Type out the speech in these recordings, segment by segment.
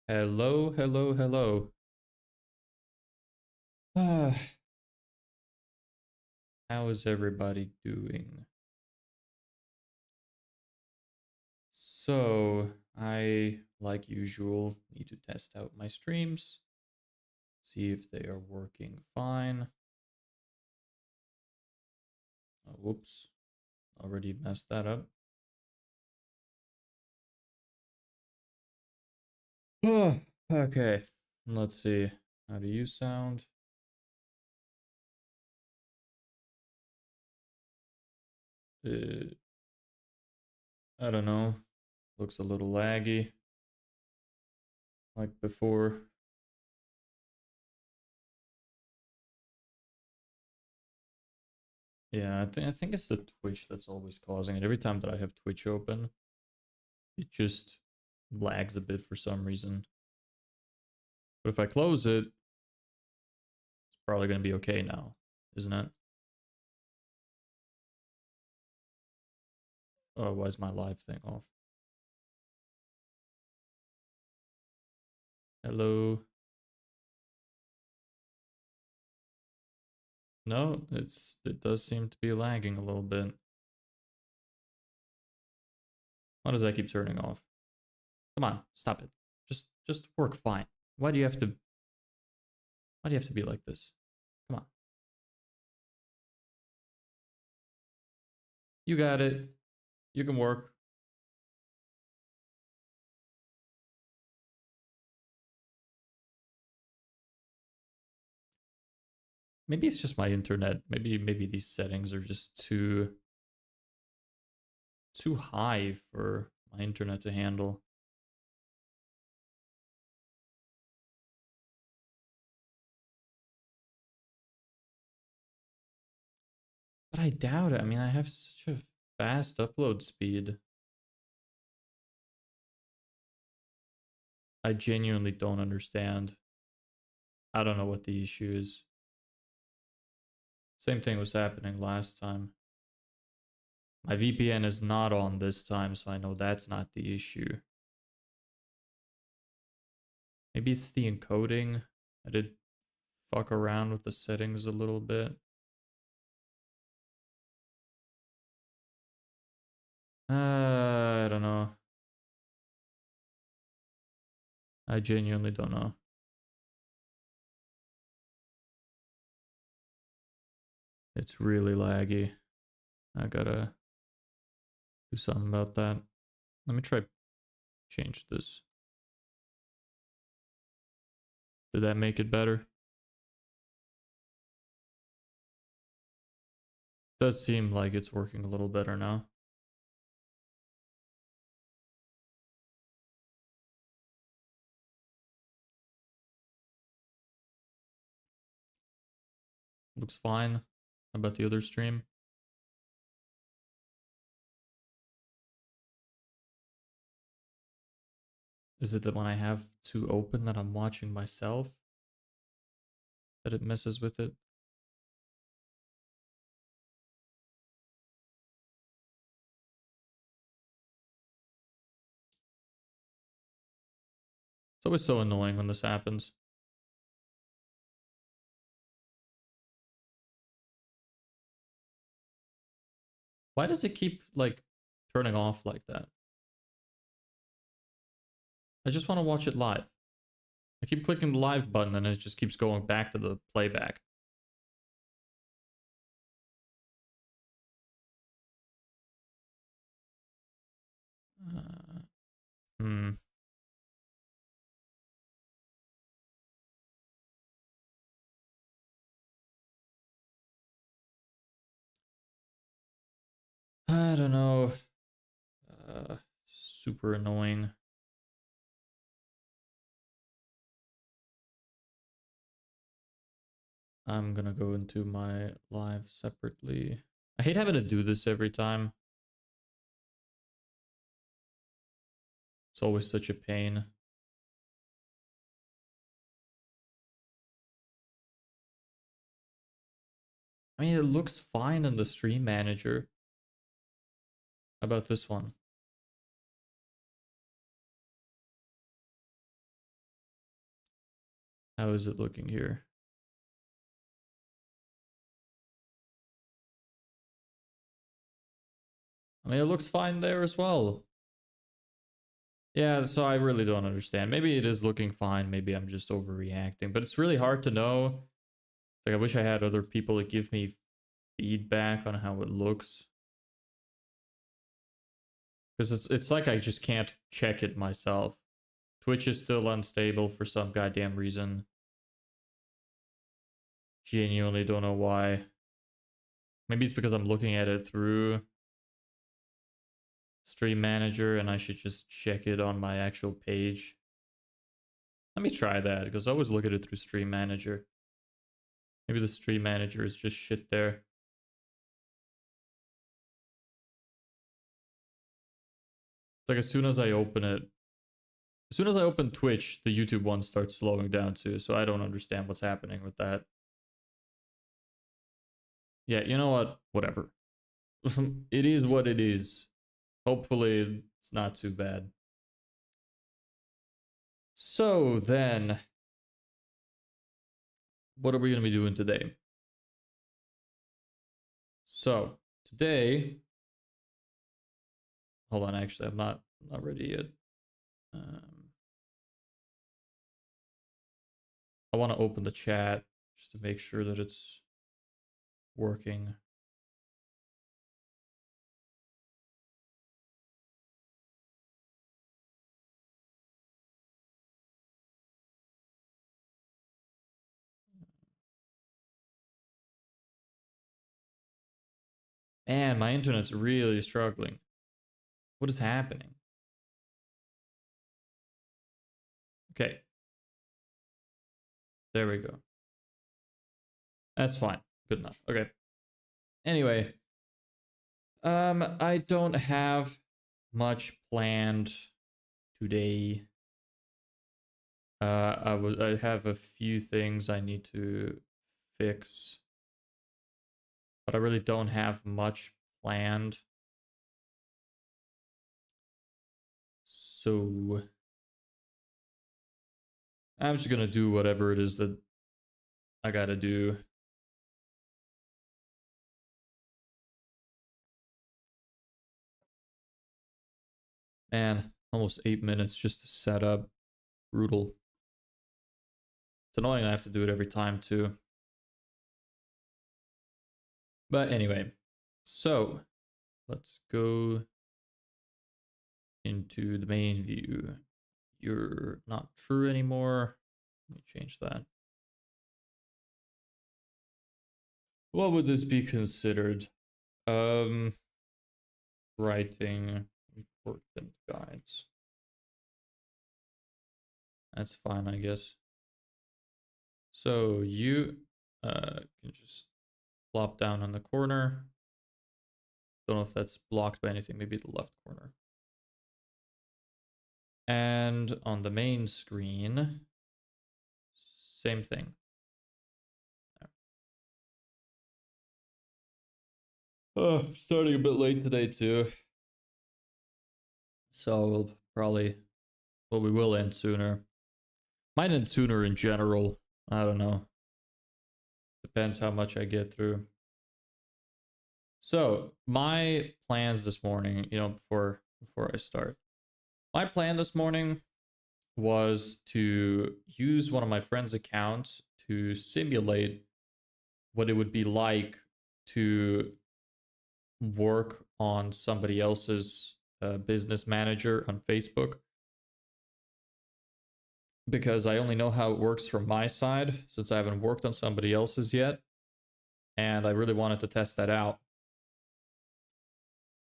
Hello, hello, hello. Ah, how is everybody doing? So, I, like usual, need to test out my streams, see if they are working fine. Oh, whoops, already messed that up. Oh, okay, let's see. How do you sound? Uh, I don't know. Looks a little laggy, like before. Yeah, I think it's the Twitch that's always causing it. Every time that I have Twitch open, it just lags a bit for some reason. But if I close it, it's probably going to be okay now, isn't it? Oh, why is my live thing off? Hello. No, it does seem to be lagging a little bit. Why does that keep turning off? Come on, stop it. Just work fine. Why do you have to why do you have to be like this? Come on. You got it. You can work. Maybe it's just my internet. Maybe these settings are just too high for my internet to handle. But I doubt it. I mean, I have such a fast upload speed. I genuinely don't understand. I don't know what the issue is. Same thing was happening last time. My VPN is not on this time, so I know that's not the issue. Maybe it's the encoding. I did fuck around with the settings a little bit. I don't know. I genuinely don't know. It's really laggy. I gotta do something about that. Let me try change this. Did that make it better? Does seem like it's working a little better now. Looks fine. How about the other stream? Is it that when I have two open that I'm watching myself that it messes with it? It's always so annoying when this happens. Why does it keep like turning off like that? I just want to watch it live. I keep clicking the live button and it just keeps going back to the playback. Uh, hmm. I don't know. Super annoying. I'm gonna go into my live separately. I hate having to do this every time. It's always such a pain. I mean, it looks fine in the stream manager. How about this one? How is it looking here? I mean, it looks fine there as well. Yeah, so I really don't understand. Maybe it is looking fine. Maybe I'm just overreacting, but it's really hard to know. Like, I wish I had other people to give me feedback on how it looks. Because it's like I just can't check it myself. Twitch is still unstable for some goddamn reason. Genuinely don't know why. Maybe it's because I'm looking at it through Stream Manager and I should just check it on my actual page. Let me try that because I always look at it through Stream Manager. Maybe the Stream Manager is just shit there. It's like as soon as I open it, as soon as I open Twitch, the YouTube one starts slowing down too. So I don't understand what's happening with that. Yeah, you know what? Whatever. It is what it is. Hopefully it's not too bad. So then, what are we going to be doing today? So today, hold on, actually, I'm not ready yet. I want to open the chat just to make sure that it's working. Man, my internet's really struggling. What is happening? Okay. There we go. That's fine. Good enough. Okay. Anyway, I don't have much planned today. I have a few things I need to fix, but I really don't have much planned. So I'm just gonna do whatever it is that I gotta do. Man, almost 8 minutes just to set up. Brutal. It's annoying I have to do it every time too. But anyway, so let's go into the main view. You're not true anymore. Let me change that. What would this be considered? Writing important guides. That's fine, I guess. So you can just plop down on the corner. Don't know if that's blocked by anything, maybe the left corner. And on the main screen, same thing. Oh, starting a bit late today too. So we'll probably, well, we will end sooner. Might end sooner in general. I don't know. Depends how much I get through. So my plans this morning, before I start, my plan this morning was to use one of my friend's accounts to simulate what it would be like to work on somebody else's business manager on Facebook. Because I only know how it works from my side since I haven't worked on somebody else's yet. And I really wanted to test that out.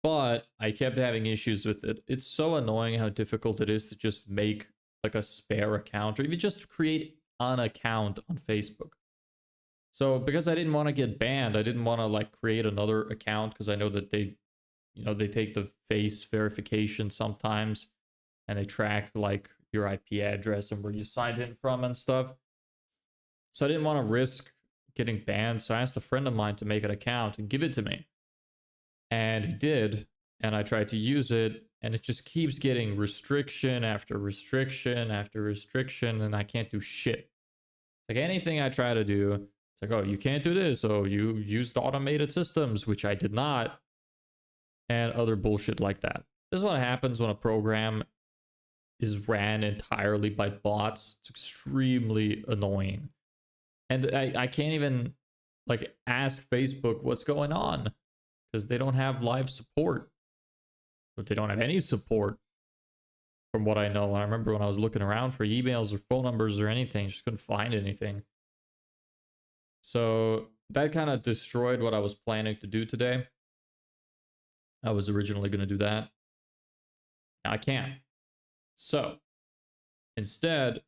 But I kept having issues with it. It's so annoying how difficult it is to just make like a spare account or even just create an account on Facebook. So because I didn't want to get banned, I didn't want to like create another account because I know that they take the face verification sometimes and they track like your IP address and where you signed in from and stuff. So I didn't want to risk getting banned. So I asked a friend of mine to make an account and give it to me. And he did. And I tried to use it. And it just keeps getting restriction after restriction after restriction. And I can't do shit. Like anything I try to do, it's like, oh, you can't do this. So you used automated systems, which I did not, and other bullshit like that. This is what happens when a program is ran entirely by bots. It's extremely annoying. And I can't even like ask Facebook what's going on because they don't have live support. But they don't have any support from what I know. I remember when I was looking around for emails or phone numbers or anything, just couldn't find anything. So that kind of destroyed what I was planning to do today. I was originally going to do that. Now I can't. So instead,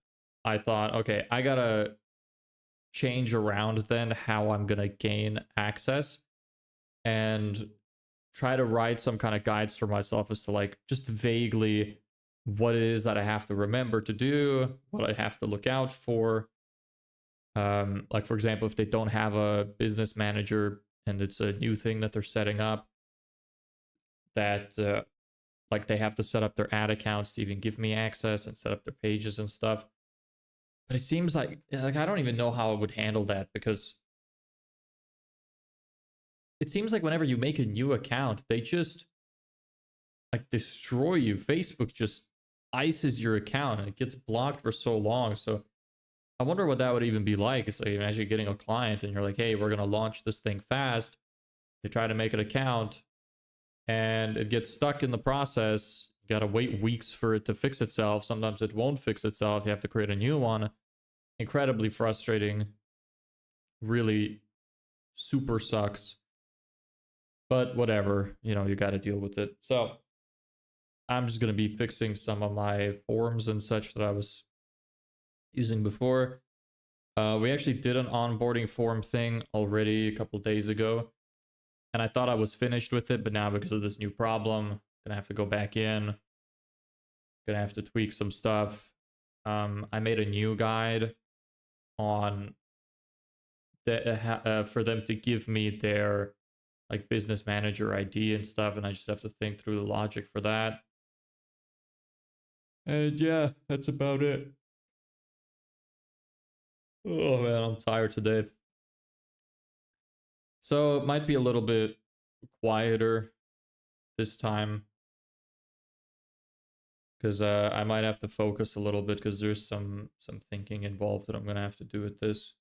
I thought, okay, I got to change around then how I'm going to gain access and try to write some kind of guides for myself as to like just vaguely what it is that I have to remember to do, what I have to look out for. Like, for example, if they don't have a business manager and it's a new thing that they're setting up, that like they have to set up their ad accounts to even give me access and set up their pages and stuff. But it seems like I don't even know how I would handle that because it seems like whenever you make a new account, they just like destroy you. Facebook just ices your account and it gets blocked for so long. So I wonder what that would even be like. It's like imagine getting a client and you're like, hey, we're gonna launch this thing fast. They try to make an account and it gets stuck in the process. You gotta wait weeks for it to fix itself. Sometimes it won't fix itself. You have to create a new one. Incredibly frustrating. Really super sucks. But whatever, you gotta deal with it. So I'm just gonna be fixing some of my forms and such that I was using before. We actually did an onboarding form thing already a couple days ago, and I thought I was finished with it, but now because of this new problem, I'm gonna have to go back in. Gonna have to tweak some stuff. I made a new guide on for them to give me their like business manager ID and stuff, and I just have to think through the logic for that. And yeah, that's about it. Oh man, I'm tired today. So it might be a little bit quieter this time because I might have to focus a little bit because there's some thinking involved that I'm gonna have to do with this.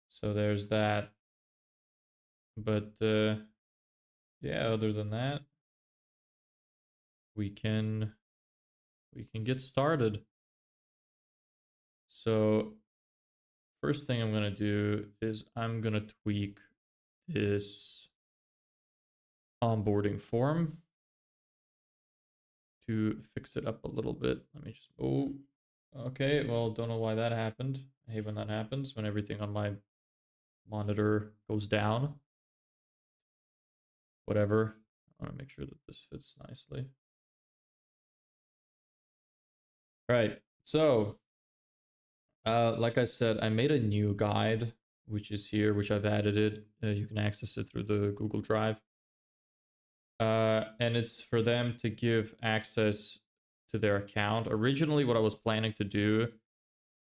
So there's that. But yeah, other than that, we can get started. So first thing I'm gonna do is I'm gonna tweak this onboarding form to fix it up a little bit. Let me just, oh, okay, well, don't know why that happened. I hate when that happens, when everything on my monitor goes down. Whatever. I want to make sure that this fits nicely. Right. So, like I said, I made a new guide, which is here, which I've added it. You can access it through the Google Drive. And it's for them to give access to their account. Originally, what I was planning to do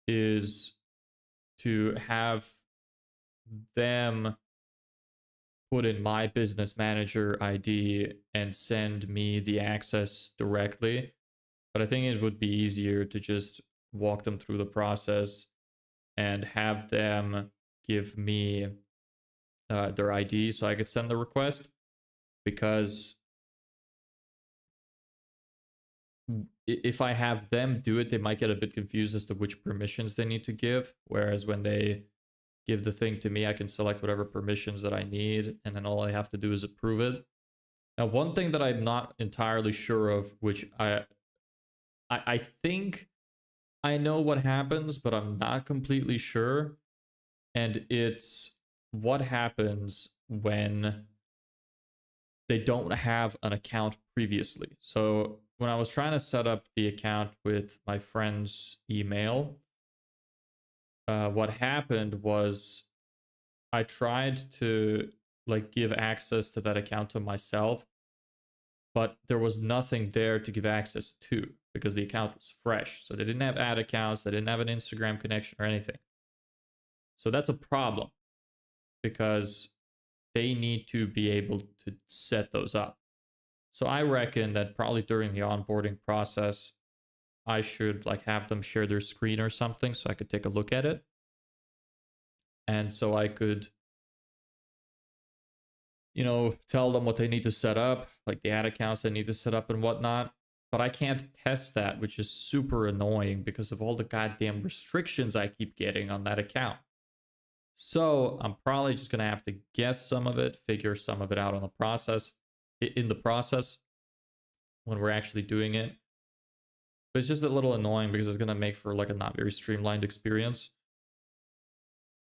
is to have them put in my business manager ID and send me the access directly. But I think it would be easier to just walk them through the process and have them give me their ID so I could send the request. Because if I have them do it, they might get a bit confused as to which permissions they need to give. Whereas when they give the thing to me, I can select whatever permissions that I need, and then all I have to do is approve it. Now, one thing that I'm not entirely sure of, which I think I know what happens, but I'm not completely sure. And it's what happens when they don't have an account previously. So when I was trying to set up the account with my friend's email, what happened was I tried to like give access to that account to myself, but there was nothing there to give access to because the account was fresh. So they didn't have ad accounts, they didn't have an Instagram connection or anything. So that's a problem because they need to be able to set those up. So I reckon that probably during the onboarding process, I should like have them share their screen or something so I could take a look at it. And so I could, you know, tell them what they need to set up, like the ad accounts they need to set up and whatnot. But I can't test that, which is super annoying because of all the goddamn restrictions I keep getting on that account. So I'm probably just gonna have to guess some of it, figure some of it out on the process, in the process when we're actually doing it. But it's just a little annoying because it's gonna make for like a not very streamlined experience.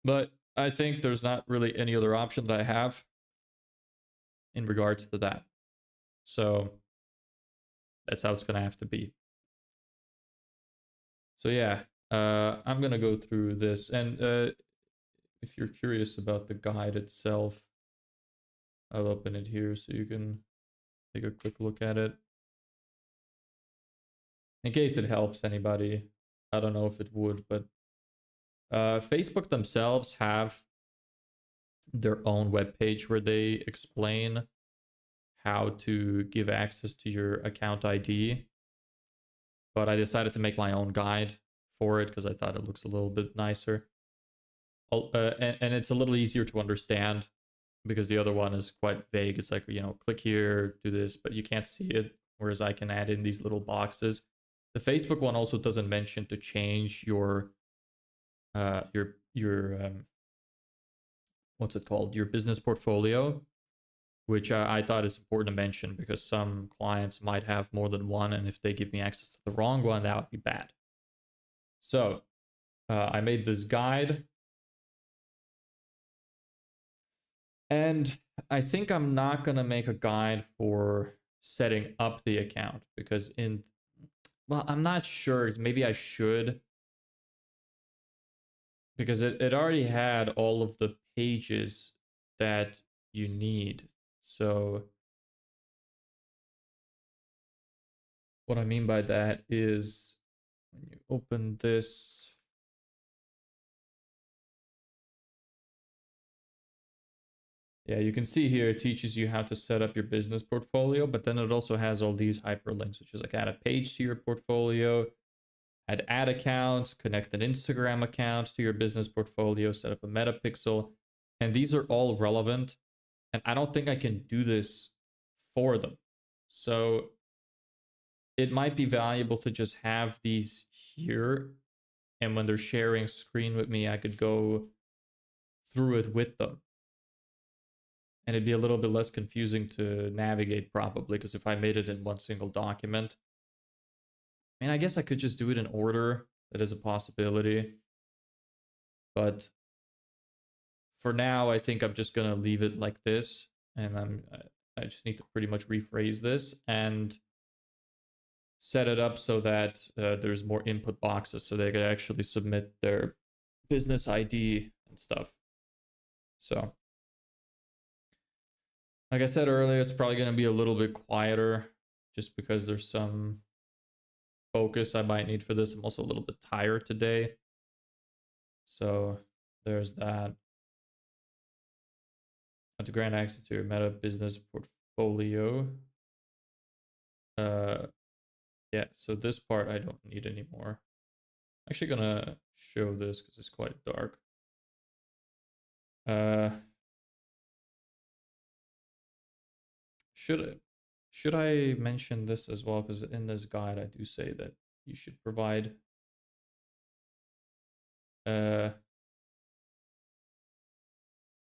But I think there's not really any other option that I have in regards to that. So that's how it's gonna have to be. So yeah, I'm gonna go through this, and if you're curious about the guide itself, I'll open it here so you can take a quick look at it. In case it helps anybody, I don't know if it would, but Facebook themselves have their own webpage where they explain how to give access to your account ID. But I decided to make my own guide for it because I thought it looks a little bit nicer. And it's a little easier to understand because the other one is quite vague. It's like, you know, click here, do this, but you can't see it. Whereas I can add in these little boxes. The Facebook one also doesn't mention to change your what's it called? Your business portfolio, which I thought is important to mention because some clients might have more than one, and if they give me access to the wrong one, that would be bad. So I made this guide, and I think I'm not gonna make a guide for setting up the account because well, I'm not sure. Maybe I should because it already had all of the pages that you need. So what I mean by that is when you open this, yeah, you can see here it teaches you how to set up your business portfolio, but then it also has all these hyperlinks, which is like add a page to your portfolio, add ad accounts, connect an Instagram account to your business portfolio, set up a metapixel. And these are all relevant. And I don't think I can do this for them. So it might be valuable to just have these here. And when they're sharing screen with me, I could go through it with them. And it'd be a little bit less confusing to navigate probably, because if I made it in one single document, I mean, I guess I could just do it in order. That is a possibility. But for now, I think I'm just gonna leave it like this. And I just need to pretty much rephrase this and set it up so that there's more input boxes so they can actually submit their business ID and stuff. So, like I said earlier, it's probably going to be a little bit quieter just because there's some focus I might need for this. I'm also a little bit tired today. So, there's that. And to grant access to your meta business portfolio. Yeah, so this part I don't need anymore. I'm actually gonna show this because it's quite dark. Should I mention this as well? Because in this guide I do say that you should provide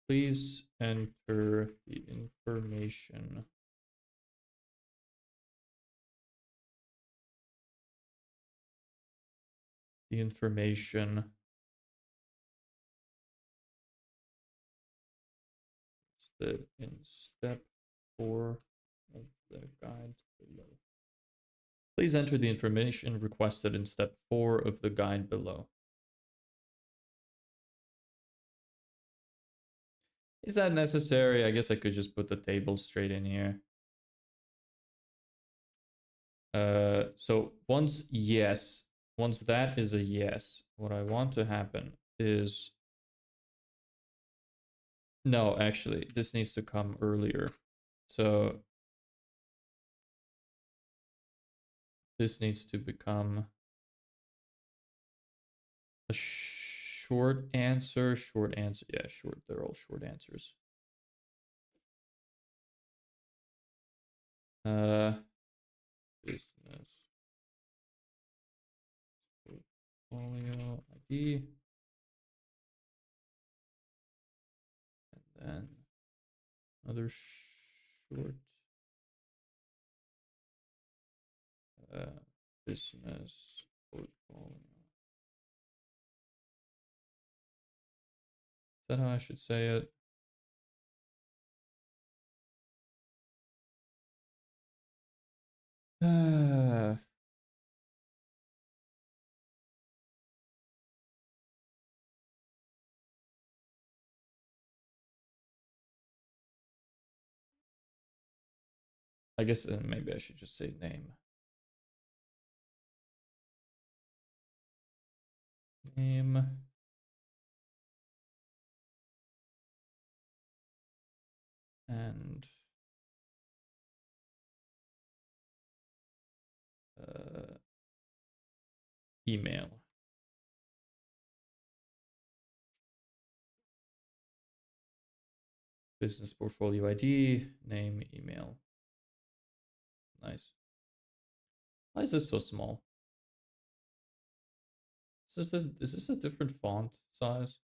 please enter the information in step 4 of the guide below. Please enter the information requested in step 4 of the guide below. Is that necessary? I guess I could just put the table straight in here. So once yes, once that is a yes, what I want to happen is no, actually, this needs to come earlier. So this needs to become a short answer, short answer. Yeah, short. They're all short answers. Business portfolio ID, and then another short business portfolio. Is that how I should say it? I guess maybe I should just say name. Name. And email. Business portfolio ID, name, email. Nice. Why is this so small? Is this a different font size?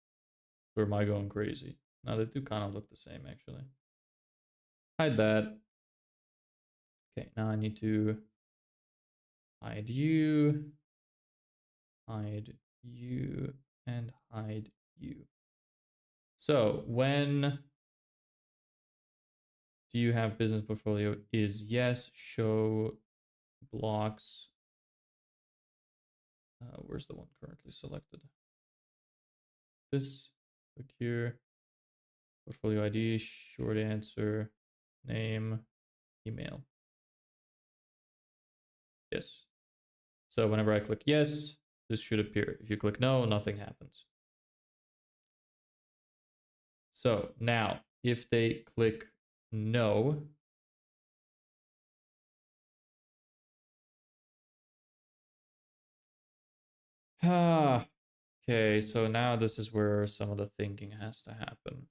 Or am I going crazy? No, they do kind of look the same actually. Hide that. Okay, now I need to hide you, and hide you. So when do you have business portfolio is yes, show blocks. Where's the one currently selected? This, click here, portfolio ID, short answer, name, email. Yes. So whenever I click yes, this should appear. If you click no, nothing happens. So now, if they click no, okay, so now this is where some of the thinking has to happen.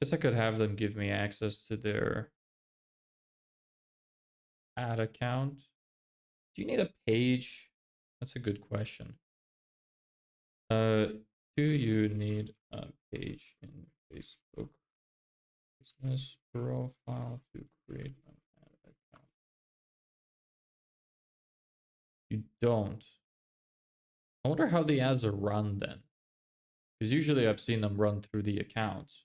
Guess I could have them give me access to their ad account. Do you need a page? That's a good question. Do you need a page in Facebook business profile to create an ad account? You don't. I wonder how the ads are run then. Because usually I've seen them run through the accounts.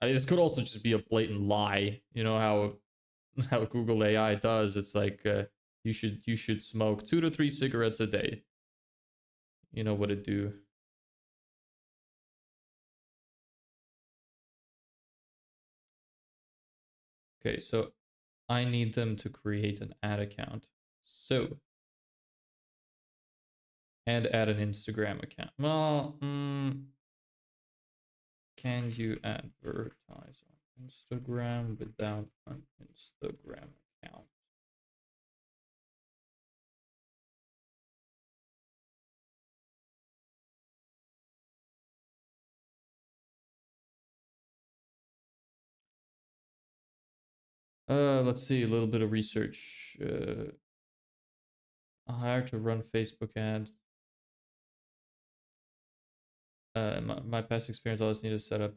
I mean, this could also just be a blatant lie. You know how Google AI does. It's like you should smoke 2 to 3 cigarettes a day. You know what it do. Okay, so I need them to create an ad account. So, and add an Instagram account. Well, can you advertise on Instagram without an Instagram account? Let's see, a little bit of research. Hire to run Facebook ads. My past experience, all I need to set up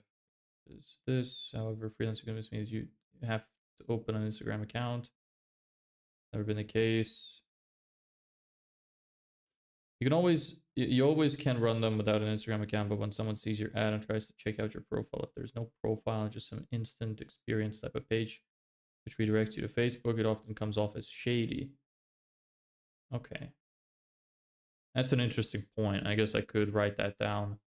is this. However, freelancing convince means you have to open an Instagram account. Never been the case. You can always you always can run them without an Instagram account, but when someone sees your ad and tries to check out your profile, if there's no profile, just some instant experience type of page, which redirects you to Facebook, it often comes off as shady. Okay. That's an interesting point. I guess I could write that down.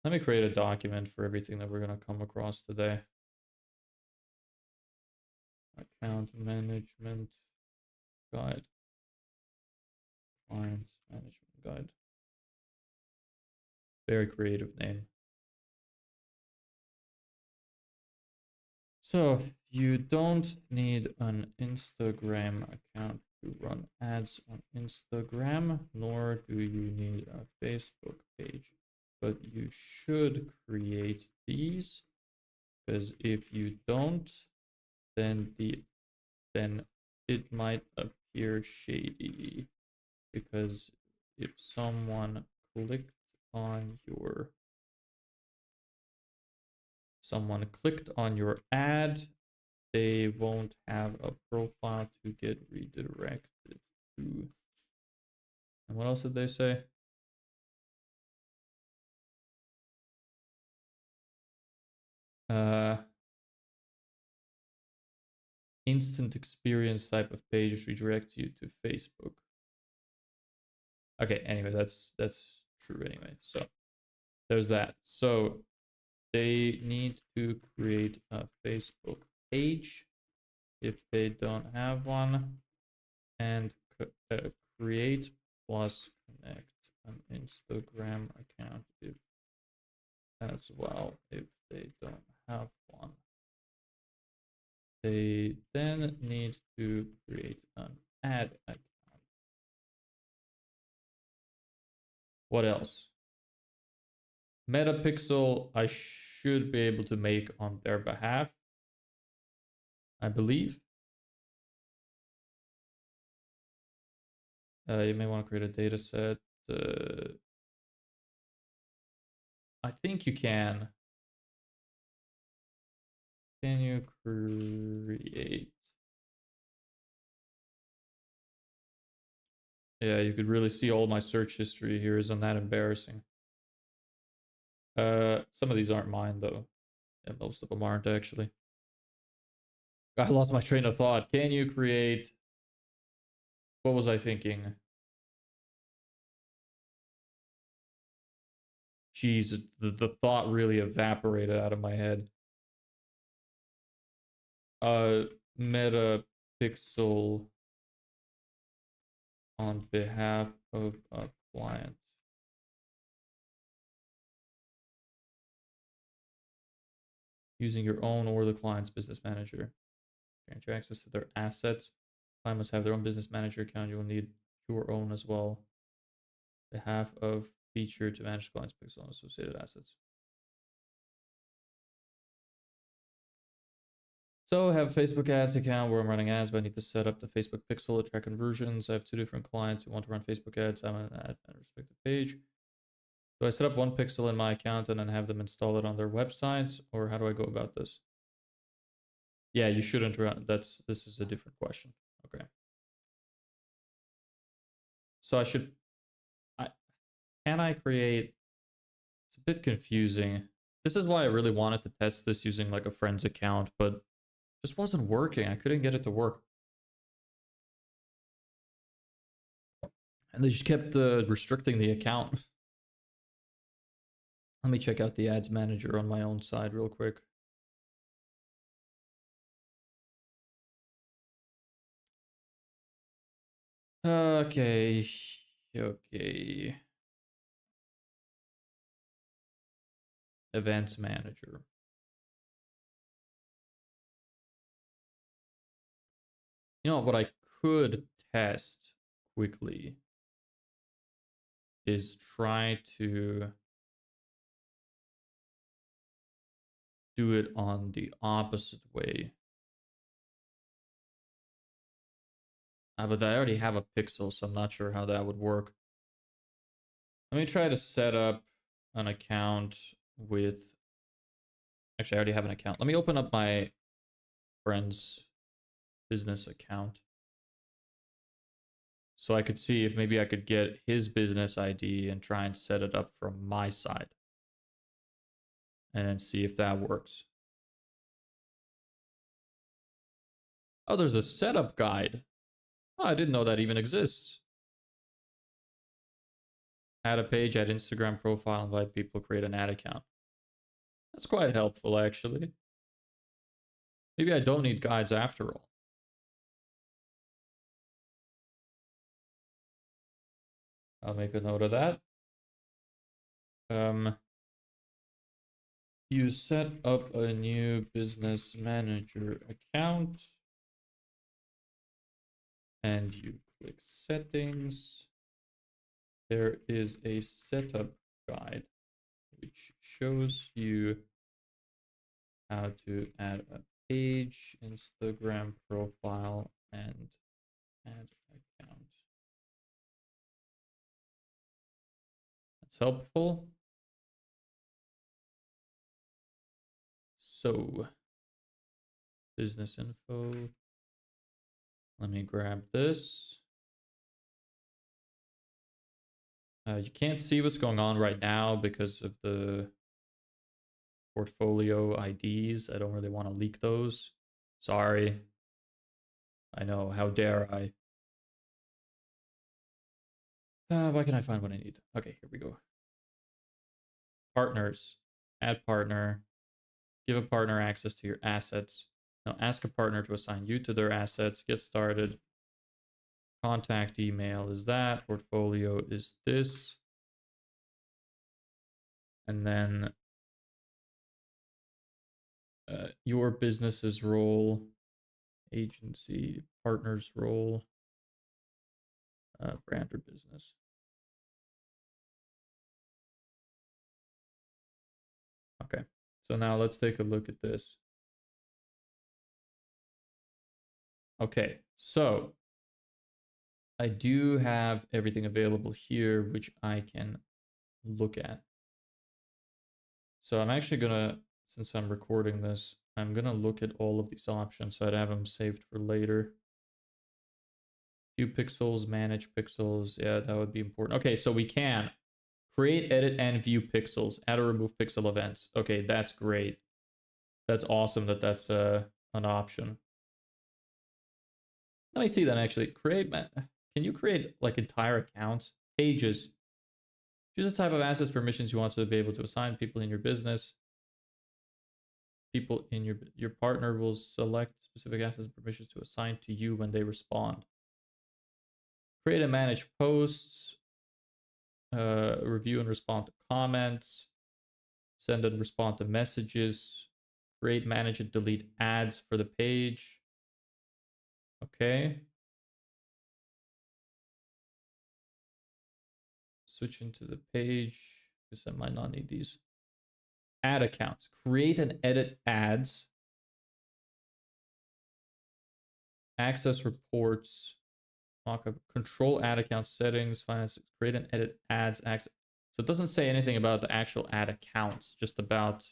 Let me create a document for everything that we're going to come across today. Account management guide. Client management guide. Very creative name. So you don't need an Instagram account to run ads on Instagram, nor do you need a Facebook page. But you should create these, because if you don't, then it might appear shady, because if someone clicked on your ad, they won't have a profile to get redirected to. And what else did they say? Instant experience type of page redirects you to Facebook. Okay, anyway, that's true anyway. So there's that. So they need to create a Facebook page if they don't have one, and create plus connect an Instagram account if as well if they don't have one. They then need to create an ad account. What else? Metapixel, I should be able to make on their behalf, I believe. You may want to create a data set. I think you can. Can you create? Yeah, you could really see all my search history here. Isn't that embarrassing? Some of these aren't mine though. Yeah, most of them aren't actually. I lost my train of thought. Can you create? What was I thinking? Jeez, the thought really evaporated out of my head. Metapixel on behalf of a client. Using your own or the client's business manager. Grant you access to their assets. Client must have their own business manager account. You will need your own as well. Behalf of feature to manage client's pixel and associated assets. So I have a Facebook ads account where I'm running ads, but I need to set up the Facebook pixel to track conversions. I have 2 different clients who want to run Facebook ads. I'm an ad on a respective page. Do I set up one pixel in my account and then have them install it on their websites, or how do I go about this? Yeah, you shouldn't run. This is a different question. Okay. So can I create? It's a bit confusing. This is why I really wanted to test this using like a friend's account, but just wasn't working. I couldn't get it to work. And they just kept restricting the account. Let me check out the ads manager on my own side real quick. Okay. Okay. Events manager. You know what I could test quickly is try to do it on the opposite way. But I already have a pixel, so I'm not sure how that would work. Let me try to set up an account with... Actually, I already have an account. Let me open up my friend's business account so I could see if maybe I could get his business ID and try and set it up from my side and then see if that works. Oh, there's a setup guide. Oh, I didn't know that even exists. Add a page, add Instagram profile, invite people, create an ad account. That's quite helpful, actually. Maybe I don't need guides after all. I'll make a note of that. You set up a new business manager account and you click settings. There is a setup guide which shows you how to add a page, Instagram profile, and add account. That's helpful. So, business info. Let me grab this. You can't see what's going on right now because of the portfolio IDs. I don't really want to leak those. Sorry. I know, how dare I? Why can I find what I need? Okay, here we go. Partners. Add partner. Give a partner access to your assets. Now ask a partner to assign you to their assets. Get started. Contact email is that. Portfolio is this. And then your business's role, agency, partner's role, brand or business. Okay, so now let's take a look at this. Okay, so I do have everything available here, which I can look at. So I'm actually gonna, since I'm recording this, I'm gonna look at all of these options so I'd have them saved for later. View pixels, manage pixels. Yeah, that would be important. Okay, so we can create, edit, and view pixels. Add or remove pixel events. Okay, that's great. That's awesome that that's an option. Let me see then actually. Can you create like entire accounts? Pages. Choose the type of access permissions you want to be able to assign people in your business. People in your partner will select specific access permissions to assign to you when they respond. Create and manage posts. Review and respond to comments. Send and respond to messages. Create, manage, and delete ads for the page. Okay. Switch into the page. Because I might not need these. Ad accounts. Create and edit ads. Access reports. Mockup. Control ad account settings. Finance. Create and edit ads. Access. So it doesn't say anything about the actual ad accounts. Just about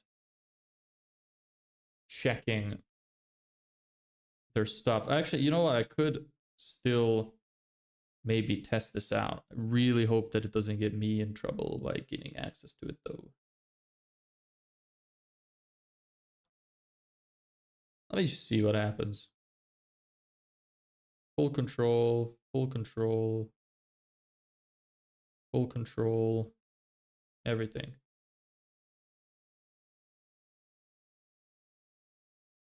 checking their stuff. Actually, you know what? I could still maybe test this out. I really hope that it doesn't get me in trouble by getting access to it though. Let me just see what happens. Full control, full control, full control, everything.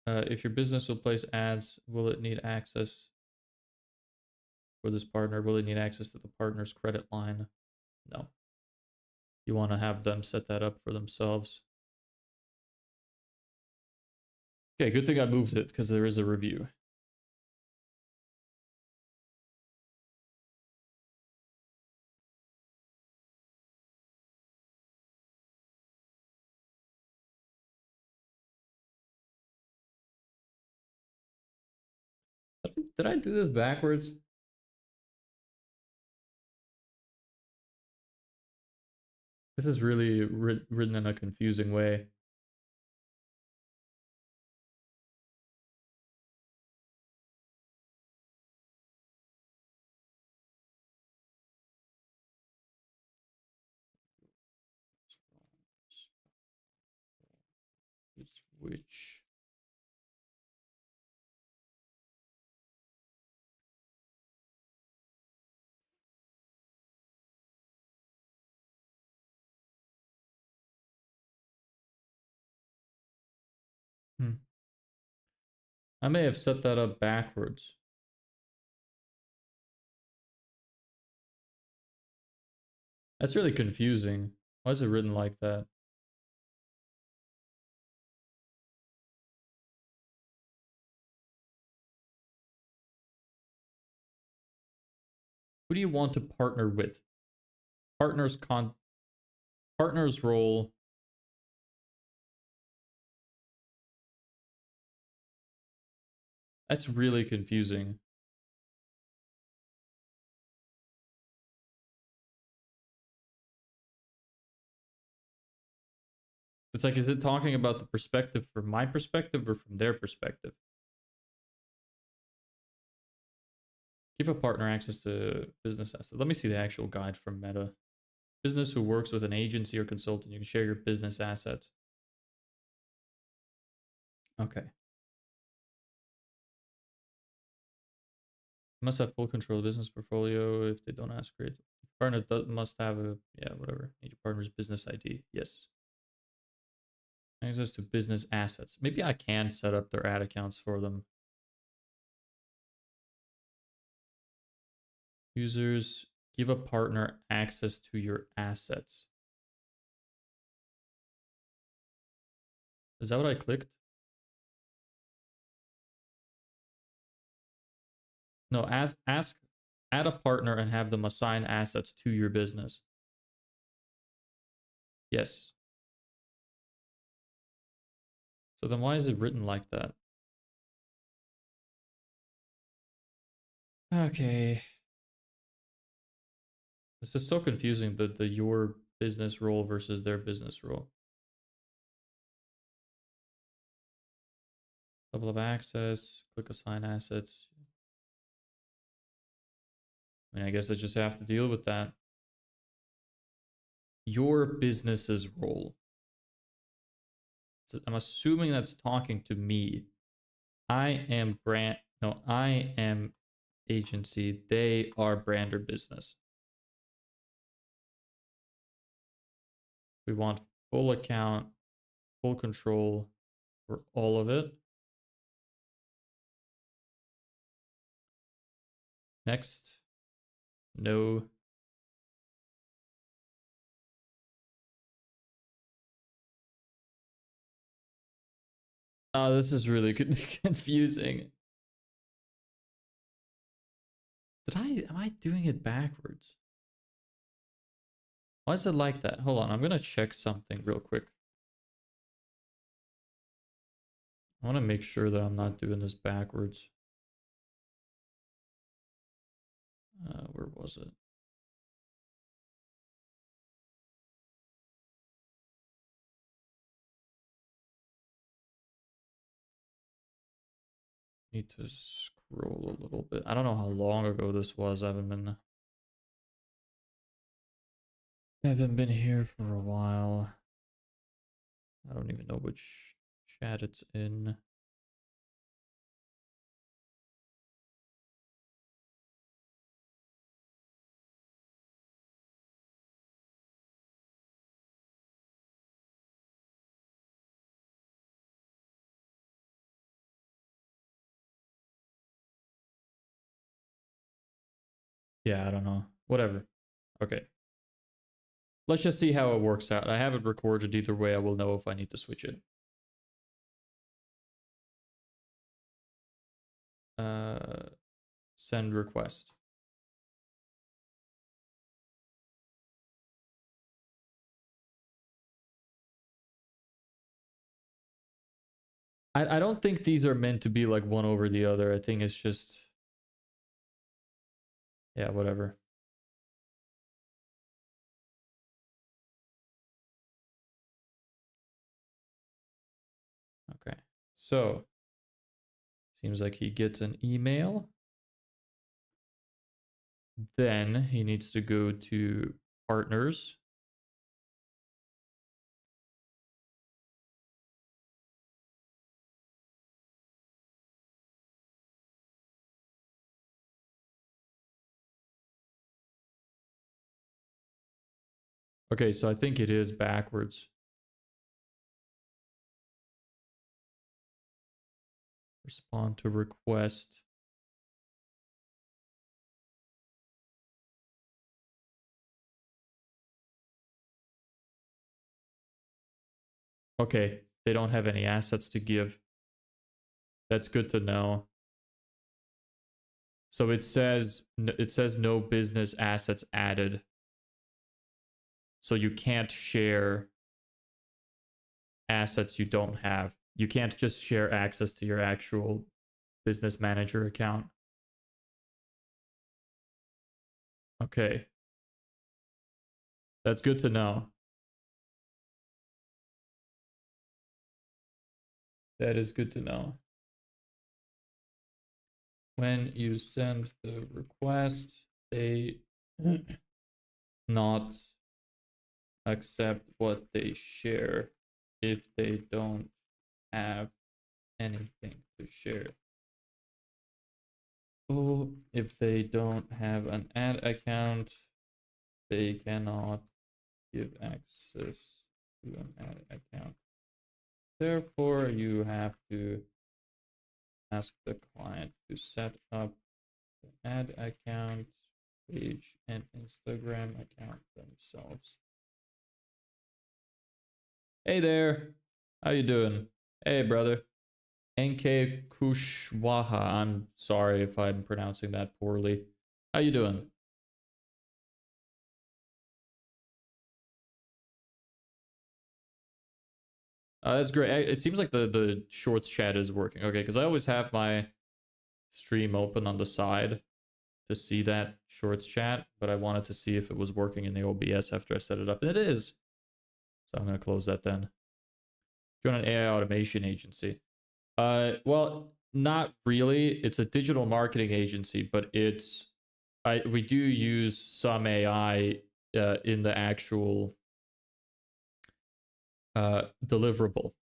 If your business will place ads, will it need access for this partner? Will it need access to the partner's credit line? No. You want to have them set that up for themselves. Okay, good thing I moved it because there is a review. Did I do this backwards? This is really written in a confusing way. Which Hmm. I may have set that up backwards. That's really confusing. Why is it written like that? Who do you want to partner with? Partners partners role. That's really confusing. It's like, is it talking about the perspective from my perspective or from their perspective? Give a partner access to business assets. Let me see the actual guide from Meta. Business who works with an agency or consultant. You can share your business assets. Okay. Must have full control of business portfolio. If they don't ask for it, partner must have a, yeah, whatever. Need your partner's business ID. Yes. Access to business assets. Maybe I can set up their ad accounts for them. Users, give a partner access to your assets. Is that what I clicked? No, add a partner and have them assign assets to your business. Yes. So then why is it written like that? Okay. This is so confusing, the your business role versus their business role. Level of access, click assign assets. I mean, I guess I just have to deal with that. Your business's role. So I'm assuming that's talking to me. I am brand, no, I am agency. They are brand or business. We want full account, full control for all of it. Next. No. Oh, this is really confusing. Am I doing it backwards? Why is it like that? Hold on, I'm gonna check something real quick. I want to make sure that I'm not doing this backwards. Where was it? Need to scroll a little bit. I don't know how long ago this was. I haven't been here for a while. I don't even know which chat it's in. Yeah, I don't know. Whatever. Okay. Let's just see how it works out. I have it recorded either way. I will know if I need to switch it. Send request. I don't think these are meant to be like one over the other. I think it's just, yeah, whatever. Okay. So, seems like he gets an email. Then he needs to go to partners. Okay, so I think it is backwards. Respond to request. Okay, they don't have any assets to give. That's good to know. So it says no business assets added. So you can't share assets you don't have. You can't just share access to your actual business manager account. Okay. That's good to know. That is good to know. When you send the request, they not accept what they share if they don't have anything to share. Oh, if they don't have an ad account, they cannot give access to an ad account. Therefore, you have to ask the client to set up an ad account, page, and Instagram account themselves. Hey there, how you doing? Hey, brother. NK Kushwaha. I'm sorry if I'm pronouncing that poorly. How you doing? That's great. It seems like the shorts chat is working. Okay, because I always have my stream open on the side to see that shorts chat, but I wanted to see if it was working in the OBS after I set it up, and it is. So I'm gonna close that then. Join an AI automation agency. Well, not really. It's a digital marketing agency, but we do use some AI in the actual deliverable.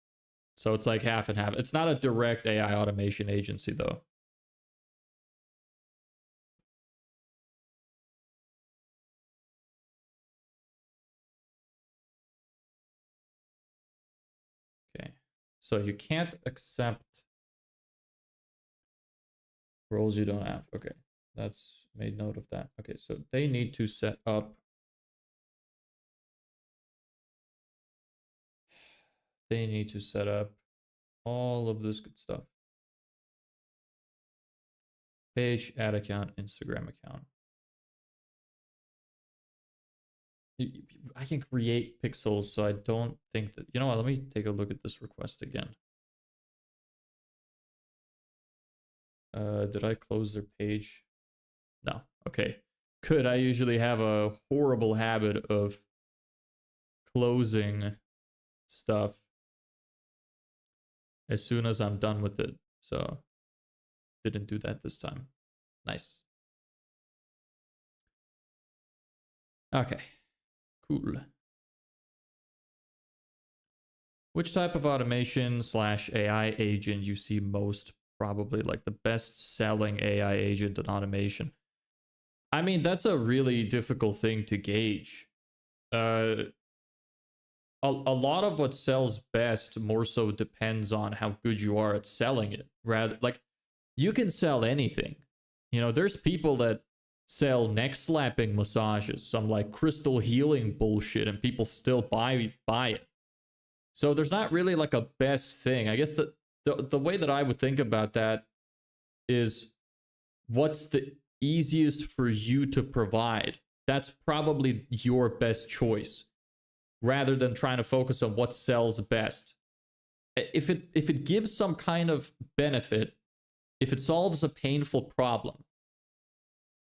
So it's like half and half. It's not a direct AI automation agency though. Okay. So you can't accept roles you don't have. Okay. That's made note of that. Okay, so they need to set up all of this good stuff. Page, ad account, Instagram account. I can create pixels, so I don't think that... You know what? Let me take a look at this request again. Did I close their page? No. Okay. Good. I usually have a horrible habit of closing stuff as soon as I'm done with it. So didn't do that this time. Nice. Okay. Cool. Which type of automation / AI agent you see most probably like the best selling AI agent in automation? I mean, that's a really difficult thing to gauge. A lot of what sells best more so depends on how good you are at selling it. Rather, like, you can sell anything. You know, there's people that sell neck slapping massages, some like crystal healing bullshit, and people still buy it. So there's not really like a best thing. I guess the way that I would think about that is what's the easiest for you to provide. That's probably your best choice, rather than trying to focus on what sells best. If it gives some kind of benefit, if it solves a painful problem,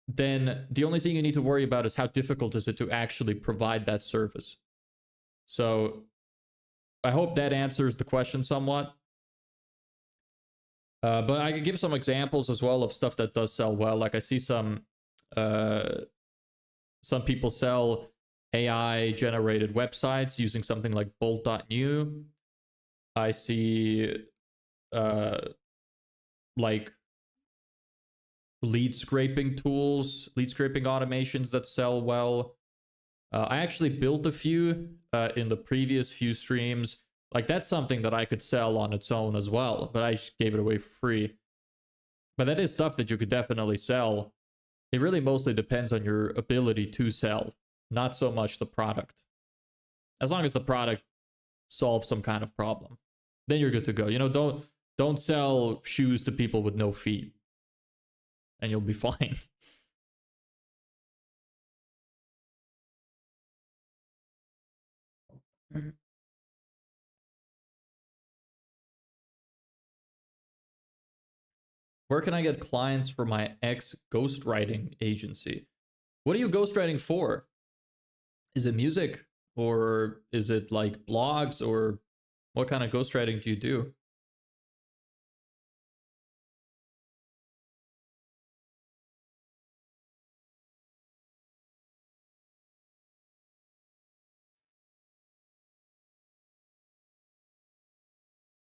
then the only thing you need to worry about is how difficult is it to actually provide that service. So I hope that answers the question somewhat. But I could give some examples as well of stuff that does sell well. Like I see some people sell AI generated websites using something like bolt.new. I see like lead scraping tools, lead scraping automations that sell well. I actually built a few in the previous few streams. Like that's something that I could sell on its own as well, but I just gave it away for free. But that is stuff that you could definitely sell. It really mostly depends on your ability to sell, not so much the product. As long as the product solves some kind of problem, then you're good to go. You know, don't sell shoes to people with no feet, and you'll be fine. Where can I get clients for my ex ghostwriting agency? What are you ghostwriting for? Is it music or is it like blogs or what kind of ghostwriting do you do?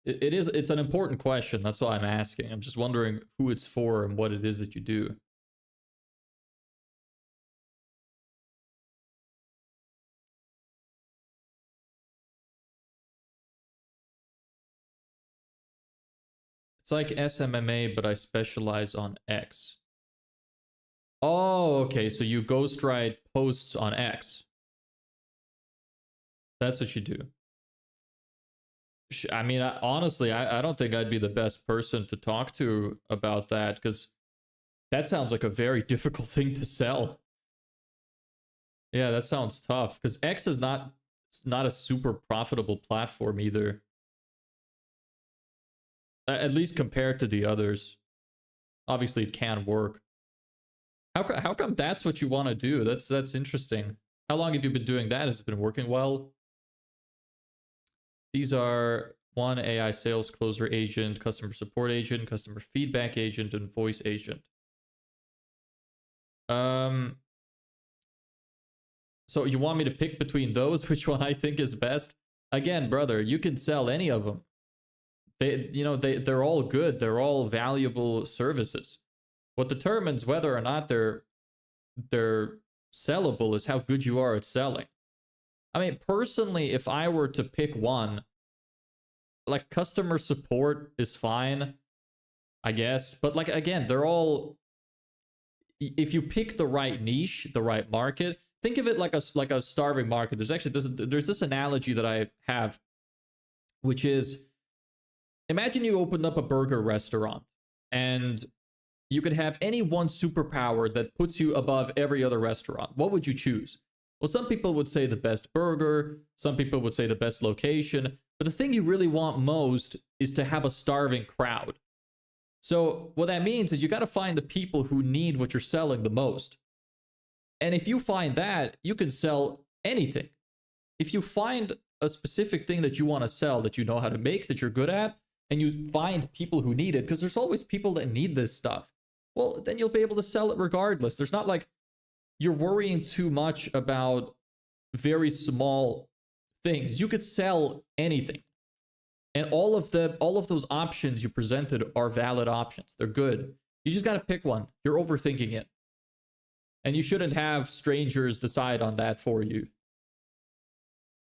It's an important question. That's why I'm asking. I'm just wondering who it's for and what it is that you do. It's like SMMA, but I specialize on X. Oh, okay. So you ghostwrite posts on X. That's what you do. I mean, honestly, I don't think I'd be the best person to talk to about that because that sounds like a very difficult thing to sell. Yeah, that sounds tough because X is not a super profitable platform either. At least compared to the others. Obviously, it can work. How come that's what you want to do? That's interesting. How long have you been doing that? Has it been working well? These are one AI sales closer agent, customer support agent, customer feedback agent, and voice agent. Um, so you want me to pick between those? Which one I think is best? Again, brother, you can sell any of them. They're all good. They're all valuable services. What determines whether or not they're sellable is how good you are at selling. I mean, personally, if I were to pick one, like customer support is fine, I guess. But like again, they're all if you pick the right niche, the right market, think of it like a starving market. There's this analogy that I have, which is imagine you opened up a burger restaurant and you could have any one superpower that puts you above every other restaurant. What would you choose? Well, some people would say the best burger, some people would say the best location, but the thing you really want most is to have a starving crowd. So, what that means is you got to find the people who need what you're selling the most. And if you find that, you can sell anything. If you find a specific thing that you want to sell, that you know how to make, that you're good at, and you find people who need it, because there's always people that need this stuff, well, then you'll be able to sell it regardless. There's not like you're worrying too much about very small things. You could sell anything. And all of those options you presented are valid options. They're good. You just got to pick one. You're overthinking it. And you shouldn't have strangers decide on that for you.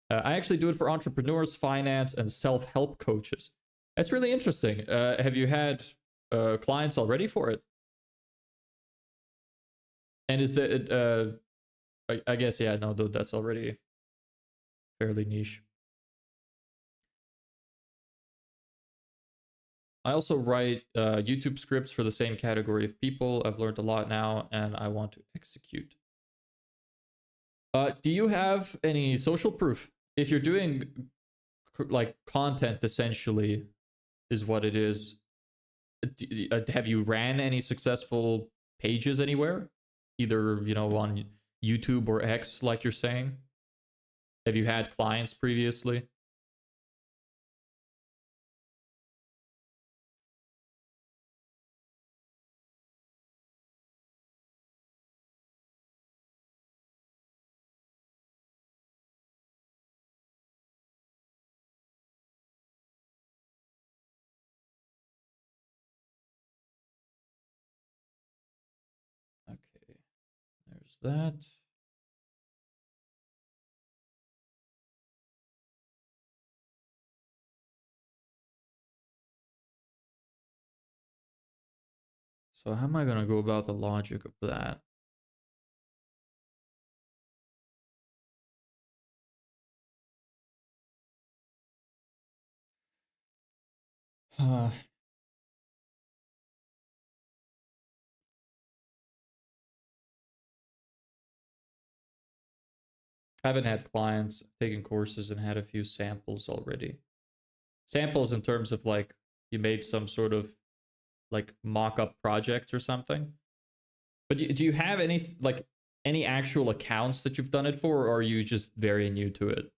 I actually do it for entrepreneurs, finance, and self-help coaches. That's really interesting. Have you had clients already for it? And is that I guess yeah, no, that's already fairly niche. I also write YouTube scripts for the same category of people. I've learned a lot now, and I want to execute. Do you have any social proof? If you're doing like content, essentially, is what it is. Have you ran any successful pages anywhere? Either on YouTube or X, like you're saying. Have you had clients previously? Okay, there's that. So how am I going to go about the logic of that? Uh, I haven't had clients, taken courses, and had a few samples already. Samples in terms of like you made some sort of like mock-up project or something. But do you have any like any actual accounts that you've done it for, or are you just very new to it?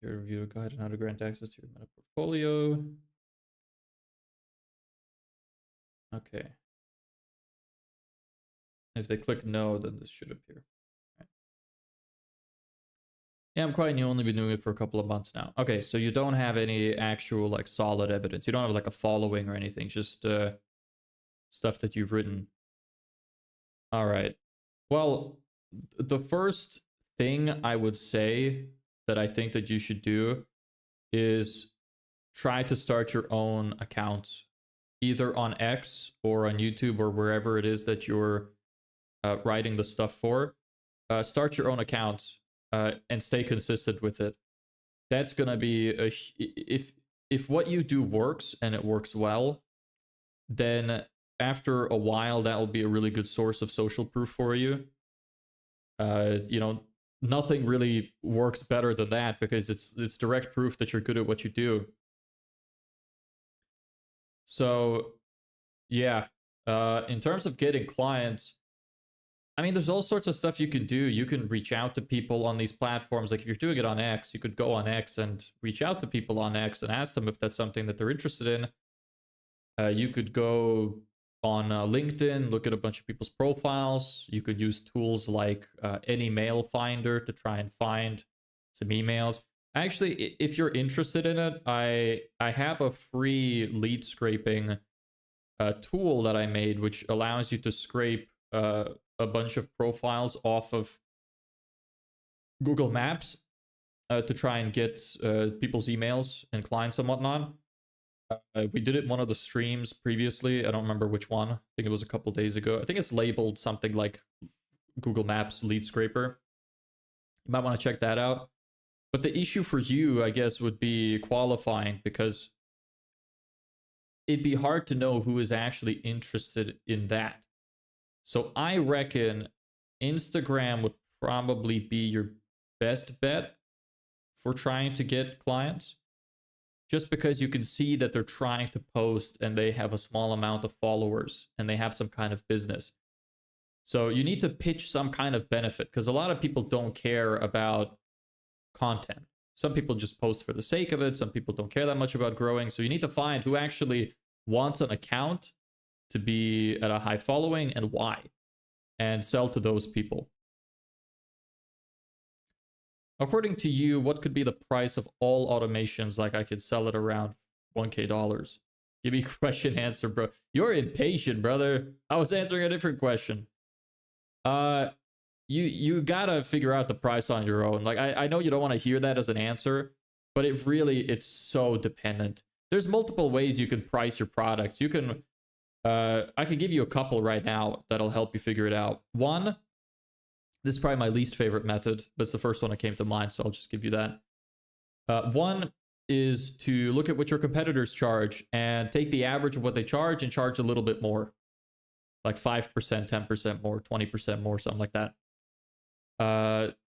Your review guide on how to grant access to your meta portfolio. Okay. If they click no, then this should appear. Right. Yeah, I'm quite new. Only been doing it for a couple of months now. Okay, so you don't have any actual like solid evidence. You don't have like a following or anything. Just stuff that you've written. All right. Well, the first thing I would say that I think that you should do is try to start your own account, either on X or on YouTube or wherever it is that you're writing the stuff for. Start your own account and stay consistent with it. That's gonna be if what you do works and it works well, then after a while that will be a really good source of social proof for you. You know, nothing really works better than that because it's direct proof that you're good at what you do. So yeah, in terms of getting clients, I mean, there's all sorts of stuff you can do. You can reach out to people on these platforms. Like if you're doing it on X, you could go on X and reach out to people on X and ask them if that's something that they're interested in. You could go on LinkedIn, look at a bunch of people's profiles. You could use tools like any mail finder to try and find some emails. Actually, if you're interested in it, I have a free lead scraping tool that I made, which allows you to scrape a bunch of profiles off of Google Maps to try and get people's emails and clients and whatnot. We did it in one of the streams previously. I don't remember which one. I think it was a couple days ago. I think it's labeled something like Google Maps lead scraper. You might want to check that out. But the issue for you, I guess, would be qualifying because it'd be hard to know who is actually interested in that. So I reckon Instagram would probably be your best bet for trying to get clients. Just because you can see that they're trying to post and they have a small amount of followers and they have some kind of business. So you need to pitch some kind of benefit because a lot of people don't care about content. Some people just post for the sake of it. Some people don't care that much about growing. So you need to find who actually wants an account to be at a high following and why, and sell to those people. According to you, what could be the price of all automations? Like I could sell it around $1K. Give me question answer, bro. You're impatient, brother. I was answering a different question. You gotta figure out the price on your own. Like I know you don't want to hear that as an answer, but it's so dependent. There's multiple ways you can price your products. You can I could give you a couple right now that'll help you figure it out. One, this is probably my least favorite method, but it's the first one that came to mind, so I'll just give you that. One is to look at what your competitors charge and take the average of what they charge and charge a little bit more. Like 5%, 10% more, 20% more, something like that.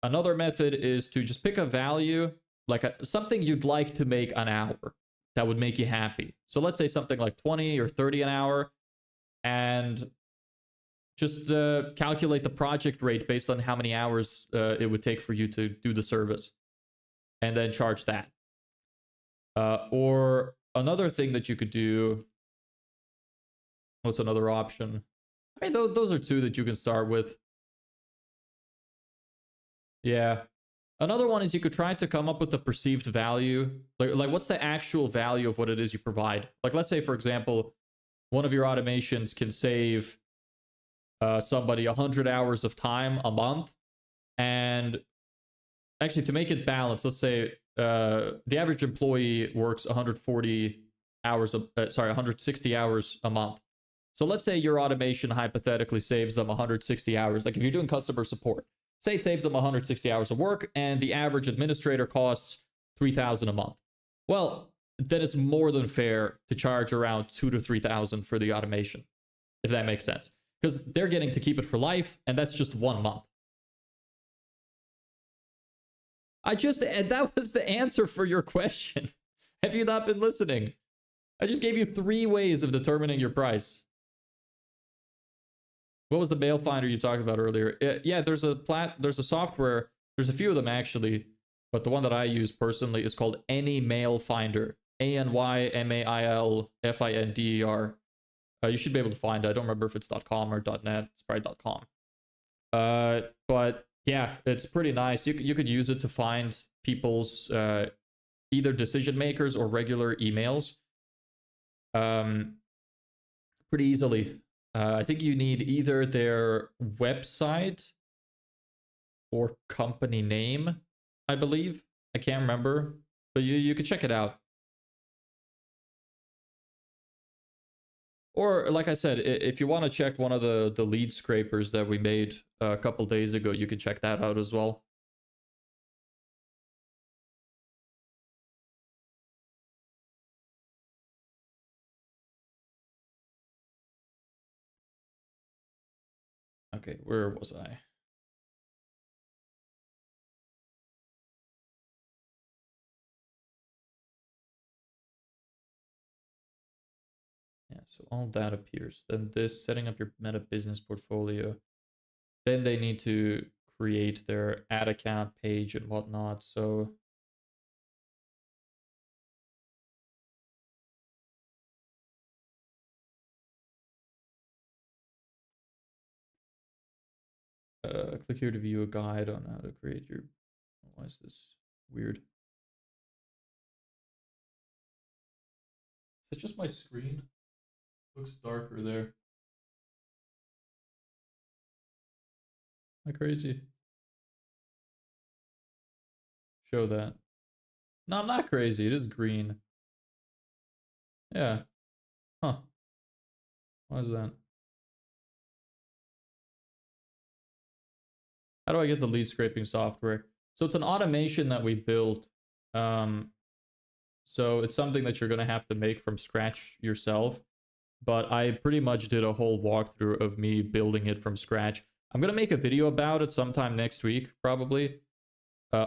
Another method is to just pick a value, like something you'd like to make an hour that would make you happy. So let's say something like 20 or 30 an hour, and just calculate the project rate based on how many hours it would take for you to do the service, and then charge that. Or another thing that you could do, what's another option? I mean, those are two that you can start with. Yeah. Another one is you could try to come up with the perceived value. Like what's the actual value of what it is you provide? Like, let's say, for example, one of your automations can save somebody 100 hours of time a month. And actually, to make it balanced, let's say the average employee works 140 hours, 160 hours a month. So let's say your automation hypothetically saves them 160 hours. Like if you're doing customer support, say it saves them 160 hours of work and the average administrator costs 3,000 a month. Well, then it's more than fair to charge around 2 to 3,000 for the automation, if that makes sense. Because they're getting to keep it for life, and that's just 1 month. That was the answer for your question. Have you not been listening? I just gave you 3 ways of determining your price. What was the mail finder you talked about earlier? Yeah, there's a software. There's a few of them actually, but the one that I use personally is called Any Mail Finder. ANYMAILFINDER. You should be able to find it. I don't remember if it's .com or .net. It's probably .com. But yeah, it's pretty nice. You could use it to find people's either decision makers or regular emails pretty easily. I think you need either their website or company name, I believe. I can't remember, but you could check it out. Or, like I said, if you want to check one of the lead scrapers that we made a couple days ago, you can check that out as well. Okay, where was I? Yeah, so all that appears. Then this, setting up your meta business portfolio. Then they need to create their ad account page and whatnot. So click here to view a guide on how to create your... Why is this weird? Is it just my screen? Looks darker there. Am I crazy? Show that. No, I'm not crazy. It is green. Yeah. Huh. Why is that? How do I get the lead scraping software? So it's an automation that we built. So it's something that you're going to have to make from scratch yourself. But I pretty much did a whole walkthrough of me building it from scratch. I'm going to make a video about it sometime next week, probably.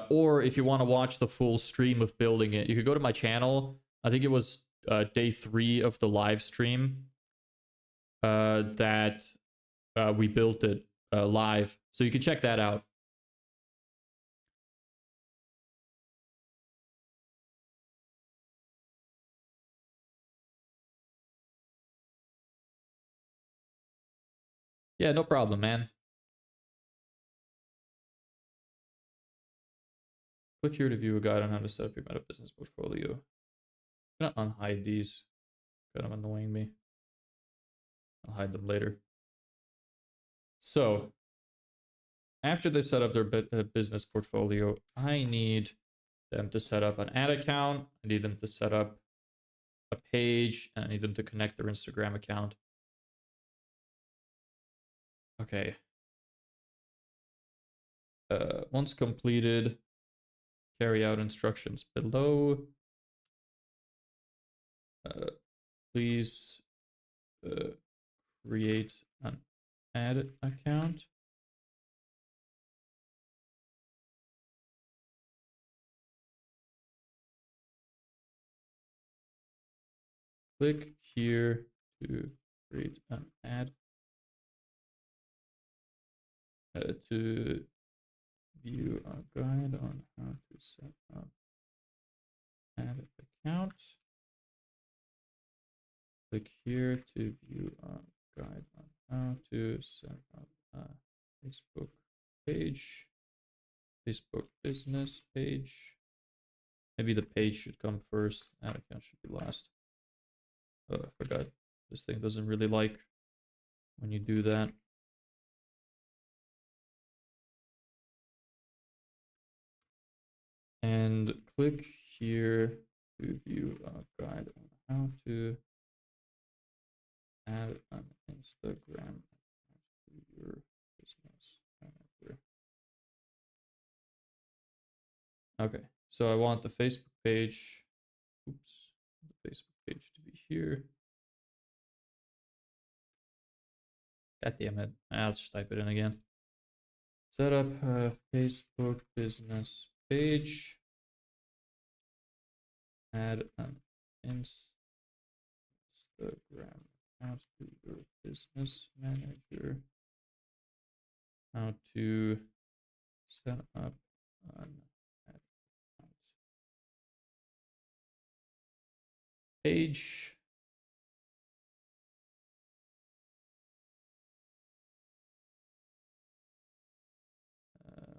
Or if you want to watch the full stream of building it, you could go to my channel. I think it was day 3 of the live stream that we built it live. So you can check that out. Yeah, no problem, man. Click here to view a guide on how to set up your meta business portfolio. I'm gonna unhide these. Kind of annoying me. I'll hide them later. So, after they set up their business portfolio, I need them to set up an ad account. I need them to set up a page, and I need them to connect their Instagram account. Okay. Once completed, carry out instructions below. Please create an ad account. Click here to create an ad. To view a guide on how to set up ad account. Click here to view a guide on how to set up a Facebook page. Facebook business page. Maybe the page should come first. Ad account should be last. Oh, I forgot. This thing doesn't really like when you do that. And click here to view a guide on how to add an Instagram to your business manager. Okay, so I want the Facebook page. Oops, the Facebook page to be here. God damn it. I'll just type it in again. Set up a Facebook business page. Add an Instagram account to your business manager. How to set up an account page.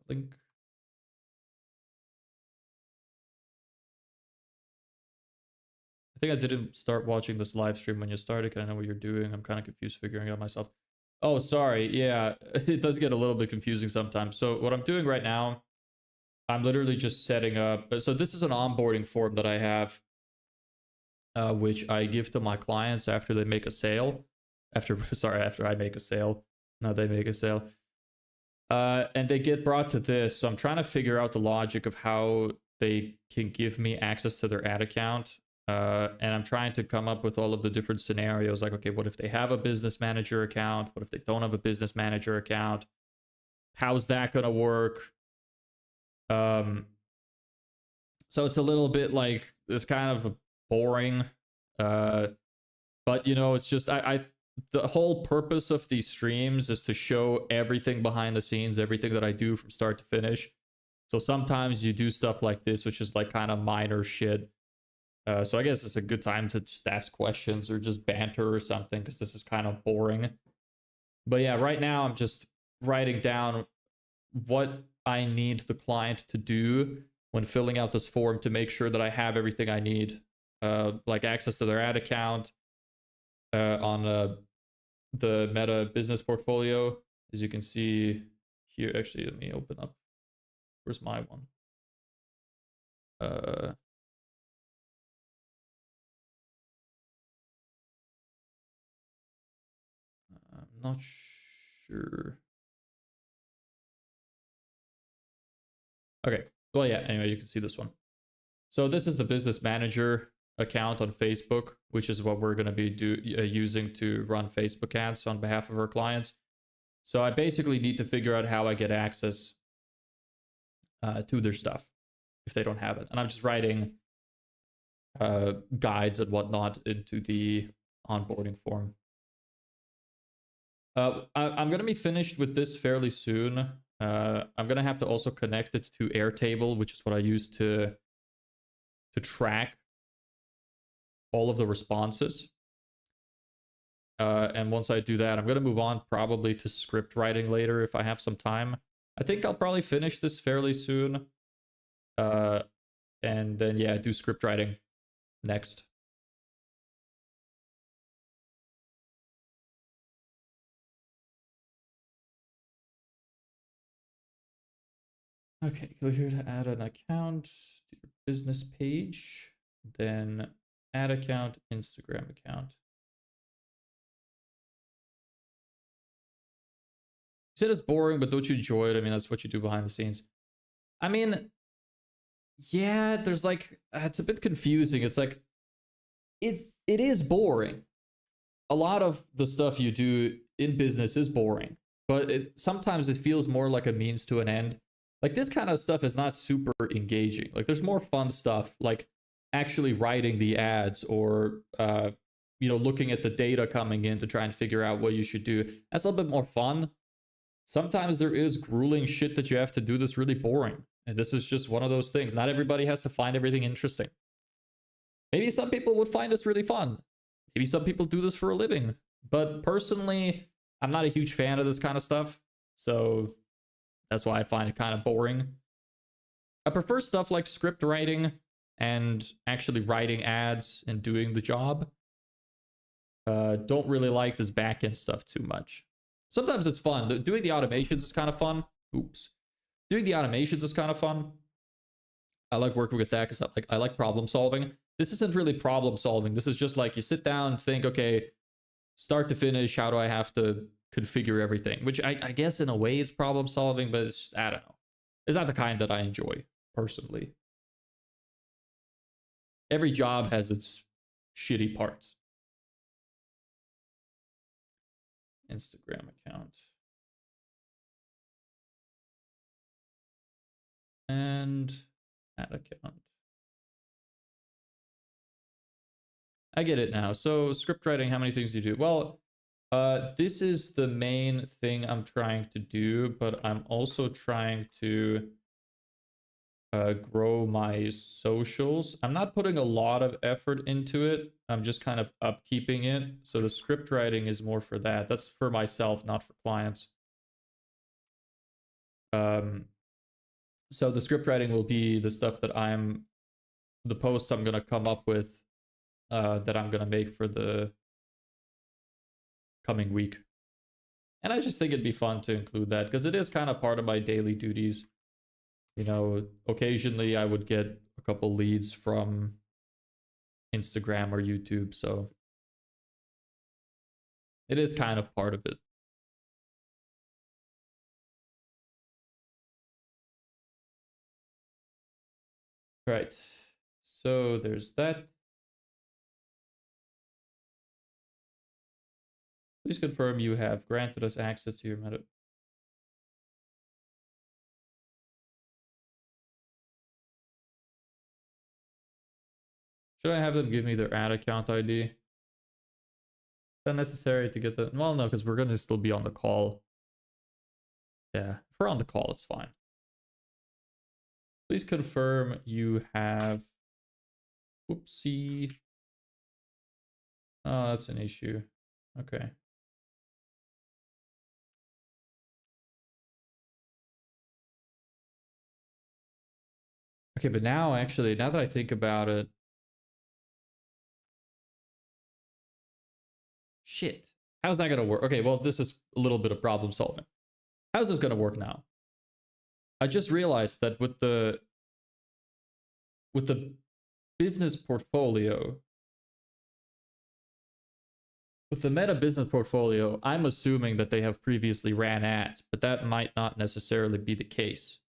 Link. I think I didn't start watching this live stream when you started, because I know what you're doing. I'm kind of confused figuring out myself. Oh, sorry. Yeah, it does get a little bit confusing sometimes. So what I'm doing right now, I'm literally just setting up. So this is an onboarding form that I have, which I give to my clients after they make a sale. After I make a sale. Not they make a sale. And they get brought to this. So I'm trying to figure out the logic of how they can give me access to their ad account. And I'm trying to come up with all of the different scenarios. Like, okay, what if they have a business manager account? What if they don't have a business manager account? How's that going to work? So it's a little bit like, it's kind of boring. But, you know, it's just, the whole purpose of these streams is to show everything behind the scenes, everything that I do from start to finish. So sometimes you do stuff like this, which is like kind of minor shit. So I guess it's a good time to just ask questions or just banter or something, because this is kind of boring. But yeah, right now I'm just writing down what I need the client to do when filling out this form to make sure that I have everything I need, like access to their ad account, on the Meta business portfolio. As you can see here, actually, let me open up. Where's my one? I'm not sure. Okay, well, yeah, anyway, you can see this one. So this is the business manager account on Facebook, which is what we're going to be using to run Facebook ads on behalf of our clients. So I basically need to figure out how I get access to their stuff if they don't have it. And I'm just writing guides and whatnot into the onboarding form. I'm going to be finished with this fairly soon. I'm going to have to also connect it to Airtable, which is what I use to track all of the responses. And once I do that, I'm going to move on probably to script writing later if I have some time. I think I'll probably finish this fairly soon. And then, yeah, do script writing next. Okay, go here to add an account to your business page, then add account, Instagram account. You said it's boring, but don't you enjoy it? I mean, that's what you do behind the scenes. I mean, yeah, there's like, it's a bit confusing. It's like, it is boring. A lot of the stuff you do in business is boring, but sometimes it feels more like a means to an end. Like this kind of stuff is not super engaging. Like there's more fun stuff, like actually writing the ads or, you know, looking at the data coming in to try and figure out what you should do. That's a little bit more fun. Sometimes there is grueling shit that you have to do that's really boring. And this is just one of those things. Not everybody has to find everything interesting. Maybe some people would find this really fun. Maybe some people do this for a living. But personally, I'm not a huge fan of this kind of stuff. So that's why I find it kind of boring. I prefer stuff like script writing and actually writing ads and doing the job. Don't really like this backend stuff too much. Sometimes it's fun. Doing the automations is kind of fun. Oops. Doing the automations is kind of fun. I like working with that because I like problem solving. This isn't really problem solving. This is just like you sit down and think, okay, start to finish, how do I have to configure everything? Which I guess in a way it's problem solving, but it's just, I don't know. It's not the kind that I enjoy personally. Every job has its shitty parts. Instagram account. And ad account. I get it now. So script writing, how many things do you do? Well, this is the main thing I'm trying to do, but I'm also trying to grow my socials. I'm not putting a lot of effort into it. I'm just kind of upkeeping it. So the script writing is more for that. That's for myself, not for clients. So the script writing will be the stuff that the posts I'm going to come up with that I'm going to make for the coming week. And I just think it'd be fun to include that because it is kind of part of my daily duties. You know, occasionally I would get a couple leads from Instagram or YouTube, so it is kind of part of it. Right. So there's that. Please confirm you have granted us access to your meta. Should I have them give me their ad account ID? Is that necessary to get that? Well, no, because we're going to still be on the call. Yeah, if we're on the call, it's fine. Please confirm you have... Whoopsie. Oh, that's an issue. Okay. Okay, but now, actually, now that I think about it... Shit. How's that going to work? Okay, well, this is a little bit of problem solving. How's this going to work now? I just realized that with the business portfolio, with the Meta business portfolio, I'm assuming that they have previously ran ads, but that might not necessarily be the case.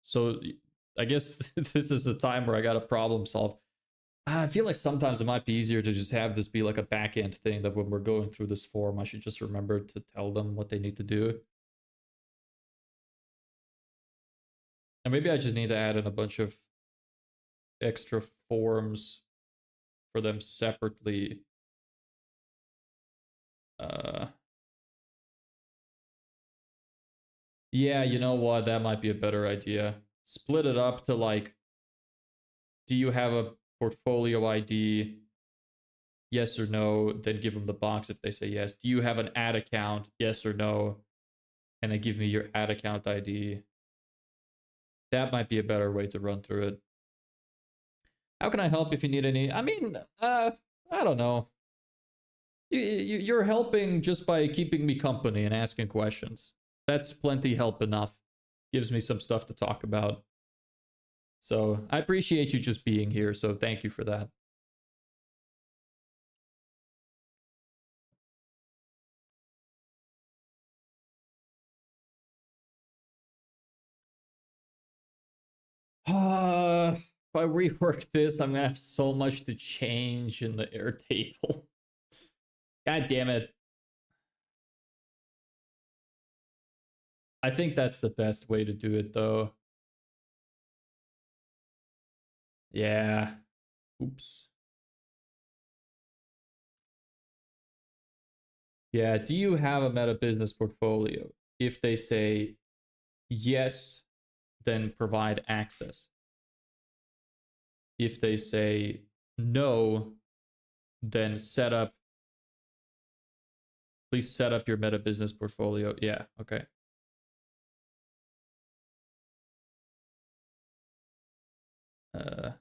So I guess this is a time where I got to problem solve. I feel like sometimes it might be easier to just have this be like a back-end thing that when we're going through this form, I should just remember to tell them what they need to do. And maybe I just need to add in a bunch of extra forms for them separately. Yeah, you know what? That might be a better idea. Split it up to like, do you have a portfolio ID? Yes or no, then give them the box if they say yes. Do you have an ad account? Yes or no, and then give me your ad account ID. That might be a better way to run through it. How can I help if you need any? I mean, I don't know. You're helping just by keeping me company and asking questions. That's plenty help enough. Gives me some stuff to talk about. So I appreciate you just being here. So thank you for that. If I rework this, I'm gonna have so much to change in the Airtable. God damn it. I think that's the best way to do it, though. Yeah. Oops. Yeah, do you have a meta business portfolio? If they say yes, then provide access. If they say no, then please set up your meta business portfolio. Yeah, okay. Uh,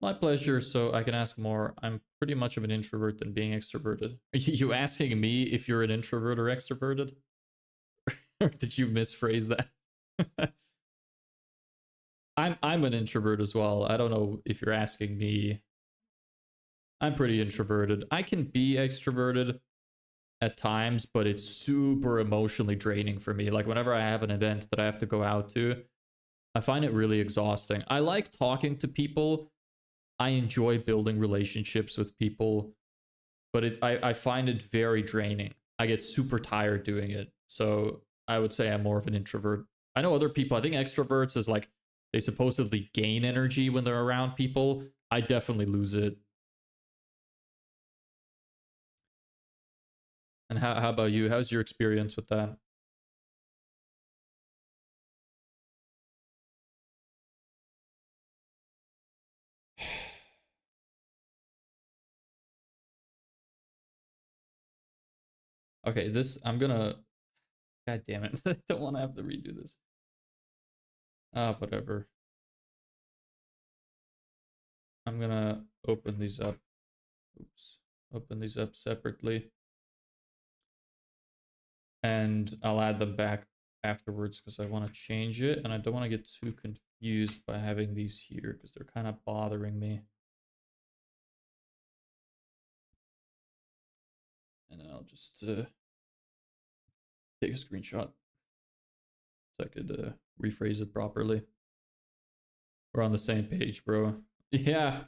my pleasure. So I can ask more. I'm pretty much of an introvert than being extroverted. Are you asking me if you're an introvert or extroverted? Or did you misphrase that? I'm an introvert as well. I don't know if you're asking me. I'm pretty introverted. I can be extroverted at times, but it's super emotionally draining for me. Like whenever I have an event that I have to go out to, I find it really exhausting. I like talking to people. I enjoy building relationships with people, but I find it very draining. I get super tired doing it. So I would say I'm more of an introvert. I know other people, I think extroverts is like they supposedly gain energy when they're around people. I definitely lose it. And how about you? How's your experience with that? Okay, this I'm gonna. God damn it! I don't want to have to redo this. Ah, whatever. I'm gonna open these up. Oops. Open these up separately, and I'll add them back afterwards because I want to change it, and I don't want to get too confused by having these here because they're kind of bothering me. And I'll just take a screenshot so I could rephrase it properly. We're on the same page, bro. Yeah,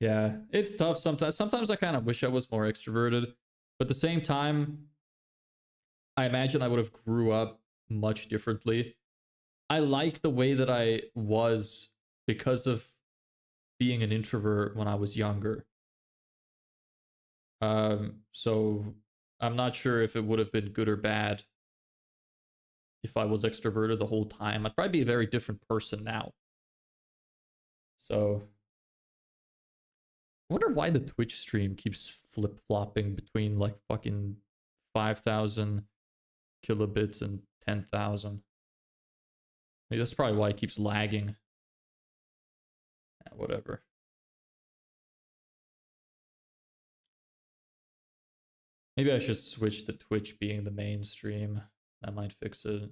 yeah. It's tough sometimes. Sometimes I kind of wish I was more extroverted, but at the same time, I imagine I would have grew up much differently. I like the way that I was because of being an introvert when I was younger. So I'm not sure if it would have been good or bad if I was extroverted the whole time. I'd probably be a very different person now. So I wonder why the Twitch stream keeps flip flopping between like fucking 5,000 kilobits and 10,000. Maybe that's probably why it keeps lagging. Yeah, whatever. Maybe I should switch to Twitch being the mainstream. That might fix it.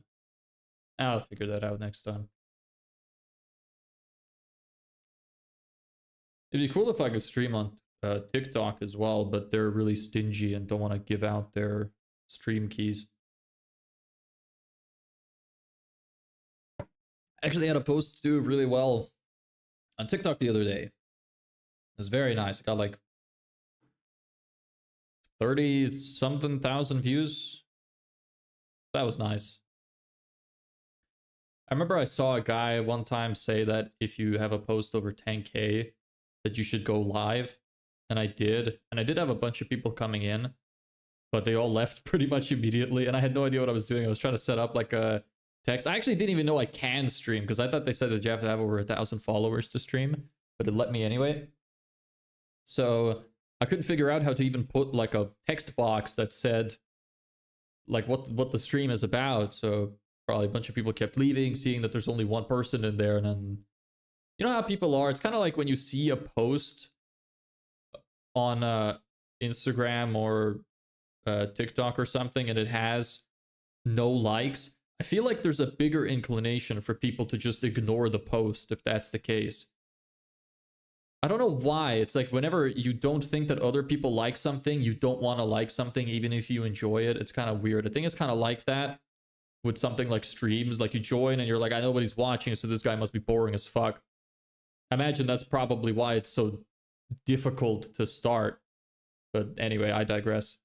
I'll figure that out next time. It'd be cool if I could stream on TikTok as well, but they're really stingy and don't want to give out their stream keys. Actually, I had a post do really well on TikTok the other day. It was very nice. It got like 30 something thousand views. That was nice. I remember I saw a guy one time say that if you have a post over 10K, that you should go live. And I did. And I did have a bunch of people coming in, but they all left pretty much immediately. And I had no idea what I was doing. I was trying to set up like a text. I actually didn't even know I can stream because I thought they said that you have to have over 1,000 followers to stream, but it let me anyway. So I couldn't figure out how to even put like a text box that said like what the stream is about. So probably a bunch of people kept leaving, seeing that there's only one person in there, and then you know how people are. It's kind of like when you see a post on Instagram or TikTok or something, and it has no likes. I feel like there's a bigger inclination for people to just ignore the post if that's the case. I don't know why. It's like whenever you don't think that other people like something, you don't want to like something even if you enjoy it. It's kind of weird. I think it's kind of like that with something like streams. Like you join and you're like, I know nobody's watching, so this guy must be boring as fuck. I imagine that's probably why it's so difficult to start. But anyway, I digress.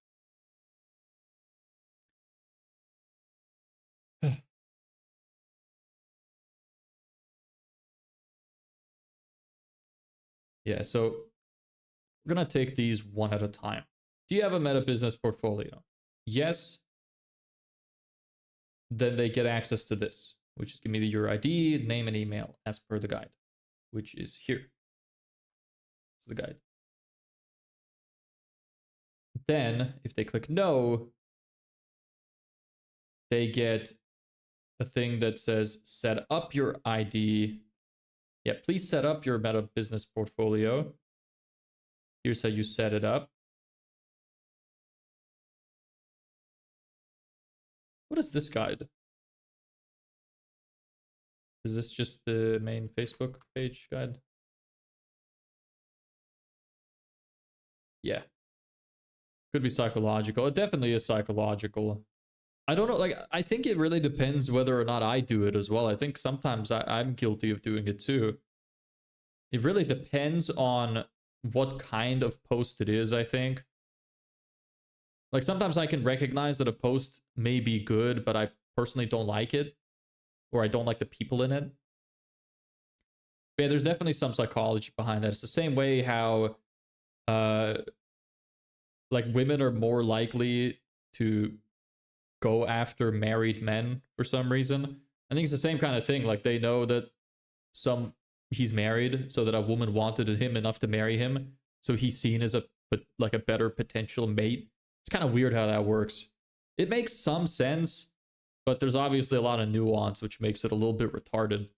Yeah, so we're going to take these one at a time. Do you have a meta business portfolio? Yes. Then they get access to this. which is give me your ID, name, and email as per the guide, which is here. It's the guide. Then, if they click no, they get a thing that says set up your ID. Yeah, please set up your Meta Business Portfolio. Here's how you set it up. What is this guide? Is this just the main Facebook page guide? Yeah. Could be psychological. It definitely is psychological. I don't know. Like, I think it really depends whether or not I do it as well. I think sometimes I'm guilty of doing it too. It really depends on what kind of post it is, I think. Like, sometimes I can recognize that a post may be good, but I personally don't like it, or I don't like the people in it. But yeah, there's definitely some psychology behind that. It's the same way how like women are more likely to go after married men for some reason. I think it's the same kind of thing. Like, they know that he's married, so that a woman wanted him enough to marry him, so he's seen as a better potential mate. It's kind of weird how that works. It makes some sense, but there's obviously a lot of nuance, which makes it a little bit retarded.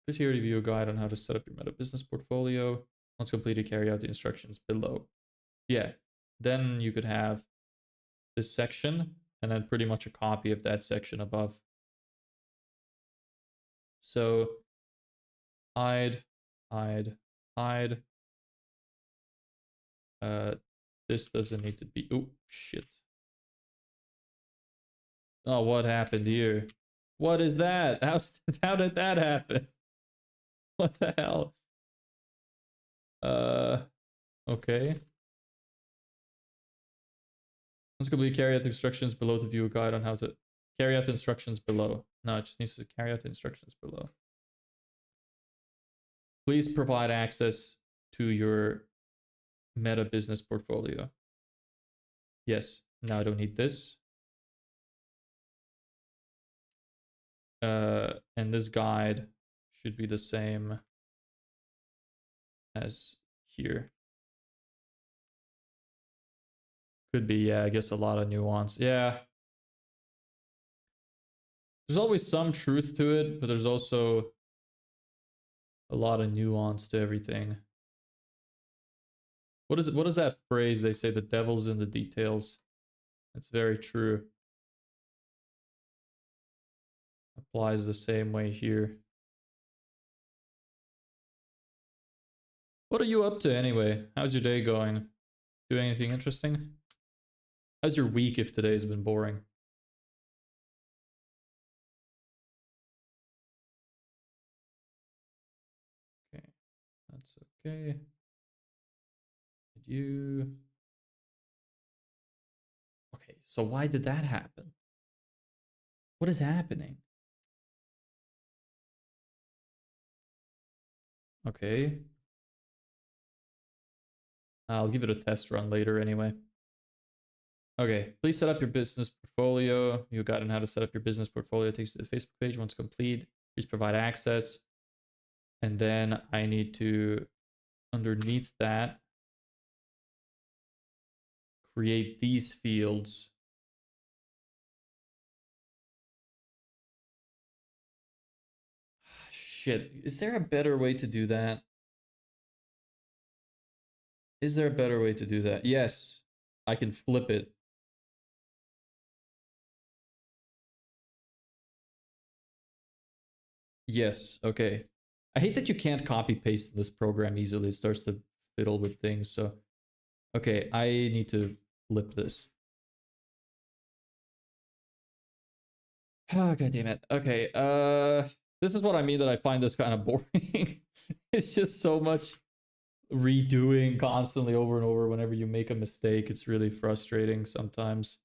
Click here to view a guide on how to set up your Meta Business Portfolio. Once completed, carry out the instructions below. Yeah, then you could have this section and then pretty much a copy of that section above. So hide. This doesn't need to be. Oh shit. Oh, what happened here? What is that? How did that happen? What the hell? Okay. Let's complete carry out the instructions below to view a guide on how to carry out the instructions below. No, it just needs to carry out the instructions below. Please provide access to your Meta Business Portfolio. Yes. Now I don't need this. And this guide should be the same as here. Could be, yeah, I guess a lot of nuance. Yeah. There's always some truth to it, but there's also a lot of nuance to everything. What is that phrase they say, the devil's in the details? That's very true. Applies the same way here. What are you up to anyway? How's your day going? Doing anything interesting? How's your week if today's been boring? Okay, that's okay. Did you... Okay, so why did that happen? What is happening? Okay. I'll give it a test run later anyway. Okay, please set up your business portfolio. You got on how to set up your business portfolio. It takes you to the Facebook page. Once complete, please provide access. And then I need to, underneath that, create these fields. Shit, is there a better way to do that? Is there a better way to do that? Yes, I can flip it. Yes, okay. I hate that you can't copy paste this program easily. It starts to fiddle with things. So, okay, I need to flip this. Oh, god damn it. Okay, this is what I mean that I find this kind of boring. It's just so much redoing constantly over and over whenever you make a mistake. It's really frustrating sometimes.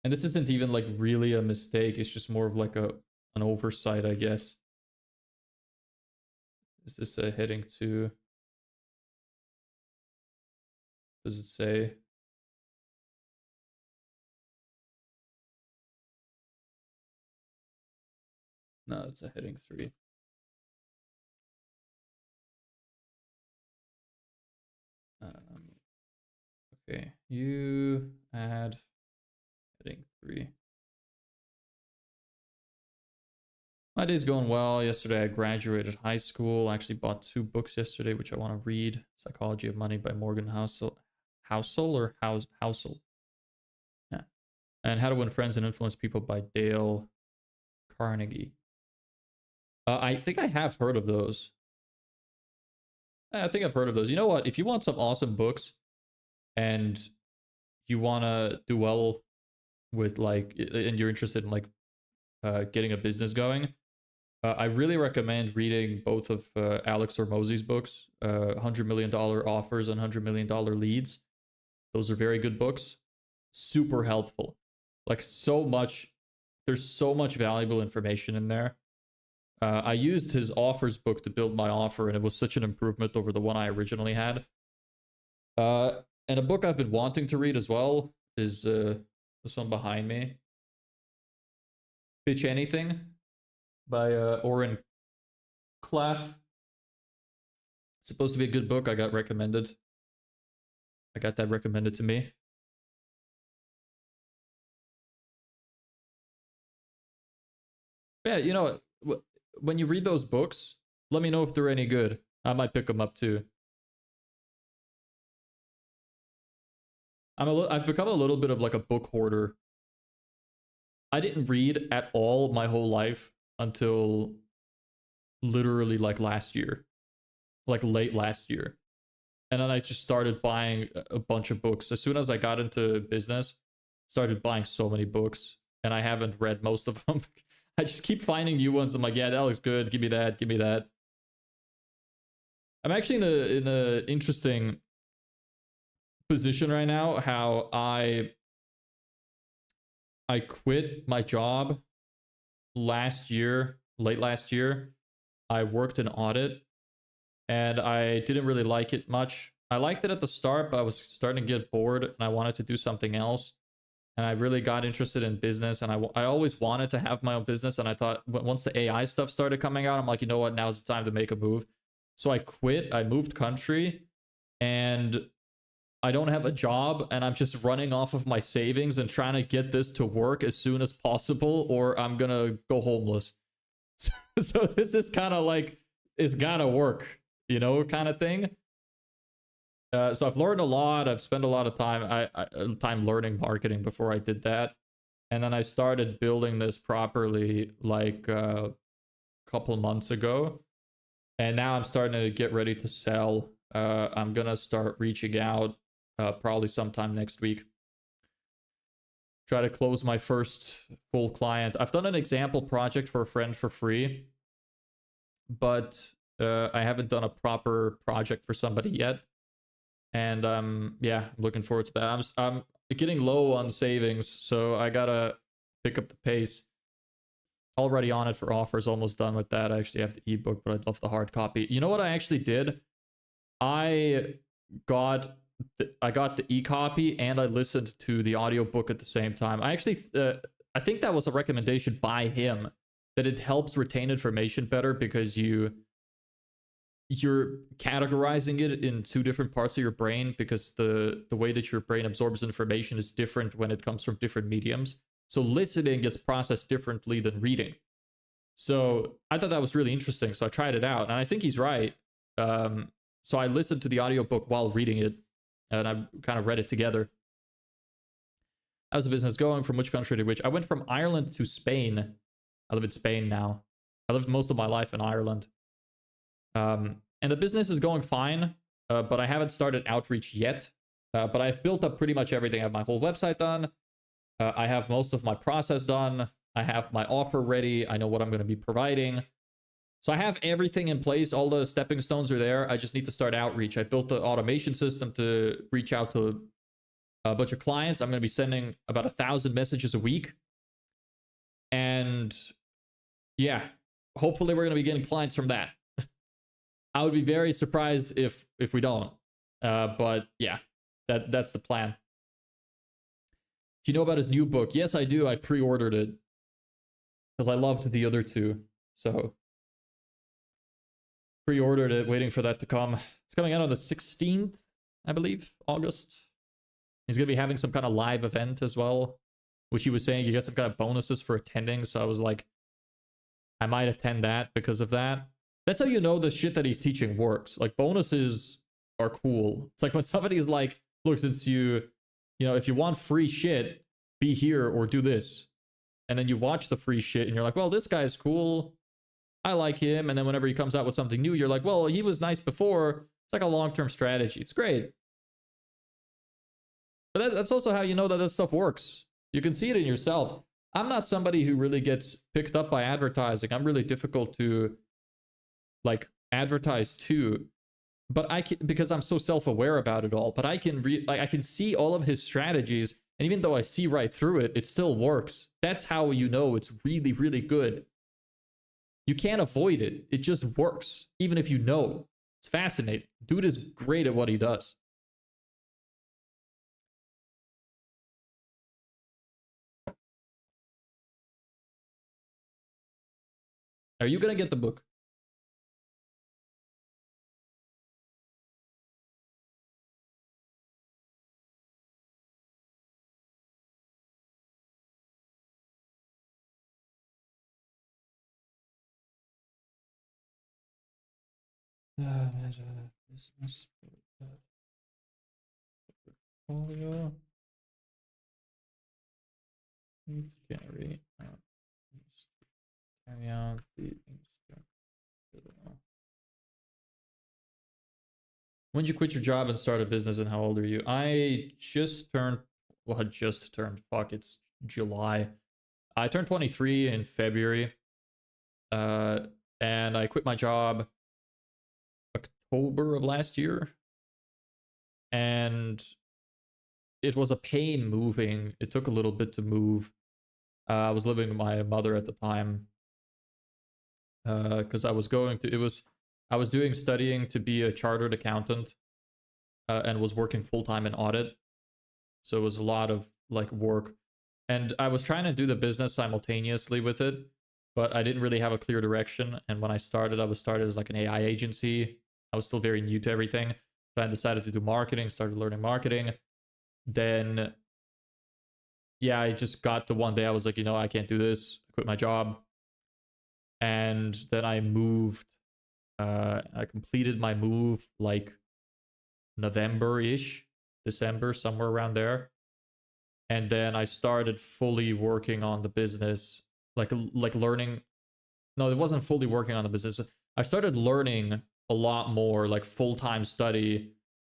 And this isn't even like really a mistake. It's just more of like an oversight, I guess. Is this a heading 2? Does it say? No, it's a heading 3. Okay, you add heading 3. My day's going well. Yesterday I graduated high school. I actually bought 2 books yesterday, which I want to read. Psychology of Money by Morgan Housel. Housel? Yeah. And How to Win Friends and Influence People by Dale Carnegie. I think I have heard of those. I think I've heard of those. You know what? If you want some awesome books and you want to do well with like, and you're interested in like getting a business going, I really recommend reading both of Alex Hormozi's books, $100 Million Offers and $100 Million Leads. Those are very good books. Super helpful. Like so much, there's so much valuable information in there. I used his offers book to build my offer, and it was such an improvement over the one I originally had. And a book I've been wanting to read as well is this one behind me. Pitch Anything by Oren Klaff. It's supposed to be a good book. I got that recommended to me. Yeah, you know, when you read those books, let me know if they're any good. I might pick them up too. I've become a little bit of like a book hoarder. I didn't read at all my whole life until literally like last year, like late last year. And then I just started buying a bunch of books. As soon as I got into business, started buying so many books, and I haven't read most of them. I just keep finding new ones. I'm like, yeah, that looks good. Give me that. Give me that. I'm actually in a interesting position right now. How I quit my job last year, late last year. I worked in audit, and I didn't really like it much. I liked it at the start, but I was starting to get bored, and I wanted to do something else. And I really got interested in business, and I always wanted to have my own business. And I thought once the AI stuff started coming out, I'm like, you know what, now's the time to make a move. So I quit. I moved country, and I don't have a job, and I'm just running off of my savings and trying to get this to work as soon as possible, or I'm gonna go homeless. So this is kind of like, it's gotta work, you know, kind of thing. So I've learned a lot. I've spent a lot of time learning marketing before I did that, and then I started building this properly like a couple months ago, and now I'm starting to get ready to sell. I'm gonna start reaching out probably sometime next week. Try to close my first full client. I've done an example project for a friend for free, but I haven't done a proper project for somebody yet. And yeah, I'm looking forward to that. I'm getting low on savings, so I gotta pick up the pace. Already on it for offers, almost done with that. I actually have the ebook, but I'd love the hard copy. You know what I actually did? I got the e-copy, and I listened to the audiobook at the same time. I actually I think that was a recommendation by him, that it helps retain information better because you're categorizing it in 2 different parts of your brain, because the way that your brain absorbs information is different when it comes from different mediums. So listening gets processed differently than reading. So I thought that was really interesting. So I tried it out, and I think he's right. So I listened to the audiobook while reading it, and I kind of read it together. How's the business going? From which country to which? I went from Ireland to Spain. I live in Spain now. I lived most of my life in Ireland. And the business is going fine, but I haven't started outreach yet. But I've built up pretty much everything. I have my whole website done. I have most of my process done. I have my offer ready. I know what I'm going to be providing. So I have everything in place. All the stepping stones are there. I just need to start outreach. I built the automation system to reach out to a bunch of clients. I'm going to be sending about 1,000 messages a week. And yeah, hopefully we're going to be getting clients from that. I would be very surprised if we don't. But yeah, that's the plan. Do you know about his new book? Yes, I do. I pre-ordered it because I loved the other 2. So pre-ordered it, waiting for that to come. It's coming out on the 16th, I believe, August. He's going to be having some kind of live event as well, which he was saying you get some kind of bonuses for attending. So I was like, I might attend that because of that. That's how you know the shit that he's teaching works. Like, bonuses are cool. It's like when somebody's like, look, since if you want free shit, be here or do this. And then you watch the free shit and you're like, well, this guy's cool. I like him. And then whenever he comes out with something new, you're like, well, he was nice before. It's like a long-term strategy. It's great. But that's also how you know that this stuff works. You can see it in yourself. I'm not somebody who really gets picked up by advertising. I'm really difficult to like advertise to, but I can, because I'm so self-aware about it all. But I can I can see all of his strategies, and even though I see right through it, it still works. That's how you know it's really, really good. You can't avoid it. It just works, even if you know. It's fascinating. Dude is great at what he does. Are you gonna get the book? Business portfolio. Need to carry out the instructor. When did you quit your job and start a business, and how old are you? I just turned, fuck, it's July. I turned 23 in February. And I quit my job October of last year. And it was a pain moving. It took a little bit to move. I was living with my mother at the time. Because I was studying to be a chartered accountant, and was working full-time in audit. So it was a lot of like work. And I was trying to do the business simultaneously with it, but I didn't really have a clear direction. And when I started as like an AI agency. I was still very new to everything, but I decided to do marketing, started learning marketing. Then, yeah, I just got to one day I was like, I can't do this. I quit my job. And then I moved. I completed my move like November-ish, December, somewhere around there. And then I started fully working on the business, like learning. No, it wasn't fully working on the business. I started learning a lot more, like full-time study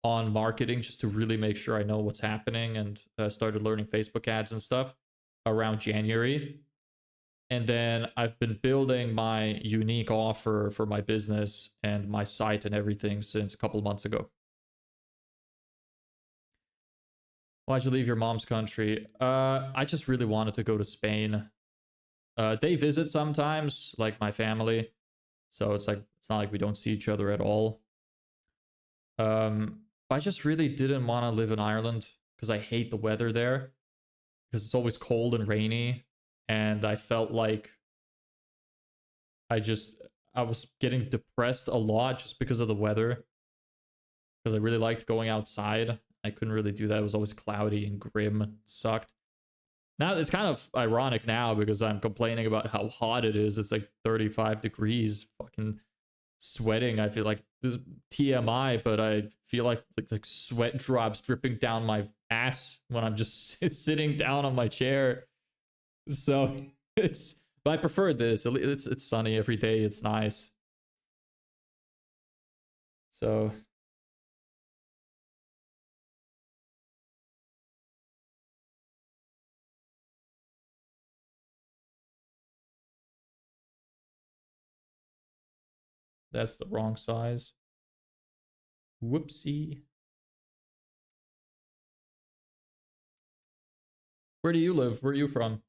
on marketing, just to really make sure I know what's happening, and started learning Facebook ads and stuff around January. And then I've been building my unique offer for my business and my site and everything since a couple of months ago. Why'd you leave your mom's country? I just really wanted to go to Spain. They visit sometimes, like my family. So it's not like we don't see each other at all. I just really didn't want to live in Ireland because I hate the weather there, because it's always cold and rainy, and I felt like I was getting depressed a lot just because of the weather, because I really liked going outside. I couldn't really do that. It was always cloudy and grim. It sucked. Now it's kind of ironic now because I'm complaining about how hot it is. It's like 35 degrees, fucking sweating. I feel like this is TMI, but I feel like sweat drops dripping down my ass when I'm just sitting down on my chair. So but I prefer this. It's sunny every day. It's nice. So that's the wrong size. Whoopsie. Where do you live? Where are you from?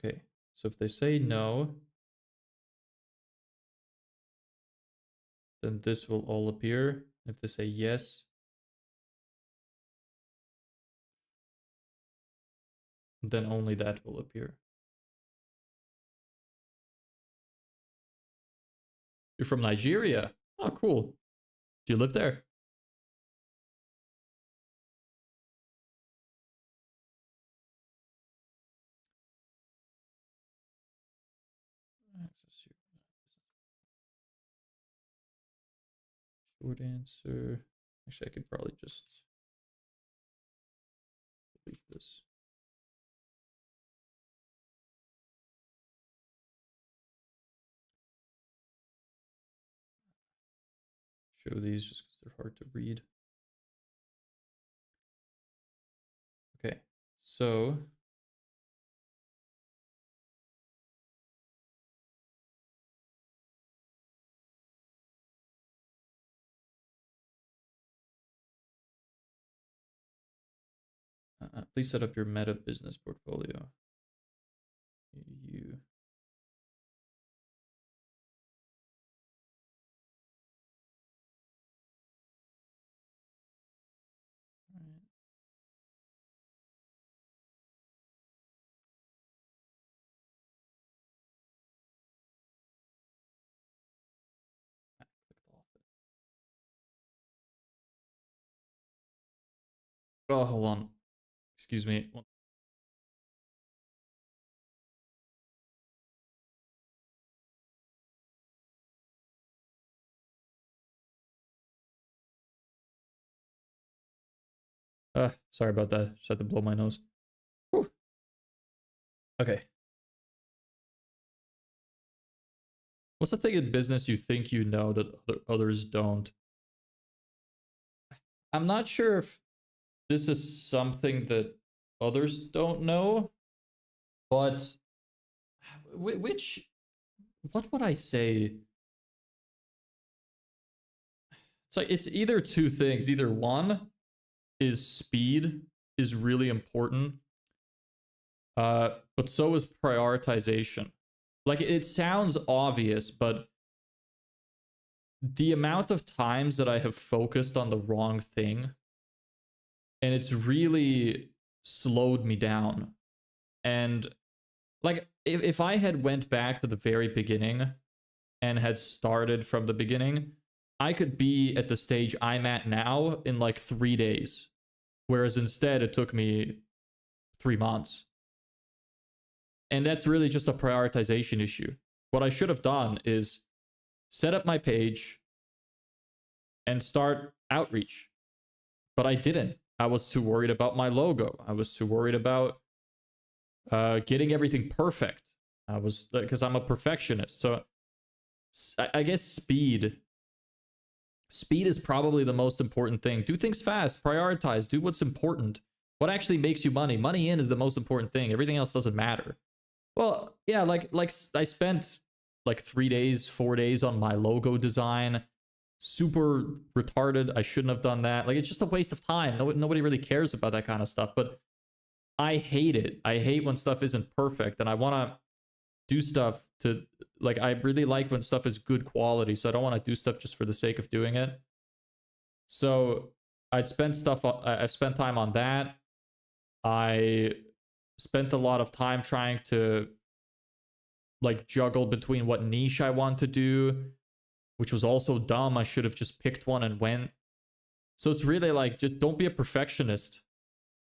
Okay, so if they say no, then this will all appear. If they say yes, then only that will appear. You're from Nigeria? Oh, cool. Do you live there? Short answer. Actually, I could probably just delete this. Show these just because they're hard to read. Okay, so please set up your meta business portfolio. You. Oh, hold on. Excuse me. Sorry about that. Just had to blow my nose. Whew. Okay. What's the thing in business you think you know that others don't? I'm not sure if this is something that others don't know, but what would I say? It's like it's either two things. Either one is speed is really important, but so is prioritization. Like it sounds obvious, but the amount of times that I have focused on the wrong thing and it's really slowed me down. And like if I had went back to the very beginning and had started from the beginning, I could be at the stage I'm at now in like 3 days. Whereas instead it took me 3 months. And that's really just a prioritization issue. What I should have done is set up my page and start outreach. But I didn't. I was too worried about my logo. I was too worried about getting everything perfect. I was, because I'm a perfectionist. So I guess speed is probably the most important thing. Do things fast, prioritize, do what's important. What actually makes you money? Money in is the most important thing. Everything else doesn't matter. Well, yeah, like I spent like 3 days, 4 days on my logo design. Super retarded. I shouldn't have done that. Like it's just a waste of time. Nobody really cares about that kind of stuff, but I hate it. I hate when stuff isn't perfect, and I want to do stuff to, like, I really like when stuff is good quality, so I don't want to do stuff just for the sake of doing it. So I've spent time on that. I spent a lot of time trying to like juggle between what niche I want to do, which was also dumb. I should have just picked one and went. So it's really like, just don't be a perfectionist.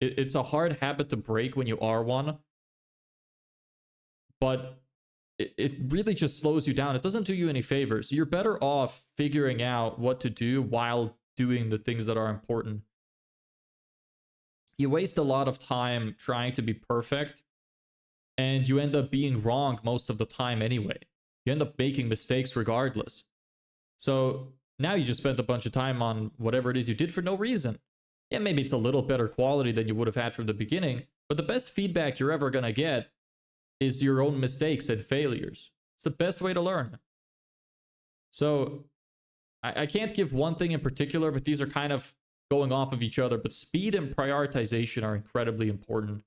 It's a hard habit to break when you are one, but it really just slows you down. It doesn't do you any favors. You're better off figuring out what to do while doing the things that are important. You waste a lot of time trying to be perfect, and you end up being wrong most of the time anyway. You end up making mistakes regardless. So now you just spent a bunch of time on whatever it is you did for no reason. Yeah, maybe it's a little better quality than you would have had from the beginning, but the best feedback you're ever going to get is your own mistakes and failures. It's the best way to learn. So I can't give one thing in particular, but these are kind of going off of each other. But speed and prioritization are incredibly important.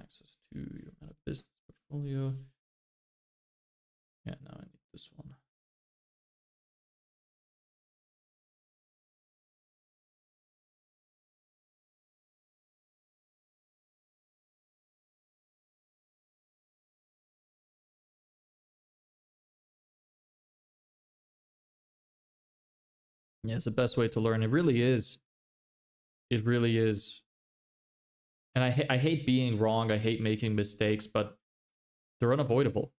access to your Meta Business portfolio. Yeah, now I need this one. Yeah, it's the best way to learn. It really is. It really is. And I hate being wrong. I hate making mistakes, but they're unavoidable.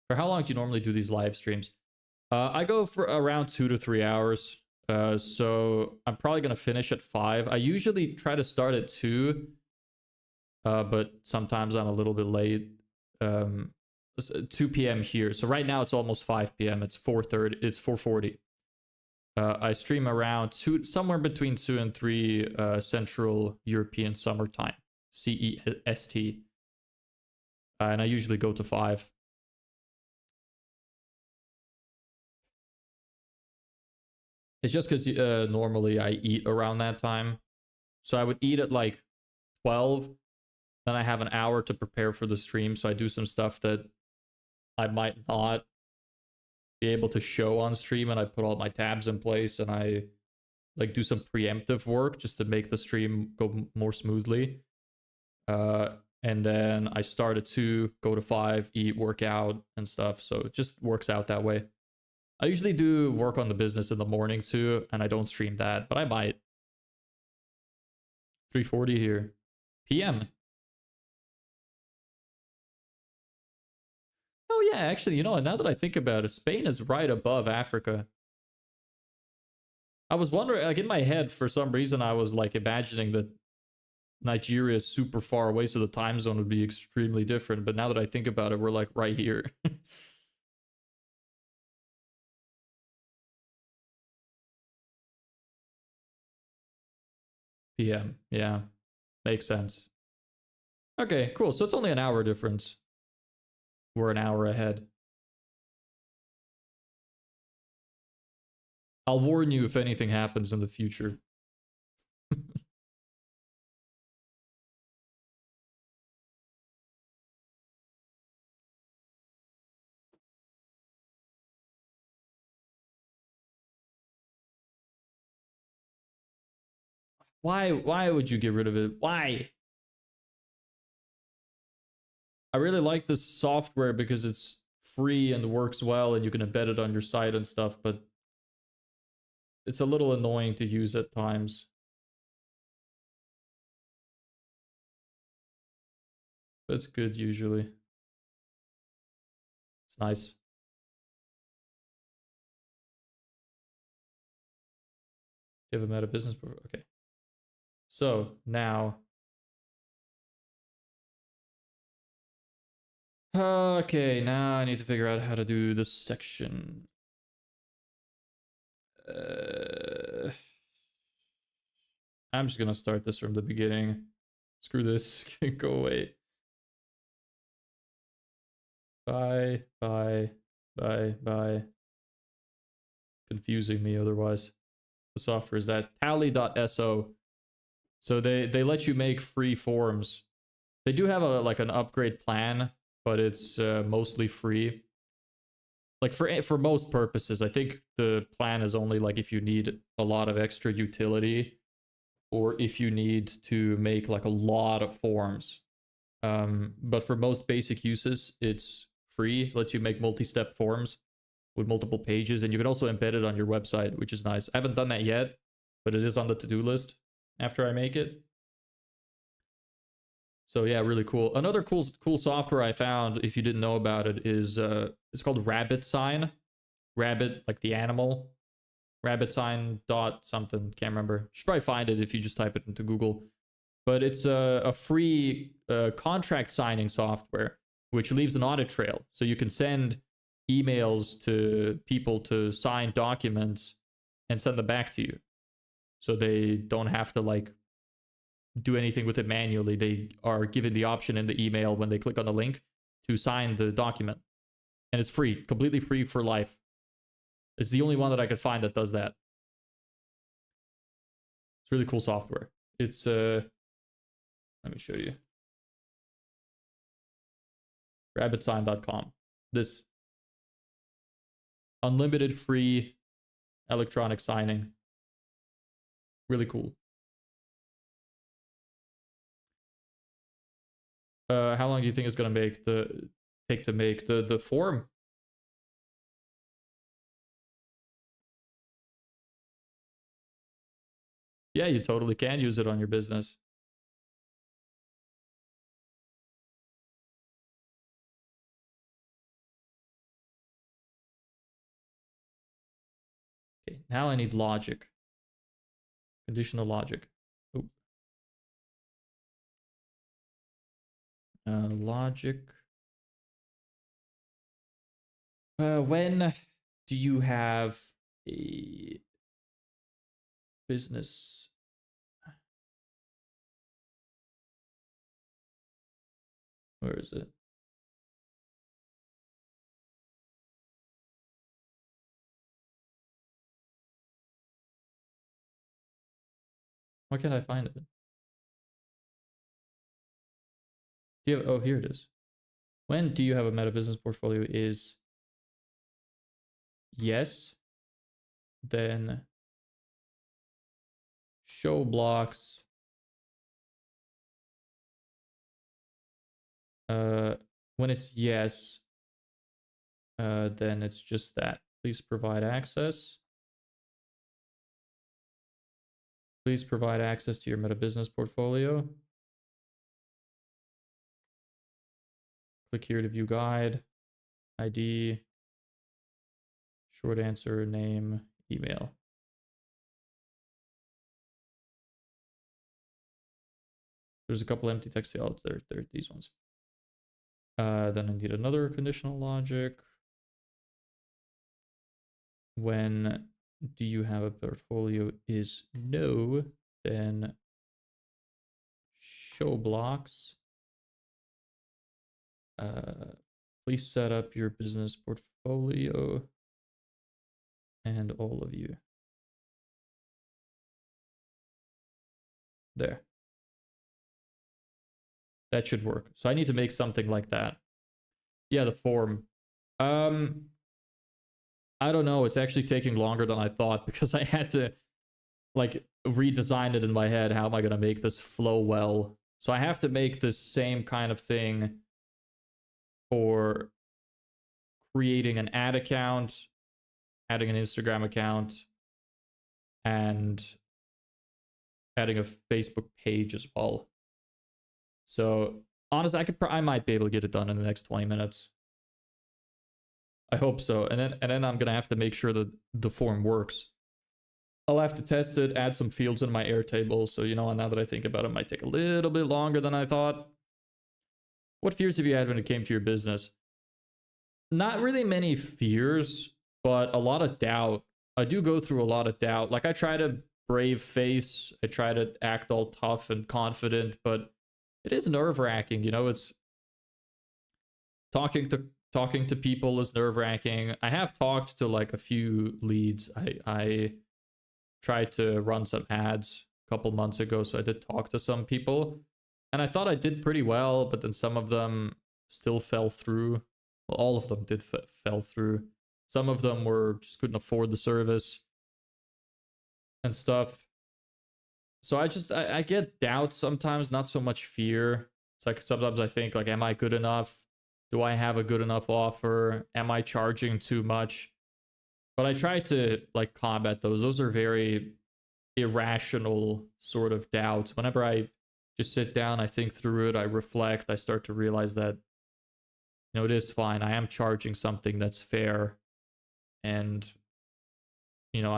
For how long do you normally do these live streams? I go for around 2 to 3 hours. So I'm probably gonna finish at 5. I usually try to start at 2, but sometimes I'm a little bit late. 2 p.m. here. So right now it's almost 5 p.m. It's 4:30. It's 4:40. I stream around somewhere between 2 and 3 Central European Summer Time, CEST, and I usually go to 5. It's just because normally I eat around that time, so I would eat at like 12. Then I have an hour to prepare for the stream, so I do some stuff that I might not be able to show on stream, and I put all my tabs in place, and I like do some preemptive work just to make the stream go more smoothly. And then I start at 2, go to 5, eat, work out and stuff. So it just works out that way. I usually do work on the business in the morning too, and I don't stream that, but I might. 3:40 here. PM. Oh yeah, actually, now that I think about it, Spain is right above Africa. I was wondering, like in my head, for some reason, I was like imagining that Nigeria is super far away, so the time zone would be extremely different. But now that I think about it, we're like right here. PM, yeah, makes sense. Okay, cool. So it's only an hour difference. We're an hour ahead. I'll warn you if anything happens in the future. Why would you get rid of it? Why? I really like this software because it's free and works well and you can embed it on your site and stuff, but it's a little annoying to use at times. But it's good usually. It's nice. You have a meta business. Okay. So now. Okay, now I need to figure out how to do this section. I'm just gonna start this from the beginning. Screw this. Go away. Bye, bye, bye, bye. Confusing me otherwise. The software is that tally.so. So they let you make free forms. They do have an upgrade plan, but it's mostly free. Like for most purposes, I think the plan is only like if you need a lot of extra utility or if you need to make like a lot of forms. But for most basic uses, it's free. Lets you make multi-step forms with multiple pages, and you can also embed it on your website, which is nice. I haven't done that yet, but it is on the to-do list after I make it. So yeah, really cool. Another cool software I found, if you didn't know about it, is it's called Rabbit Sign. Rabbit, like the animal. Rabbit Sign dot something. Can't remember. You should probably find it if you just type it into Google. But it's a free contract signing software, which leaves an audit trail. So you can send emails to people to sign documents and send them back to you. So they don't have to like do anything with it manually. They are given the option in the email when they click on the link to sign the document. And it's free, completely free for life. It's the only one that I could find that does that. It's really cool software. It's let me show you. rabbitsign.com. This unlimited free electronic signing. Really cool. How long do you think it's gonna take to make the form? Yeah, you totally can use it on your business. Okay, now I need logic. Conditional logic. Oop. Logic. When do you have a business? Where is it? Why can't I find it? Do you have, oh, here it is. When do you have a meta business portfolio is yes. Then show blocks. When it's yes, then it's just that. Please provide access. Please provide access to your meta business portfolio. Click here to view guide, ID, short answer, name, email. There's a couple empty text fields. There, these ones. Then I need another conditional logic. When do you have a portfolio is no, then show blocks. Please set up your business portfolio and all of you. There. That should work. So I need to make something like that. Yeah, the form. I don't know. It's actually taking longer than I thought because I had to like redesign it in my head. How am I going to make this flow well? So I have to make the same kind of thing for creating an ad account, adding an Instagram account, and adding a Facebook page as well. So honestly, I might be able to get it done in the next 20 minutes. I hope so. And then I'm gonna have to make sure that the form works. I'll have to test it, add some fields in my Airtable. So you know, now that I think about it, might take a little bit longer than I thought. What fears have you had when it came to your business? Not really many fears, but a lot of doubt. I do go through a lot of doubt. Like I try to brave face, I try to act all tough and confident, but it is nerve-wracking, you know. It's talking to people is nerve-wracking. I have talked to like a few leads. I tried to run some ads a couple months ago, so I did talk to some people, and I thought I did pretty well, but then some of them still fell through. Well, all of them did fell through. Some of them were just couldn't afford the service and stuff. So I get doubts sometimes, not so much fear. It's like sometimes I think like, am I good enough? Do I have a good enough offer? Am I charging too much? But I try to like combat those. Those are very irrational sort of doubts. Whenever I just sit down, I think through it, I reflect, I start to realize that, you know, it is fine. I am charging something that's fair. And, you know,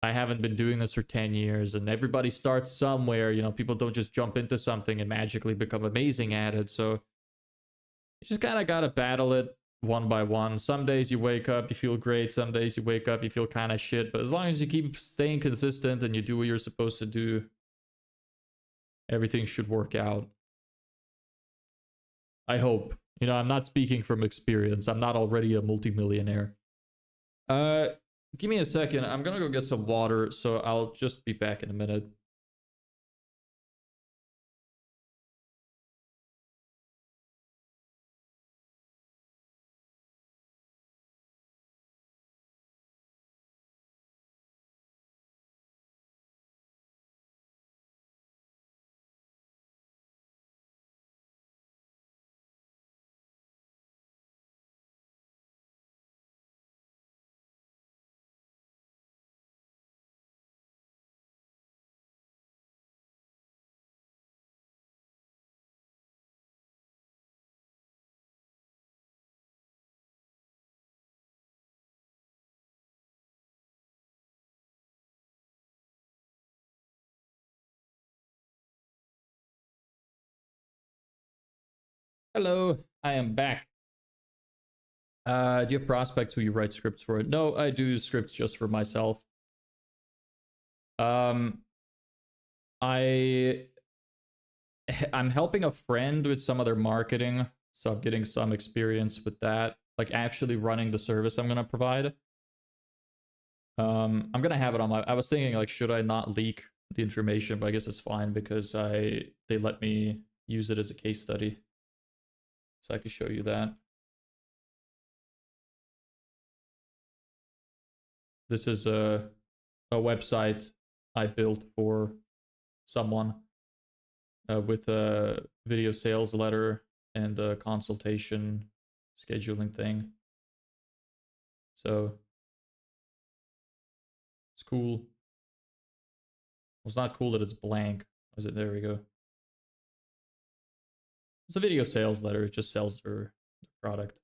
I haven't been doing this for 10 years, and everybody starts somewhere. You know, people don't just jump into something and magically become amazing at it. So you just kind of got to battle it one by one. Some days you wake up, you feel great. Some days you wake up, you feel kind of shit. But as long as you keep staying consistent and you do what you're supposed to do, everything should work out. I hope. You know, I'm not speaking from experience. I'm not already a multimillionaire. Give me a second. I'm gonna go get some water, so I'll just be back in a minute. Hello, I am back. Do you have prospects who you write scripts for? No, I do scripts just for myself. Um, I I'm helping a friend with some of their marketing, so I'm getting some experience with that, like actually running the service I'm gonna provide. I'm gonna have it on my. I was thinking like, should I not leak the information? But I guess it's fine because they let me use it as a case study, so I can show you that. This is a website I built for someone with a video sales letter and a consultation scheduling thing. So it's cool. Well, it's not cool that it's blank. Is it? There we go. It's a video sales letter. It just sells their product.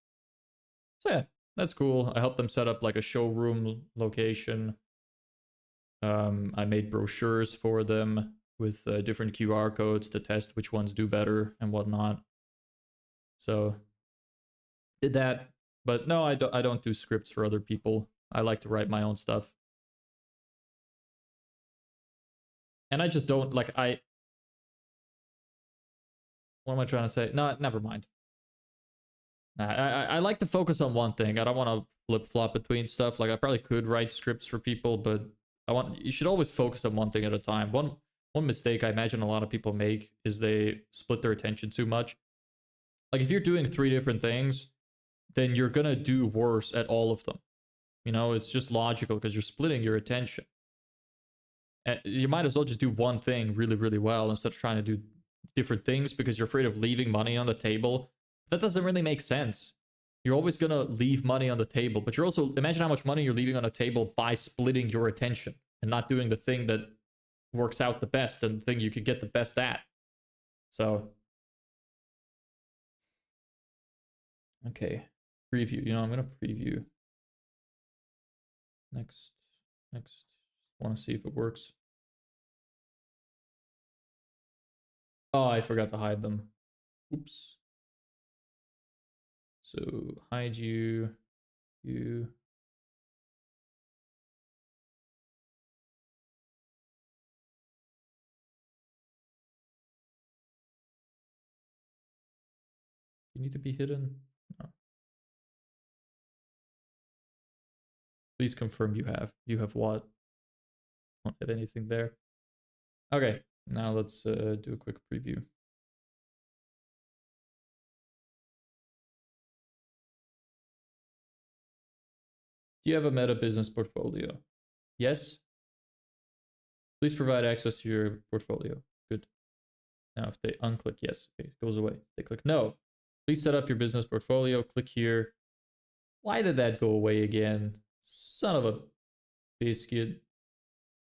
So yeah, that's cool. I helped them set up like a showroom location. I made brochures for them with different QR codes to test which ones do better and whatnot. So did that, but no, I don't do scripts for other people. I like to write my own stuff, and I just don't like I. What am I trying to say? No, never mind. Nah, I like to focus on one thing. I don't want to flip flop between stuff. Like I probably could write scripts for people, but you should always focus on one thing at a time. One mistake I imagine a lot of people make is they split their attention too much. Like if you're doing 3 different things, then you're gonna do worse at all of them. You know, it's just logical because you're splitting your attention. And you might as well just do one thing really, really well instead of trying to do different things because you're afraid of leaving money on the table. That doesn't really make sense. You're always gonna leave money on the table, but you're also imagine how much money you're leaving on the table by splitting your attention and not doing the thing that works out the best and the thing you could get the best at. So, okay, preview. You know, I'm gonna preview next. Next, want to see if it works. Oh, I forgot to hide them. Oops. So hide you. You need to be hidden. No. Please confirm you have. You have what? Don't have anything there. Okay, now let's do a quick preview. Do you have a meta business portfolio? Yes. Please provide access to your portfolio. Good. Now if they unclick yes, okay, it goes away. They click no. Please set up your business portfolio. Click here. Why did that go away again? Son of a biscuit.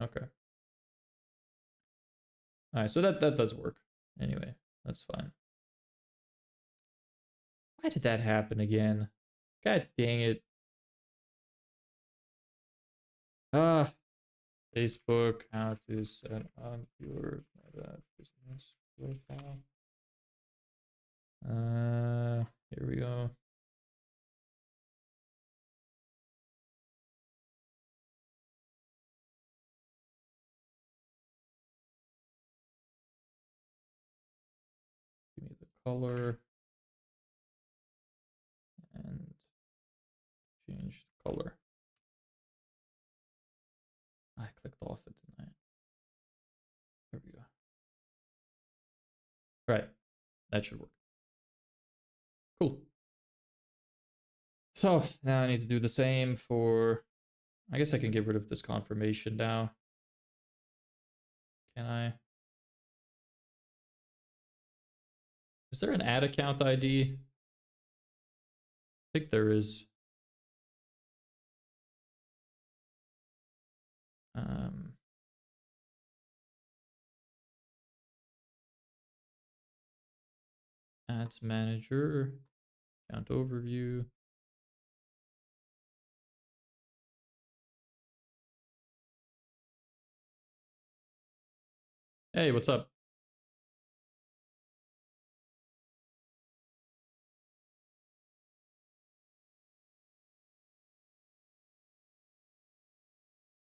Okay. All right, so that does work. Anyway, that's fine. Why did that happen again? God dang it. Ah, Facebook, how to set up your meta business profile. Here we go. Give me the color and change the color. I clicked off it, didn't I? There we go. Right, that should work. Cool. So now I need to do the same for, I guess I can get rid of this confirmation now. Can I? Is there an ad account ID? I think there is. Ads manager, account overview. Hey, what's up?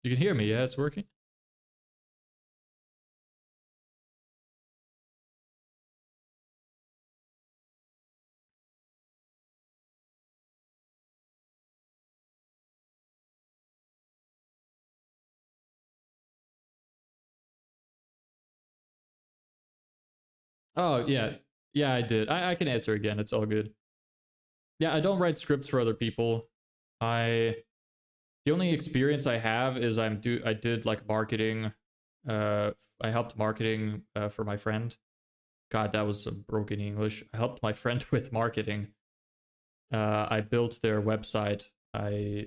You can hear me, yeah? It's working? Oh, yeah. Yeah, I did. I can answer again. It's all good. Yeah, I don't write scripts for other people. I the only experience I have is I did like marketing. I helped marketing for my friend. God, that was some broken English. I helped my friend with marketing. I built their website. I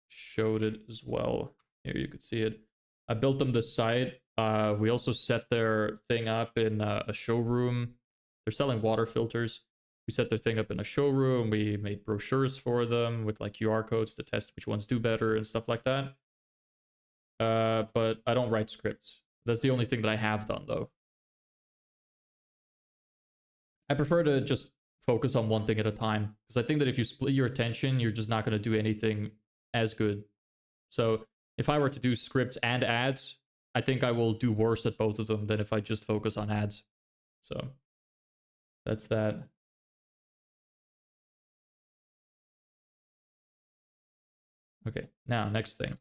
showed it as well. Here you could see it. I built them the site. We also set their thing up in a showroom. They're selling water filters. We set their thing up in a showroom. We made brochures for them with like QR codes to test which ones do better and stuff like that. But I don't write scripts. That's the only thing that I have done though. I prefer to just focus on one thing at a time because I think that if you split your attention, you're just not going to do anything as good. So if I were to do scripts and ads, I think I will do worse at both of them than if I just focus on ads. So that's that. Okay, now next thing.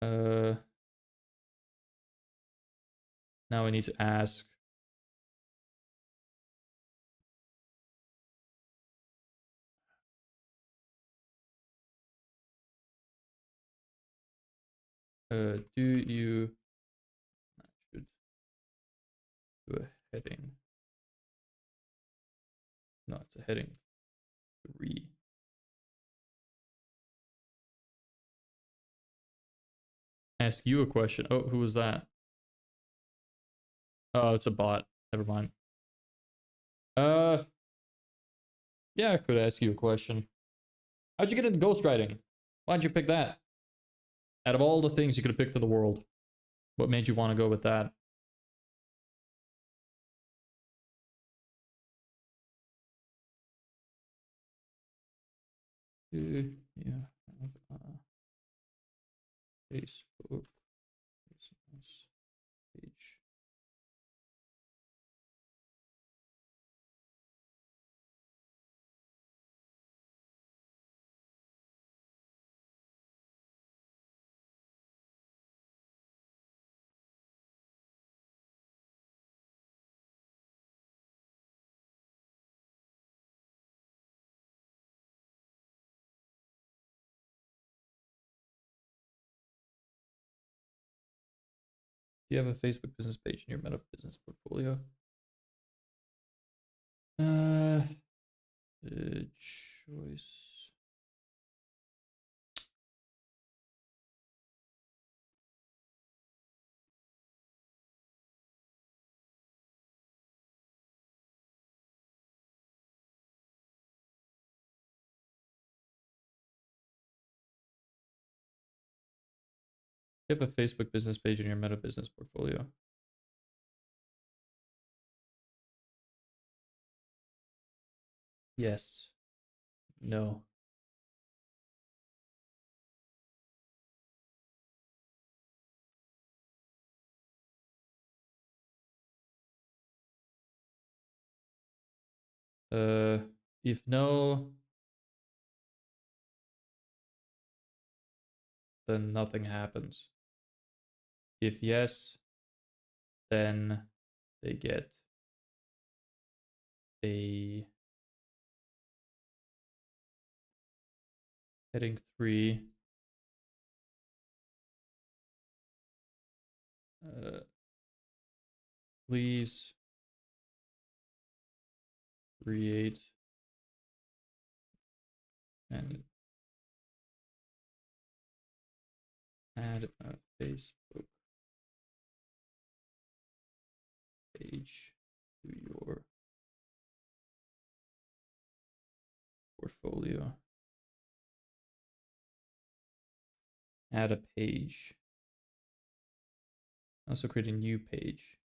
Now we need to ask. Do you should do a heading? No, it's a heading 3. Ask you a question. Oh, who was that? Oh, it's a bot. Never mind. Uh, yeah, I could ask you a question. How'd you get into ghostwriting? Why'd you pick that? Out of all the things you could have picked in the world, what made you want to go with that? Do you have a Facebook business page? Do you have a Facebook business page in your Meta business portfolio? Uh, choice. You have a Facebook business page in your Meta business portfolio. Yes. No. Uh, if no, then nothing happens. If yes, then they get a heading 3. Please create and add a Facebook page to your portfolio. Add a page. Also create a new page.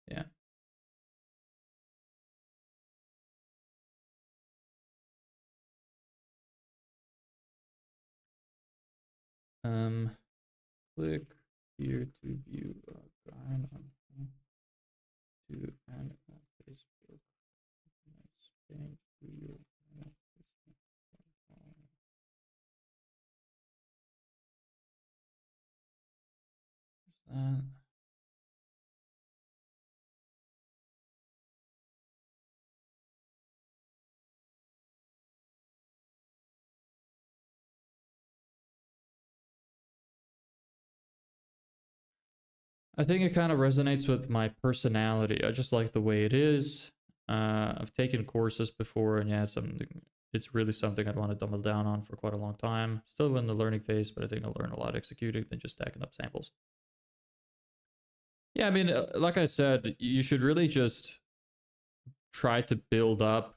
Yeah. Click here to view a guide on how to add a Facebook page to your that. I think it kind of resonates with my personality. I just like the way it is. I've taken courses before, and yeah, it's really something I'd want to double down on for quite a long time. Still in the learning phase, but I think I'll learn a lot executing than just stacking up samples. Yeah, I mean, like I said, you should really just try to build up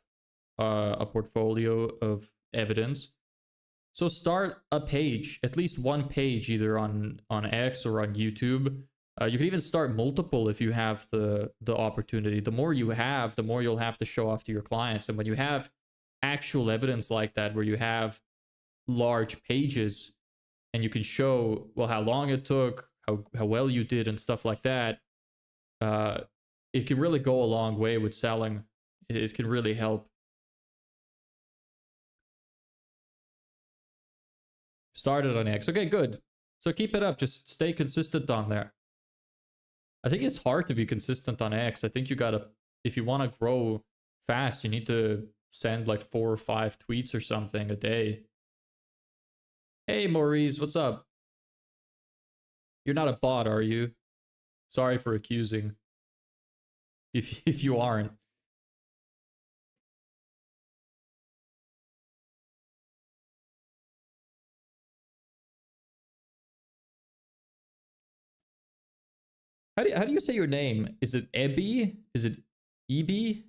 a portfolio of evidence. So start a page, at least one page, either on X or on YouTube. You can even start multiple if you have the opportunity. The more you have, the more you'll have to show off to your clients. And when you have actual evidence like that, where you have large pages and you can show, well, how long it took, how well you did, and stuff like that, it can really go a long way with selling. It can really help. Started on X. Okay, good. So keep it up. Just stay consistent on there. I think it's hard to be consistent on X. I think you gotta, if you want to grow fast, you need to send like 4 or 5 tweets or something a day. Hey, Maurice, what's up? You're not a bot, are you? Sorry for accusing. If you aren't. How do you say your name? Is it Ebby? Is it Eb?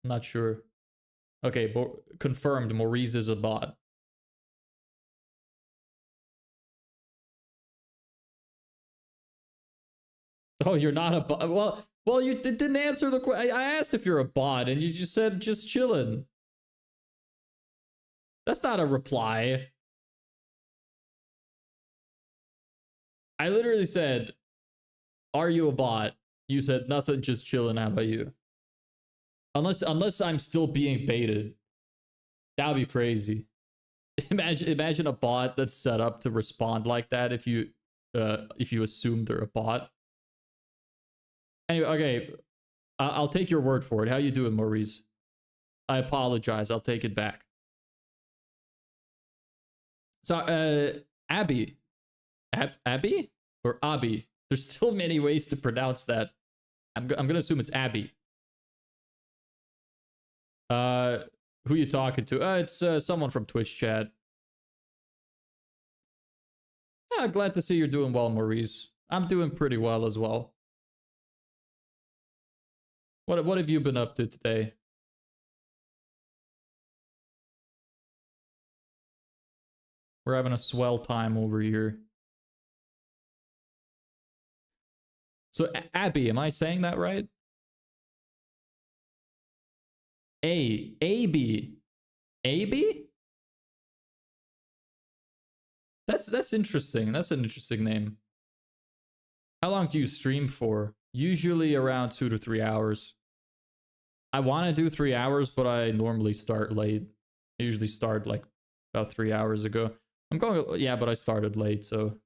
Not sure. Okay, confirmed. Maurice is a bot. Oh, you're not a bot. Well, you didn't answer the question. I asked if you're a bot, and you just said just chilling. That's not a reply. I literally said, "Are you a bot?" You said nothing, just chilling. How about you? Unless I'm still being baited. That would be crazy. Imagine a bot that's set up to respond like that if you assume they're a bot. Anyway, okay, I'll take your word for it. How you doing, Maurice? I apologize. I'll take it back. So, Abby, Abby or Abby? There's still many ways to pronounce that. I'm gonna assume it's Abby. Who you talking to? It's someone from Twitch chat. Yeah, glad to see you're doing well, Maurice. I'm doing pretty well as well. What have you been up to today? We're having a swell time over here. So Abby, am I saying that right? AB. AB? That's interesting. That's an interesting name. How long do you stream for? Usually around 2 to 3 hours. I want to do 3 hours, but I normally start late. I usually start like about 3 hours ago. I'm going, yeah, but I started late, so I'm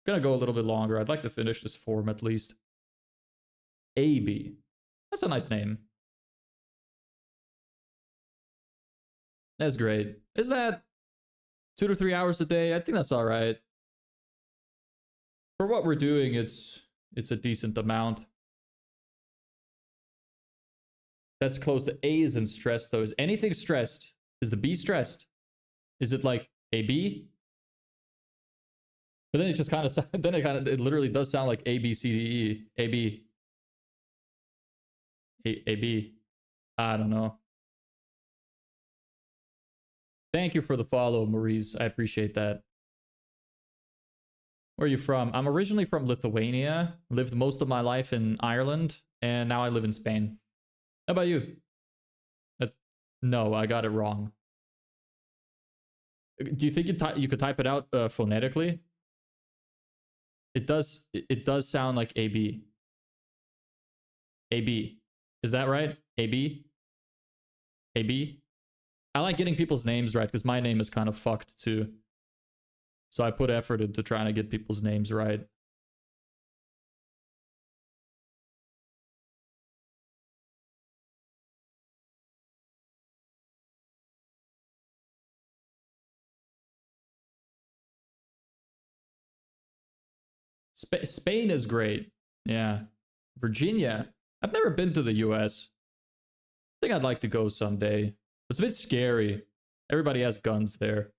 gonna go a little bit longer. I'd like to finish this form at least. AB. That's a nice name. That's great. Is that 2 to 3 hours a day? I think that's all right. For what we're doing, it's a decent amount. That's close to A isn't stressed though. Is anything stressed? Is the B stressed? Is it like AB? But then it just kind of it literally does sound like A B C D E A B A B. I don't know. Thank you for the follow, Maurice. I appreciate that. Where are you from? I'm originally from Lithuania. Lived most of my life in Ireland, and now I live in Spain. How about you? No, I got it wrong. Do you think you could type it out phonetically? It does. It does sound like AB. AB. Is that right? AB. AB. I like getting people's names right because my name is kind of fucked too. So I put effort into trying to get people's names right. Spain is great. Yeah. Virginia. I've never been to the US. I think I'd like to go someday. It's a bit scary. Everybody has guns there.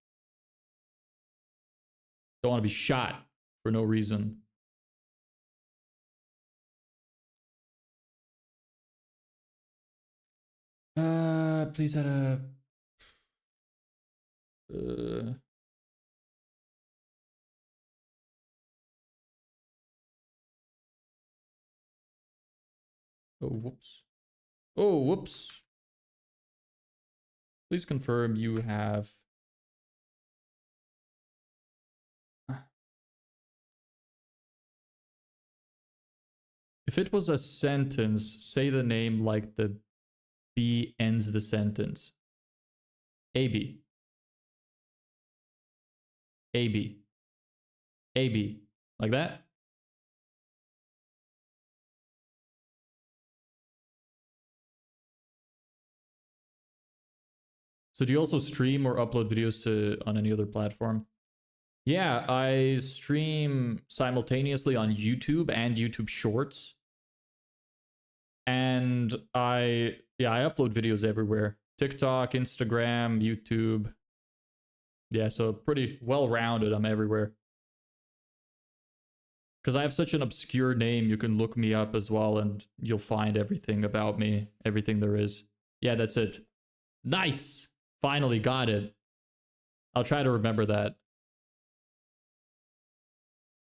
Don't want to be shot for no reason. Please add a. Uh, oh, whoops. Oh, whoops. Please confirm you have. If it was a sentence, say the name like the B ends the sentence. AB. AB. AB. Like that? So do you also stream or upload videos to on any other platform? Yeah, I stream simultaneously on YouTube and YouTube Shorts. And I upload videos everywhere. TikTok, Instagram, YouTube. Yeah, so pretty well-rounded. I'm everywhere. Because I have such an obscure name, you can look me up as well and you'll find everything about me, everything there is. Yeah, that's it. Nice! Finally got it. I'll try to remember that.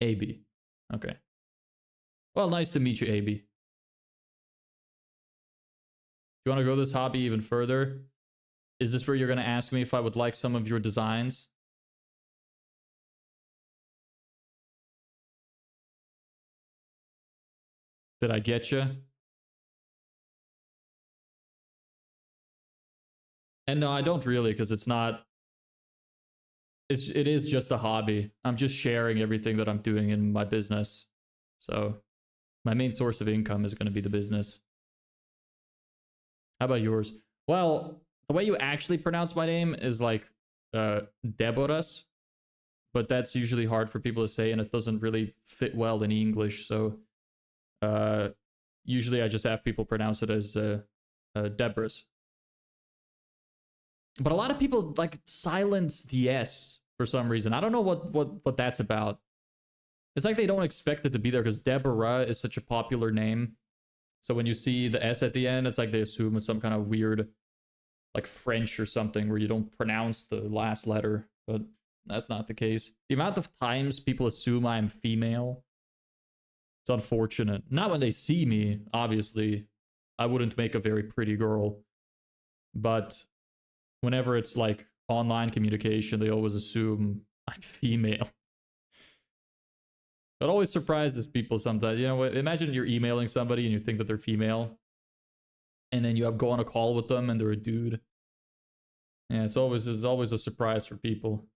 AB. Okay. Well, nice to meet you, AB. You want to go this hobby even further? Is this where you're going to ask me if I would like some of your designs? Did I get you? And no, I don't really, because it's not. It is just a hobby. I'm just sharing everything that I'm doing in my business. So my main source of income is going to be the business. How about yours? Well, the way you actually pronounce my name is like Deboras, but that's usually hard for people to say, and it doesn't really fit well in English. So uh, usually I just have people pronounce it as Debras. But a lot of people like silence the S for some reason. I don't know what that's about. It's like they don't expect it to be there because Deborah is such a popular name. So when you see the S at the end, it's like they assume it's some kind of weird, like French or something where you don't pronounce the last letter. But that's not the case. The amount of times people assume I'm female, it's unfortunate. Not when they see me, obviously. I wouldn't make a very pretty girl. But whenever it's like online communication, they always assume I'm female. That always surprises people sometimes. You know, imagine you're emailing somebody and you think that they're female, and then you have go on a call with them and they're a dude. Yeah, it's always a surprise for people.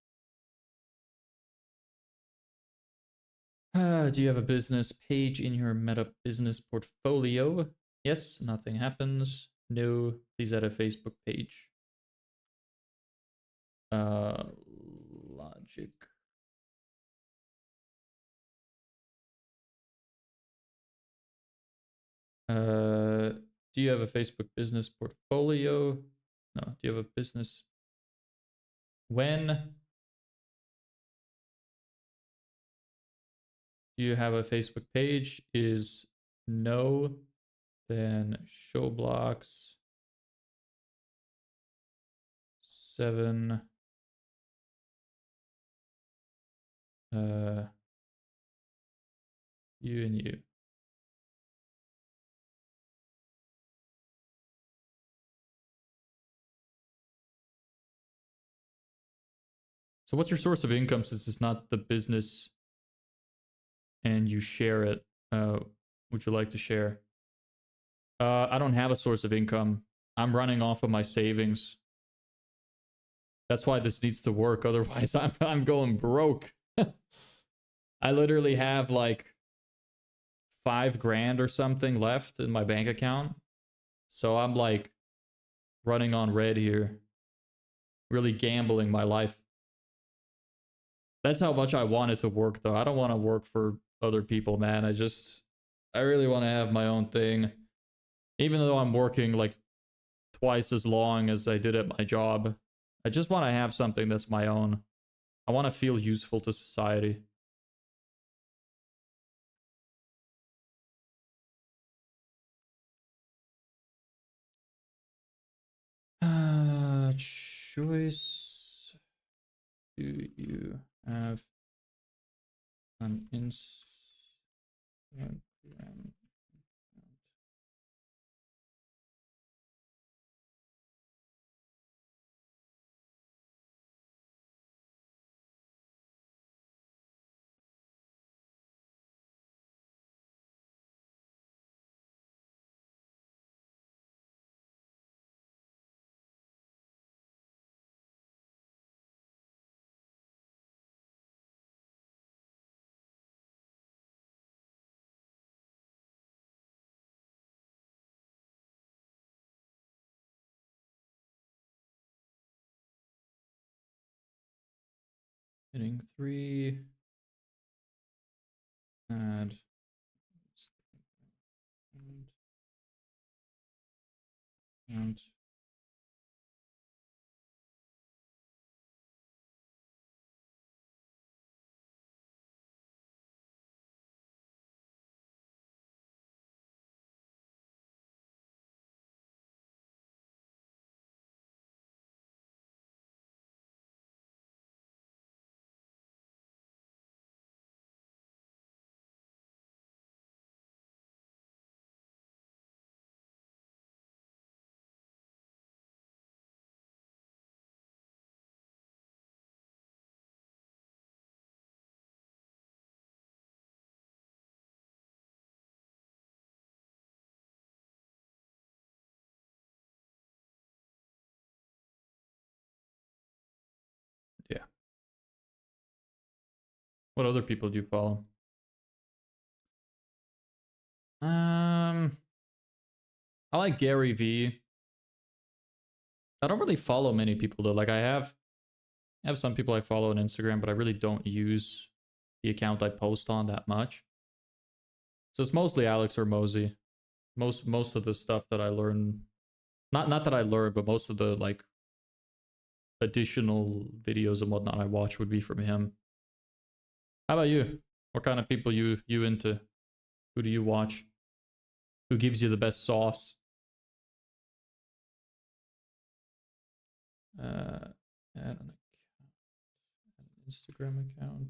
Do you have a business page in your Meta business portfolio? Yes, nothing happens. No, please add a Facebook page. Logic. Do you have a Facebook business portfolio? No. Do you have a business? When do you have a Facebook page? Is no. Then show blocks. 7. You and you. So what's your source of income since it's not the business and you share it? Would you like to share? I don't have a source of income. I'm running off of my savings. That's why this needs to work. Otherwise, I'm going broke. I literally have like 5 grand or something left in my bank account. So I'm like running on red here, really gambling my life. That's how much I want it to work, though. I don't want to work for other people, man. I really want to have my own thing. Even though I'm working like twice as long as I did at my job, I just want to have something that's my own. I want to feel useful to society. Choice. Do you have an Instagram? Hitting 3. Add. And yeah. What other people do you follow? I like Gary V. I don't really follow many people though. Like I have some people I follow on Instagram, but I really don't use the account I post on that much. So it's mostly Alex or Mosey. Most of the stuff that I learn, not that I learn, but most of the like additional videos and whatnot I watch would be from him. How about you? What kind of people you into? Who do you watch? Who gives you the best sauce? Add an Instagram account.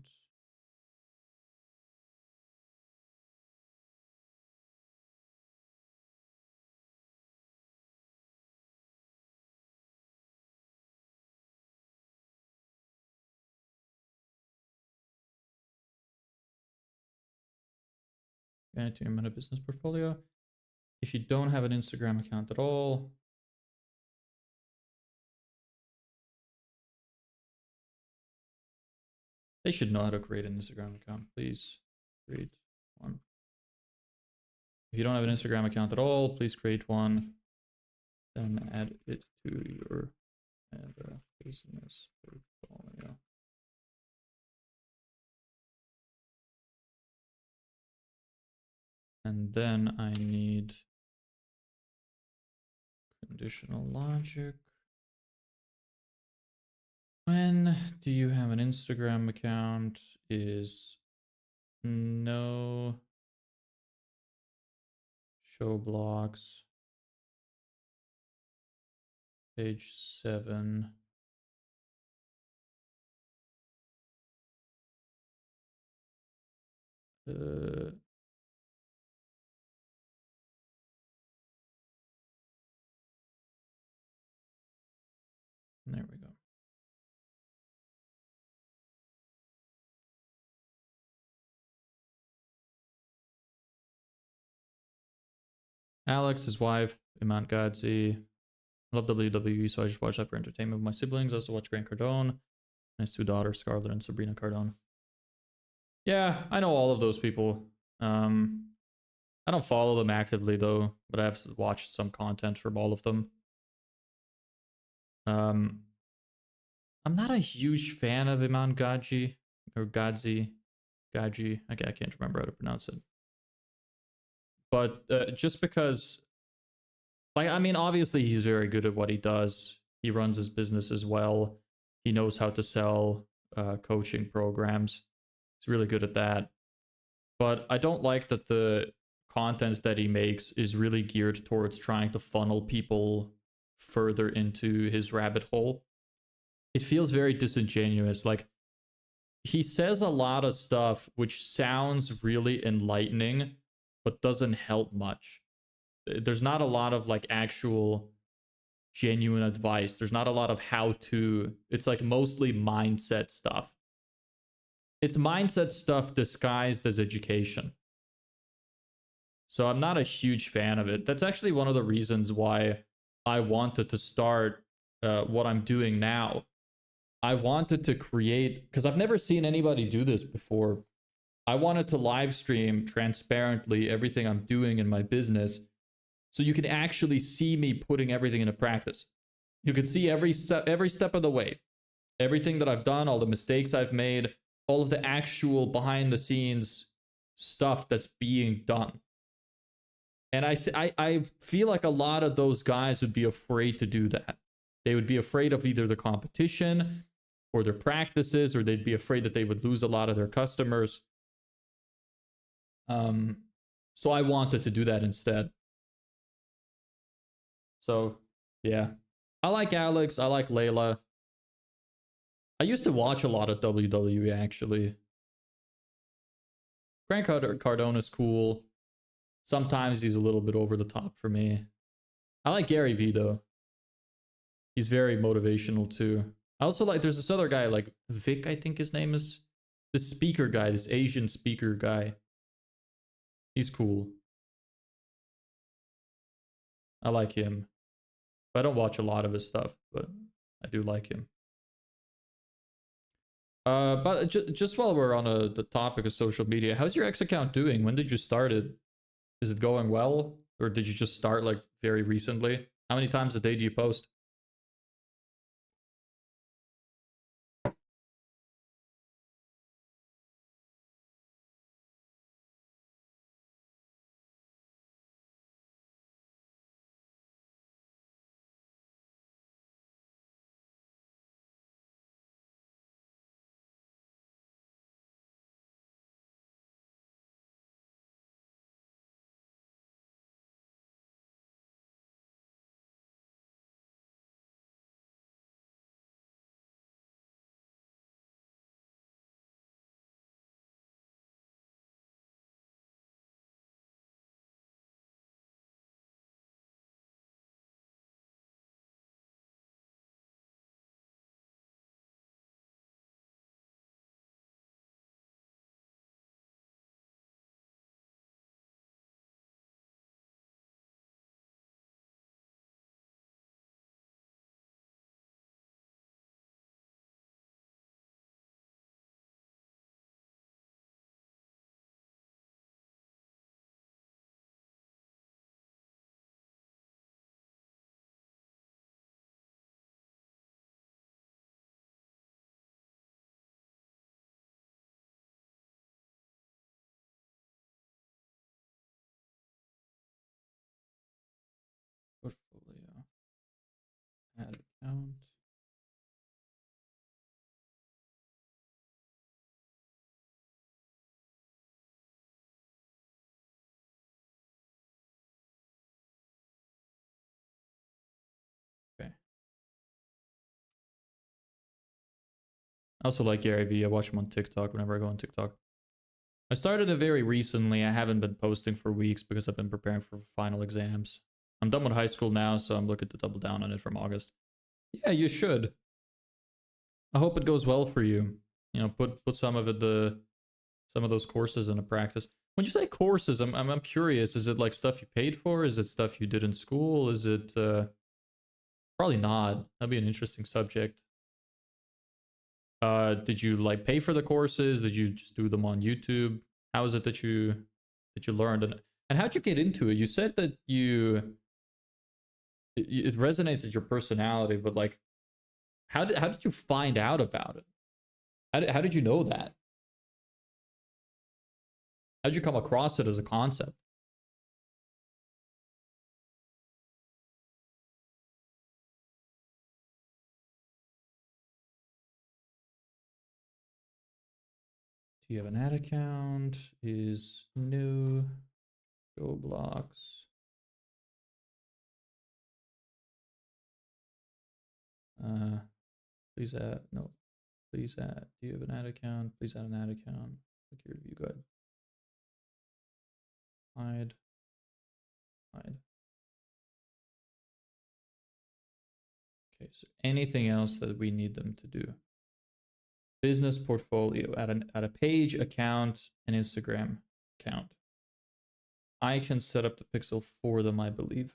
Add to your meta business portfolio. If you don't have an Instagram account at all, they should know how to create an Instagram account. Please create one. If you don't have an Instagram account at all, please create one. Then add it to your business portfolio. And then I need conditional logic. When do you have an Instagram account? Is no show blogs. Page 7. There we go. Alex, his wife, Iman Gadzi. I love WWE, so I just watch that for entertainment with my siblings. I also watch Grant Cardone and his two daughters, Scarlett and Sabrina Cardone. Yeah, I know all of those people. I don't follow them actively though, but I have watched some content from all of them. I'm not a huge fan of Iman Gadzi or Gadzi. I can't remember how to pronounce it. But just because, like, I mean, obviously he's very good at what he does. He runs his business as well. He knows how to sell coaching programs. He's really good at that. But I don't like that the content that he makes is really geared towards trying to funnel people further into his rabbit hole. It feels very disingenuous. Like, he says a lot of stuff which sounds really enlightening, but doesn't help much. There's not a lot of like actual genuine advice. There's not a lot of how to. It's like mostly mindset stuff. It's mindset stuff disguised as education. So I'm not a huge fan of it. That's actually one of the reasons why I wanted to start what I'm doing now. I wanted to create, because I've never seen anybody do this before. I wanted to live stream transparently everything I'm doing in my business, so you can actually see me putting everything into practice. You can see every step of the way, everything that I've done, all the mistakes I've made, all of the actual behind the scenes stuff that's being done. And I feel like a lot of those guys would be afraid to do that. They would be afraid of either the competition or their practices, or they'd be afraid that they would lose a lot of their customers. So I wanted to do that instead. So yeah, I like Alex. I like Layla. I used to watch a lot of WWE actually. Grant Cardone is cool. Sometimes he's a little bit over the top for me. I like Gary Vee though. He's very motivational too. I also like, there's this other guy, like Vic, I think his name is. This speaker guy, this Asian speaker guy. He's cool. I like him. I don't watch a lot of his stuff, but I do like him. But just while we're on the topic of social media, how's your X account doing? When did you start it? Is it going well? Or did you just start like very recently? How many times a day do you post? Portfolio. Add account. Okay. I also like Gary Vee. I watch him on TikTok whenever I go on TikTok. I started it very recently. I haven't been posting for weeks because I've been preparing for final exams. I'm done with high school now, so I'm looking to double down on it from August. Yeah, you should. I hope it goes well for you. You know, put some of those courses into practice. When you say courses, I'm curious. Is it like stuff you paid for? Is it stuff you did in school? Is it probably not? That'd be an interesting subject. Did you like pay for the courses? Did you just do them on YouTube? How is it that you learned, and how'd you get into it? You said that it resonates with your personality, but like how did you find out about it? How did you know that? How did you come across it as a concept? Do you have an ad account? Is new Go blocks. Please add, no, please add. Do you have an ad account? Please add an ad account. Click your review guide. Hide. Hide. Okay, so anything else that we need them to do? Business portfolio, add a page, account, and Instagram account. I can set up the pixel for them, I believe.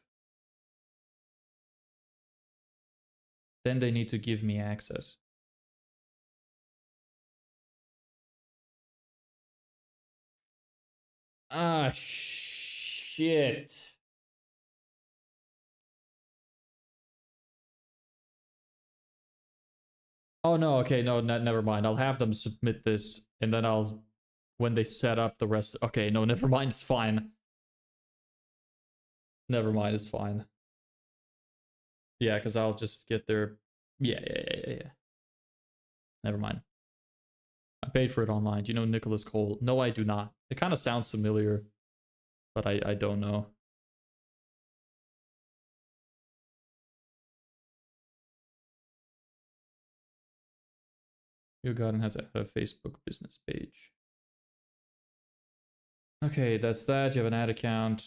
Then they need to give me access. Ah, shit. Oh no, okay, no, never mind. I'll have them submit this, and then I'll, when they set up the rest. Okay, no, never mind. It's fine. Never mind. It's fine. Yeah, because I'll just get their. Yeah. Never mind. I paid for it online. Do you know Nicholas Cole? No, I do not. It kind of sounds familiar, but I don't know. You got and have to add a Facebook business page. Okay, that's that. You have an ad account.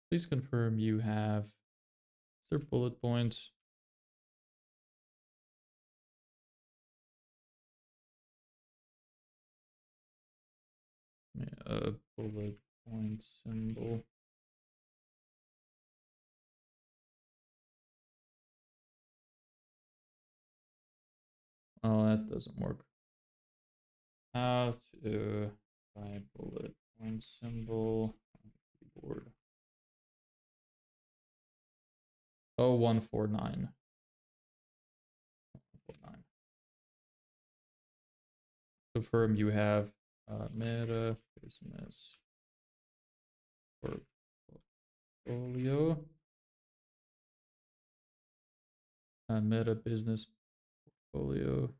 Please confirm you have. Is there bullet points? Yeah, a bullet point symbol. Oh, that doesn't work. How to buy bullet point symbol on keyboard. 0149. 149. Confirm you have meta business portfolio. Meta business portfolio.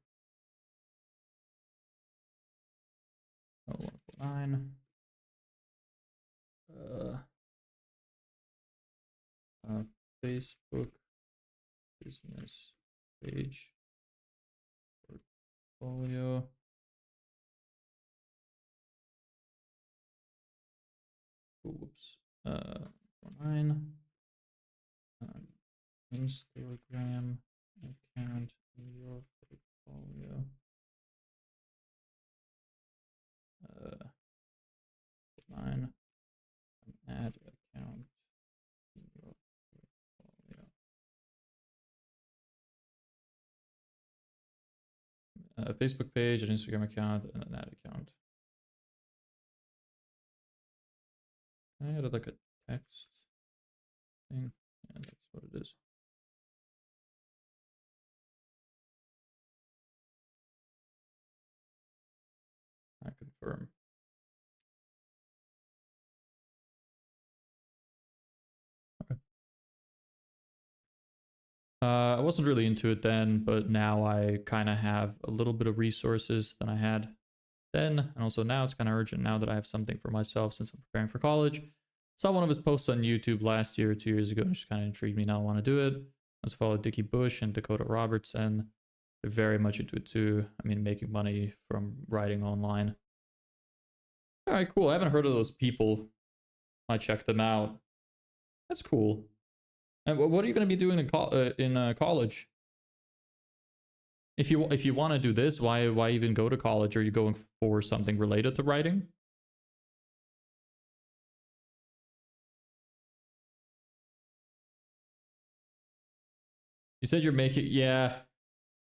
0149. Facebook business page portfolio. Oops. 9. Instagram account in your portfolio. 9. Ad account in your portfolio. A Facebook page, an Instagram account, and an ad account. Can I add like a text thing? Yeah, that's what it is. I confirm. Okay. I wasn't really into it then, but now I kind of have a little bit of resources than I had then, and also now it's kind of urgent now that I have something for myself since I'm preparing for college. Saw one of his posts on YouTube last year or 2 years ago, just kind of intrigued me. Now I want to do it. I also follow Dickie Bush and Dakota Robertson. They're very much into it too. I mean, making money from writing online. All right, cool. I haven't heard of those people. I checked them out. That's cool. And what are you going to be doing in college? If you want to do this, why even go to college? Are you going for something related to writing? You said you're making, yeah.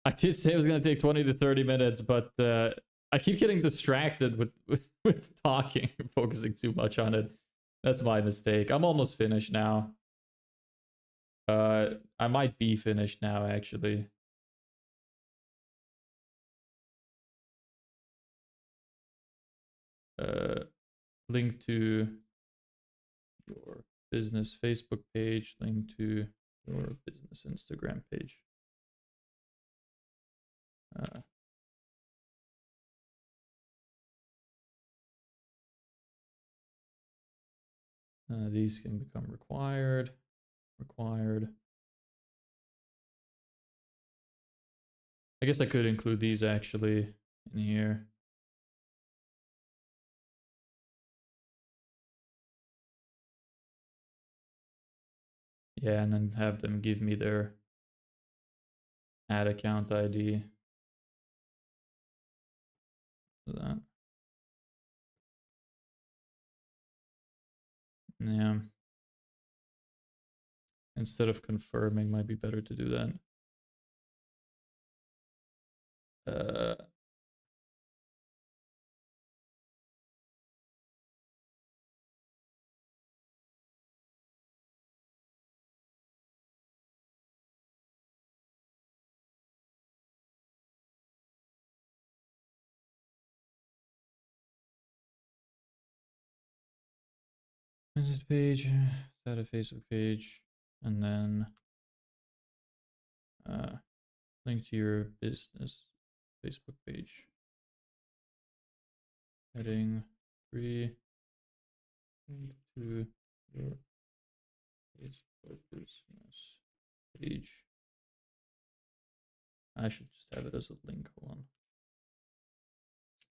I did say it was going to take 20 to 30 minutes, but I keep getting distracted with talking, focusing too much on it. That's my mistake. I'm almost finished now. I might be finished now, actually. Link to your business Facebook page, link to your business Instagram page. These can become required. I guess I could include these actually in here. Yeah, and then have them give me their ad account ID. That. Yeah. Instead of confirming, might be better to do that. Business page, set a Facebook page, and then link to your business Facebook page. Heading 3, link to your Facebook business page. I should just have it as a link. Hold on.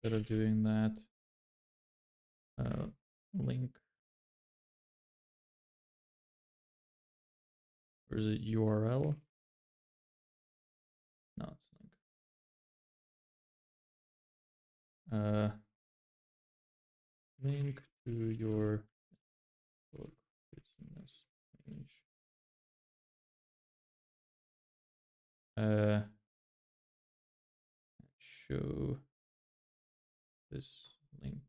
Instead of doing that, link. Or is it URL? No, it's link. Link to your book business page. Show this link.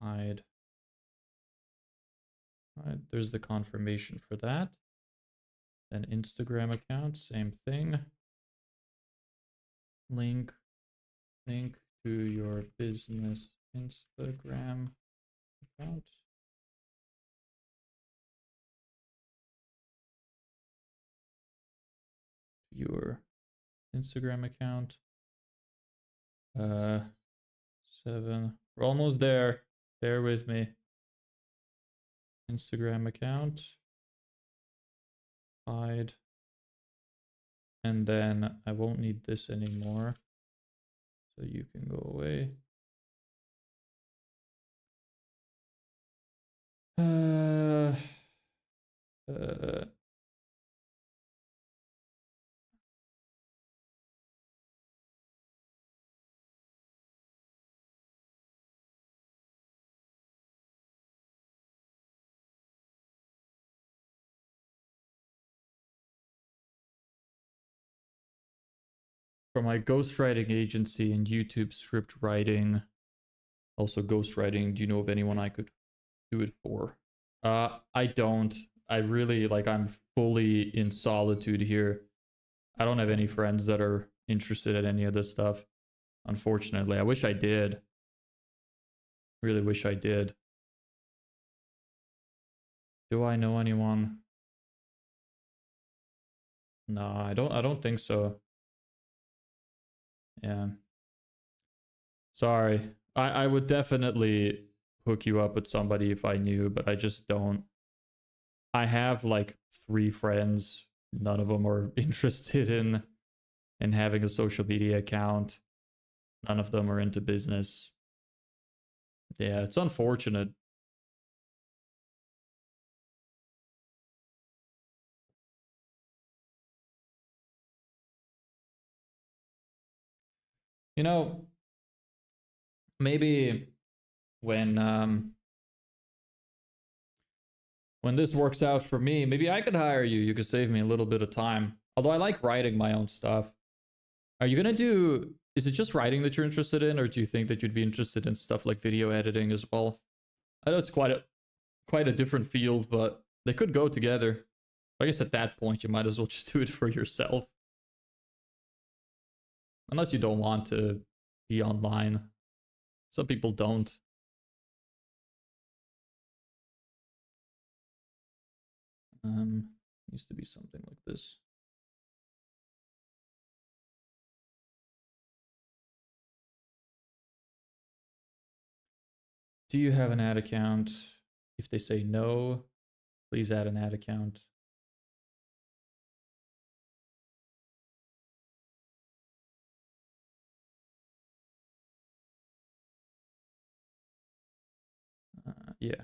Hide. Alright, there's the confirmation for that. Then Instagram account, same thing. Link to your business Instagram account. Your Instagram account. 7. We're almost there. Bear with me. Instagram account. Hide. And then I won't need this anymore. So you can go away. For my ghostwriting agency and YouTube script writing, also ghostwriting, do you know of anyone I could do it for? I don't. I really, like, I'm fully in solitude here. I don't have any friends that are interested in any of this stuff. Unfortunately, I wish I did. Really wish I did. Do I know anyone? No, I don't think so. Yeah. Sorry. I would definitely hook you up with somebody if I knew, but I just don't. I have like 3 friends. None of them are interested in having a social media account. None of them are into business. Yeah, it's unfortunate. You know, maybe when when this works out for me, maybe I could hire you. You could save me a little bit of time. Although I like writing my own stuff. Are you gonna do? Is it just writing that you're interested in, or do you think that you'd be interested in stuff like video editing as well? I know it's quite a different field, but they could go together. I guess at that point you might as well just do it for yourself, unless you don't want to be online. Some people don't. Needs to be something like this. Do you have an ad account? If they say no, please add an ad account. Yeah.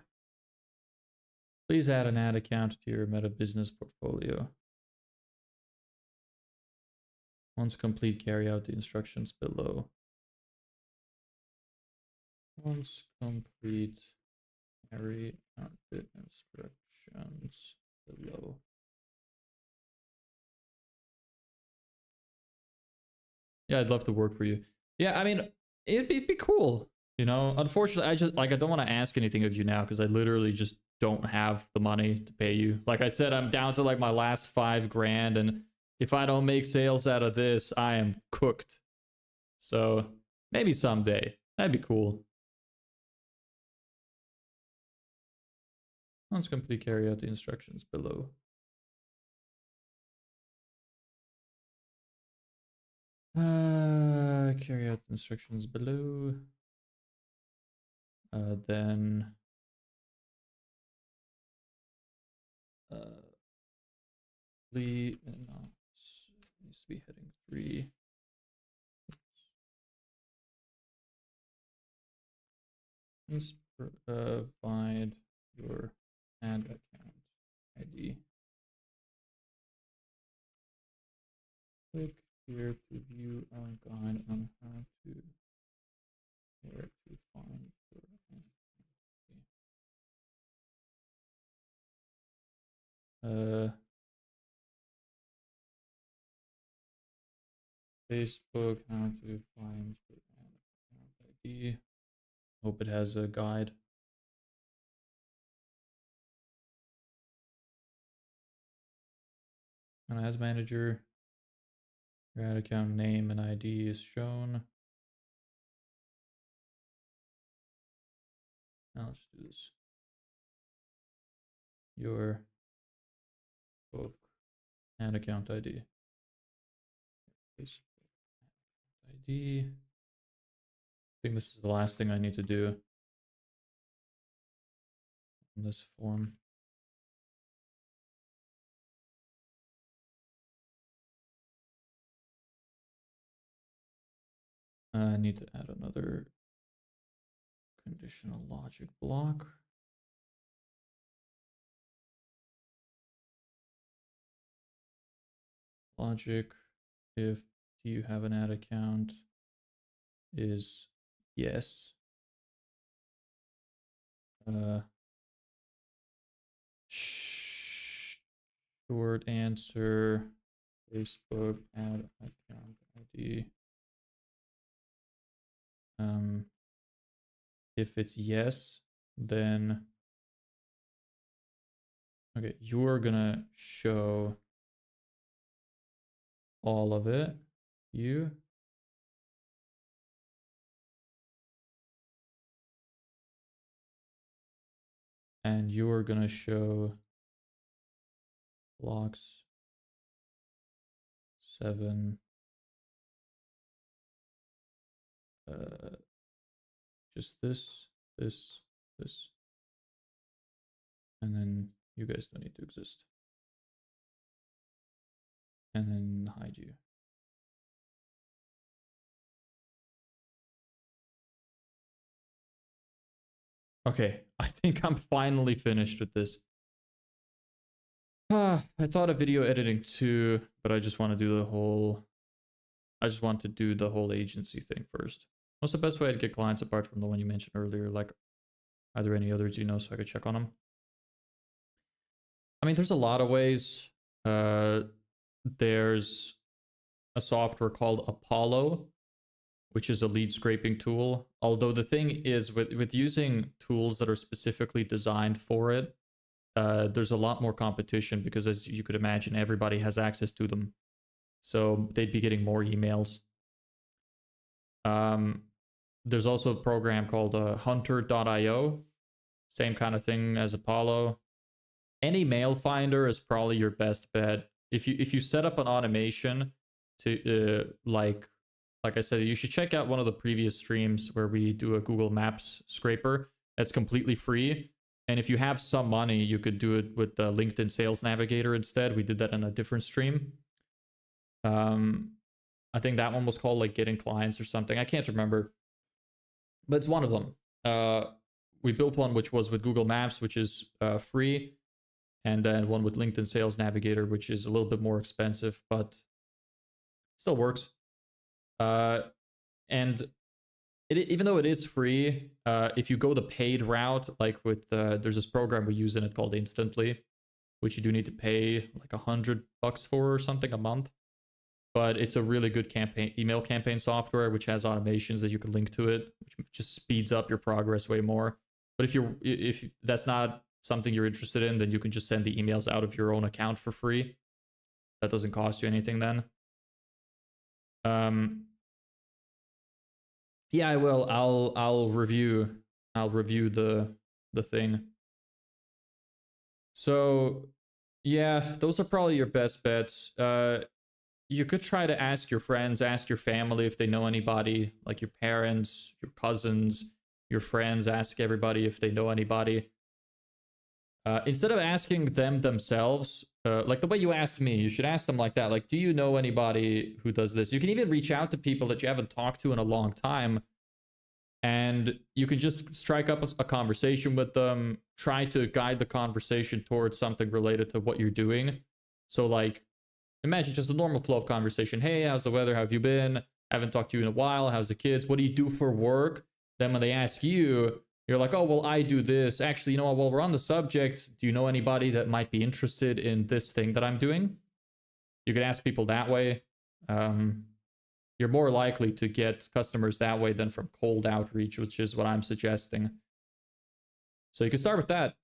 Please add an ad account to your Meta Business portfolio. Once complete, carry out the instructions below. Once complete, carry out the instructions below. Yeah, I'd love to work for you. Yeah, I mean, it'd be cool. You know, unfortunately, I don't want to ask anything of you now because I literally just don't have the money to pay you. Like I said, I'm down to like my last 5 grand, and if I don't make sales out of this, I am cooked. So maybe someday. That'd be cool. Once complete, carry out the instructions below. Carry out the instructions below. Then please, no, needs to be heading 3. Please provide your ad account ID. Click here to view our guide on how to where to find your ID. Facebook, how to find your ad account ID. Hope it has a guide. And as manager, your ad account name and ID is shown. Now let's do this. Your book ad account ID. Facebook ID. I think this is the last thing I need to do in this form. I need to add another conditional logic block. Logic, if do you have an ad account, is yes. Short answer, Facebook ad account ID. If it's yes, then okay, you're gonna show all of it. You. And you're gonna show blocks 7. Just this, this, this. And then you guys don't need to exist. And then hide you. Okay, I think I'm finally finished with this. I thought of video editing too, but I just want to do the whole... I just want to do the whole agency thing first. What's the best way to get clients apart from the one you mentioned earlier? Like, are there any others you know so I could check on them? I mean, there's a lot of ways. There's a software called Apollo, which is a lead scraping tool. Although the thing is, with using tools that are specifically designed for it, there's a lot more competition because, as you could imagine, everybody has access to them. So they'd be getting more emails. There's also a program called hunter.io. Same kind of thing as Apollo. Any mail finder is probably your best bet. If you set up an automation to like I said, you should check out one of the previous streams where we do a Google Maps scraper that's completely free. And if you have some money, you could do it with the LinkedIn Sales Navigator instead. We did that in a different stream. I think that one was called like Getting Clients or something. I can't remember, but it's one of them. We built one which was with Google Maps, which is free, and then one with LinkedIn Sales Navigator, which is a little bit more expensive, but still works. And even though it is free, if you go the paid route, like with there's this program we use in it called Instantly, which you do need to pay like $100 for or something a month. But it's a really good email campaign software, which has automations that you can link to it, which just speeds up your progress way more. But if that's not something you're interested in, then you can just send the emails out of your own account for free. That doesn't cost you anything then. Yeah, I will. I'll review the thing. So yeah, those are probably your best bets. You could try to ask your friends, ask your family if they know anybody, like your parents, your cousins, your friends. Ask everybody if they know anybody. Instead of asking them themselves, like the way you asked me, you should ask them like that. Like, do you know anybody who does this? You can even reach out to people that you haven't talked to in a long time, and you can just strike up a conversation with them, try to guide the conversation towards something related to what you're doing. So like, imagine just a normal flow of conversation. Hey, how's the weather? How have you been? Haven't talked to you in a while. How's the kids? What do you do for work? Then when they ask you, you're like, oh, well, I do this. Actually, you know what? While we're on the subject, do you know anybody that might be interested in this thing that I'm doing? You can ask people that way. You're more likely to get customers that way than from cold outreach, which is what I'm suggesting. So you can start with that.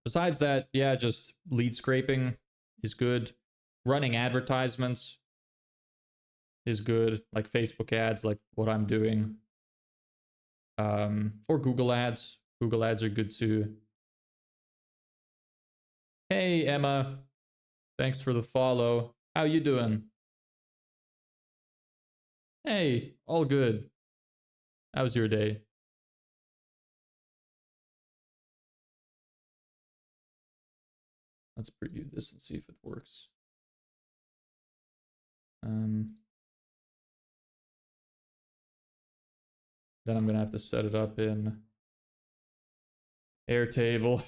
Besides that, yeah, just lead scraping is good. Running advertisements is good, like Facebook ads, like what I'm doing. Or Google ads. Google ads are good too. Hey, Emma. Thanks for the follow. How you doing? Hey, all good. How's your day? Let's preview this and see if it works. Then I'm gonna have to set it up in Airtable.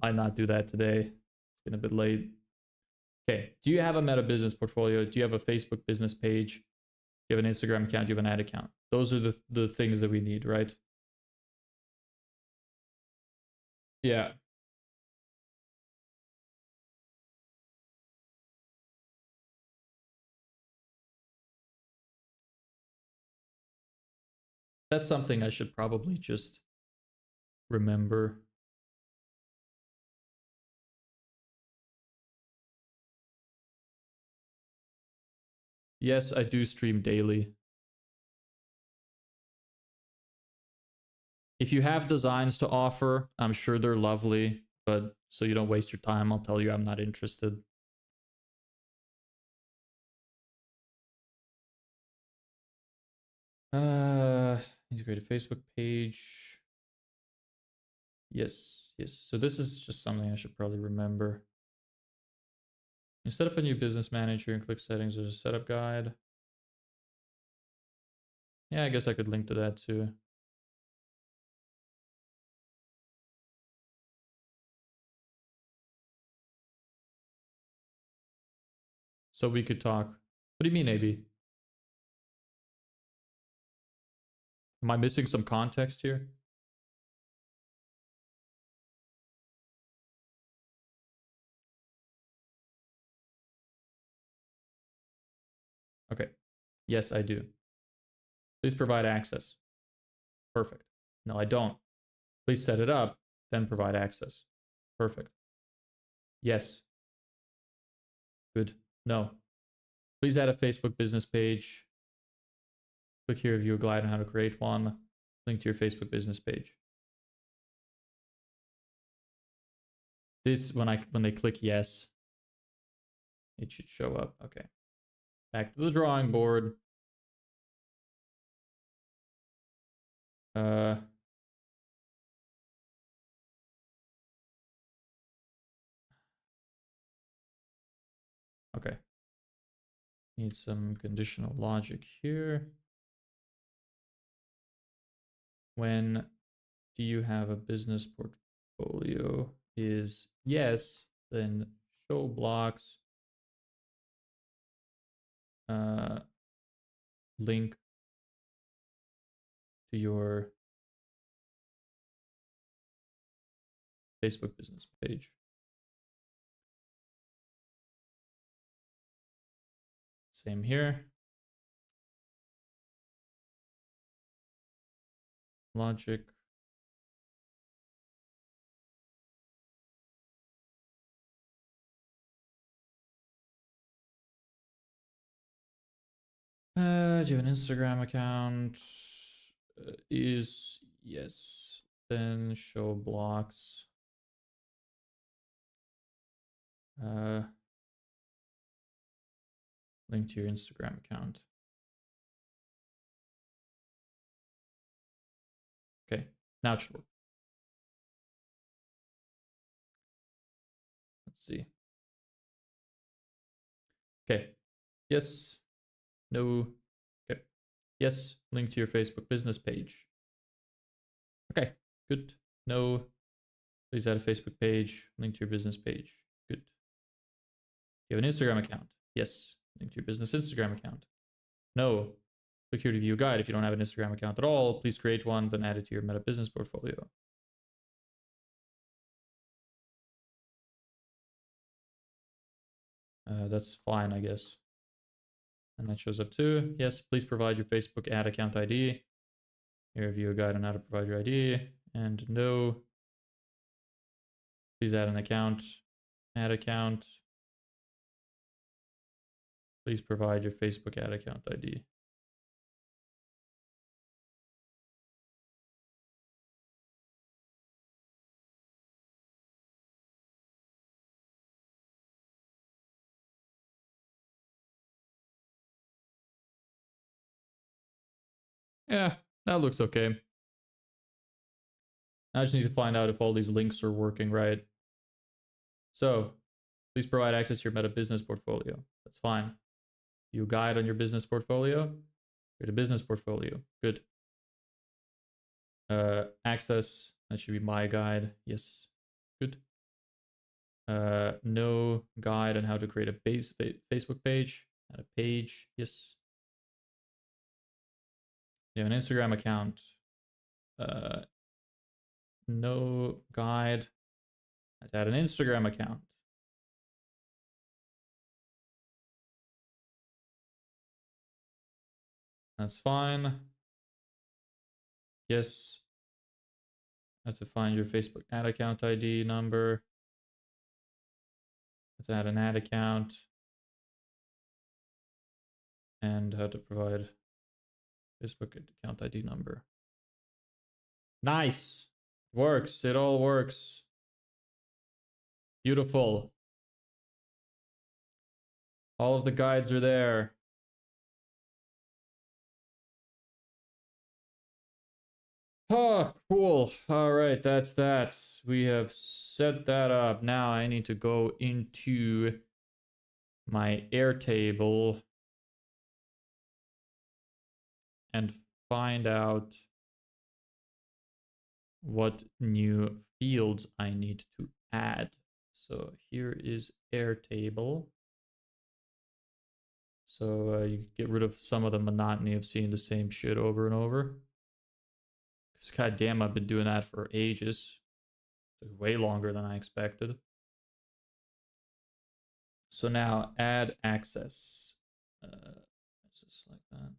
Might not do that today. It's been a bit late. Okay. Do you have a Meta business portfolio? Do you have a Facebook business page? Do you have an Instagram account? Do you have an ad account? Those are the things that we need, right? Yeah. That's something I should probably just remember. Yes, I do stream daily. If you have designs to offer, I'm sure they're lovely, but so you don't waste your time, I'll tell you I'm not interested. Integrate a Facebook page. Yes, yes. So this is just something I should probably remember. You set up a new business manager and click settings. There's a setup guide. Yeah, I guess I could link to that too. so we could talk. What do you mean, AB? Am I missing some context here? Okay. Yes, I do. Please provide access. Perfect. No, I don't. Please set it up, then provide access. Perfect. Yes. Good. No. Please add a Facebook business page. Click here, view a guide on how to create one. Link to your Facebook business page. This, when they click yes, it should show up. Okay. Back to the drawing board. Okay. Need some conditional logic here. When do you have a business portfolio is yes, then show blocks, link to your Facebook business page. Same here. Logic. Do you have an Instagram account? Is yes. Then show blocks. Link to your Instagram account. Okay, now it should work. Let's see. Okay. Yes. No. Okay. Yes. Link to your Facebook business page. Okay. Good. No. Please add a Facebook page. Link to your business page. Good. You have an Instagram account. Yes. Link to your business Instagram account. No. Click here to view a guide. If you don't have an Instagram account at all, please create one, then add it to your Meta Business portfolio. That's fine, I guess. And that shows up too. Yes, please provide your Facebook ad account ID. Here, view a guide on how to provide your ID. And no. Please add an account. Ad account. Please provide your Facebook ad account ID. Yeah, that looks okay. I just need to find out if all these links are working right. So, please provide access to your Meta Business portfolio. That's fine. You guide on your business portfolio. Create a business portfolio. Good. Access. That should be my guide. Yes. Good. No guide on how to create a Facebook page. Add a page. Yes. You have an Instagram account. No guide. Let's add an Instagram account. That's fine. Yes. Have to find your Facebook ad account ID number. Let's add an ad account. And how to provide Facebook account ID number. Nice. Works. It all works. Beautiful. All of the guides are there. Oh, cool. All right, that's that. We have set that up. Now I need to go into my Airtable and find out what new fields I need to add. So here is Airtable. So you get rid of some of the monotony of seeing the same shit over and over. Because goddamn, I've been doing that for ages. Way longer than I expected. So now add access. Just like that.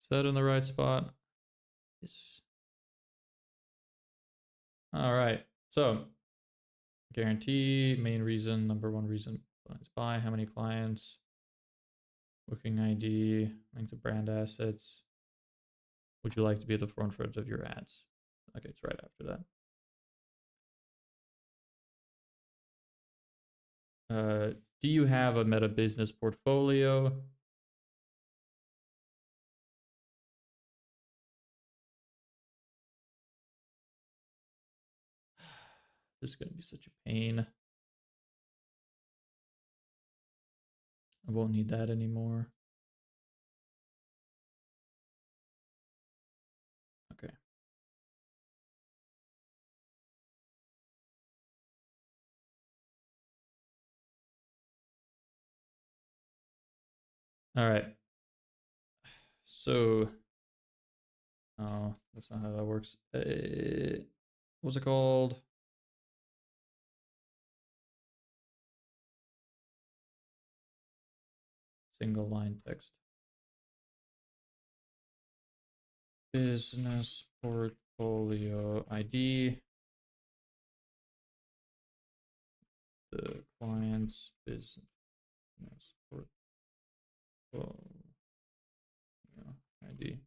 Is that in the right spot? Yes. All right. So guarantee, main reason, number one reason clients buy, how many clients, booking ID, link to brand assets. Would you like to be at the forefront of your ads? Okay, it's right after that. Do you have a meta business portfolio? This is going to be such a pain. I won't need that anymore. Okay. All right. So, oh, that's not how that works. What's it called? Single line text. Business portfolio ID. The client's business portfolio ID.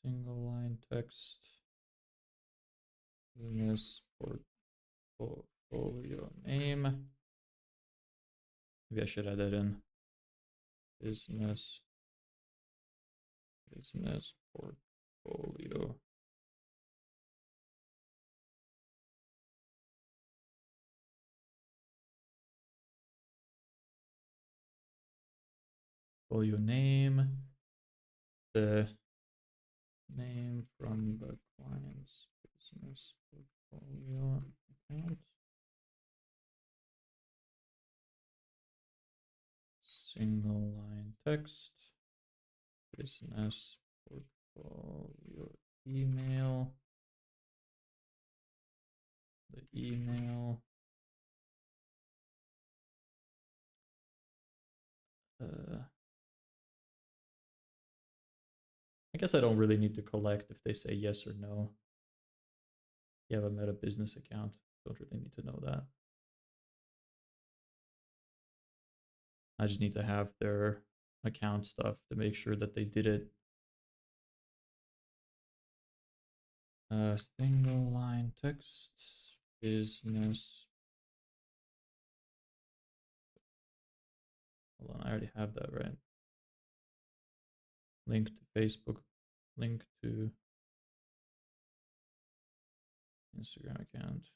Single line text. Business portfolio name. Maybe I should add that in. Business portfolio. Portfolio name. The name from the client's business portfolio account. Single line text. Business portfolio email. The email. I guess I don't really need to collect if they say yes or no. You have a meta business account. Don't really need to know that. I just need to have their account stuff to make sure that they did it. Single line text, business. Hold on, I already have that, right? Link to Facebook, link to Instagram account.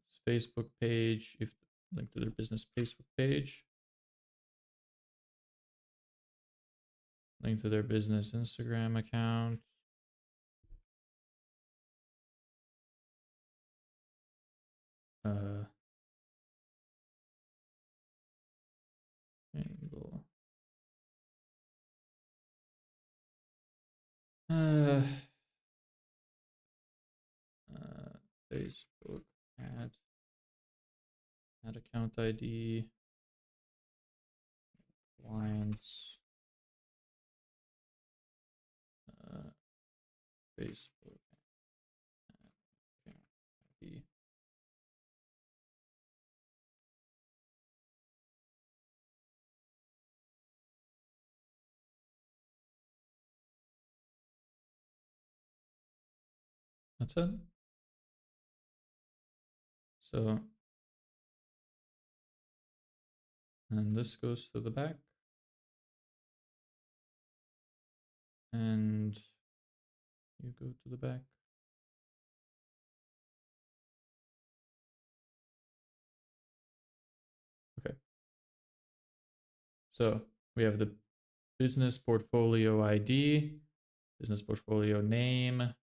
It's Facebook page, if link to their business Facebook page. Link to their business Instagram account. Angle. Facebook add account ID, clients, Facebook account ID. That's it. So, and this goes to the back. And you go to the back. Okay. So we have the business portfolio ID, business portfolio name,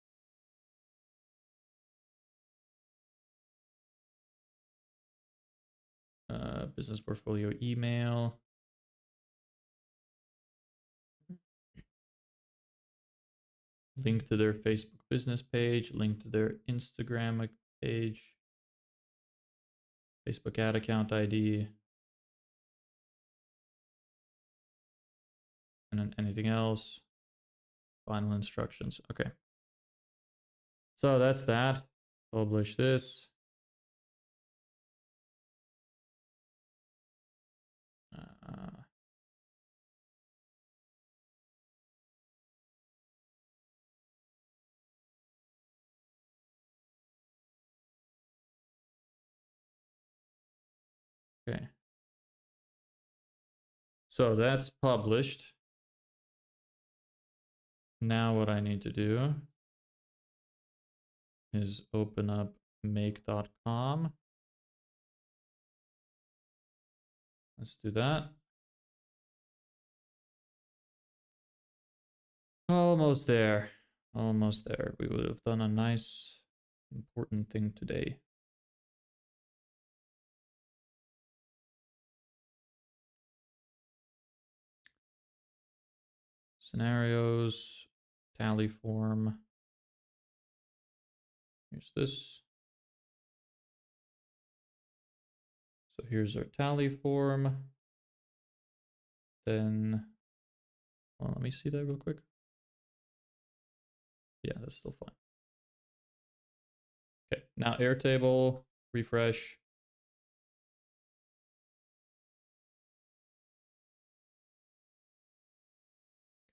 business portfolio email, link to their Facebook business page, link to their Instagram page, Facebook ad account ID, and then anything else. Final instructions. Okay. So that's that. Publish this. Okay. So that's published. Now what I need to do is open up make.com. Let's do that. Almost there. Almost there. We would have done a nice, important thing today. Scenarios, tally form. Here's this. So here's our tally form. Then, well, let me see that real quick. Yeah, that's still fine. Okay, now Airtable, refresh.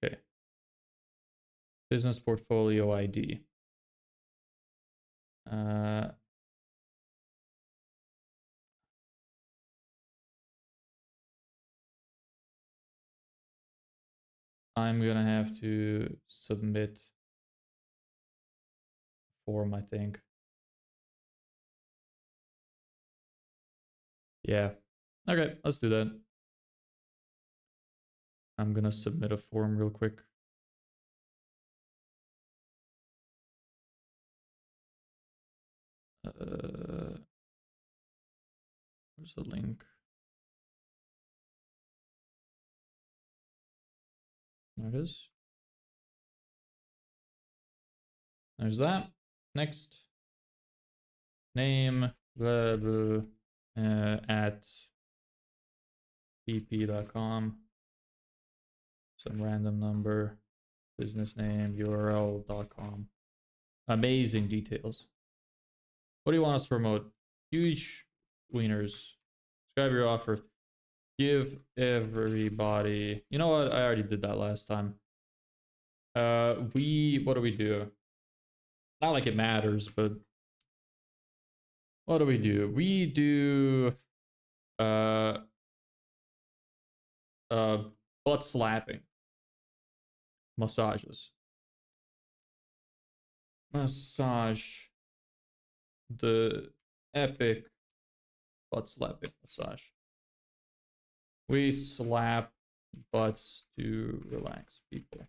Okay. Business portfolio ID. I'm gonna have to submit form, I think. Yeah. Okay, let's do that. I'm gonna submit a form real quick. Where's the link? There it is. There's that. Next. Name, blah, blah, at pp.com. Some random number, business name, url.com. Amazing details. What do you want us to promote? Huge wieners. Describe your offer. Give everybody. You know what? I already did that last time. What do we do? Not like it matters, but what do? We do butt slapping. Massages. Massage. The epic butt slapping massage. We slap butts to relax people.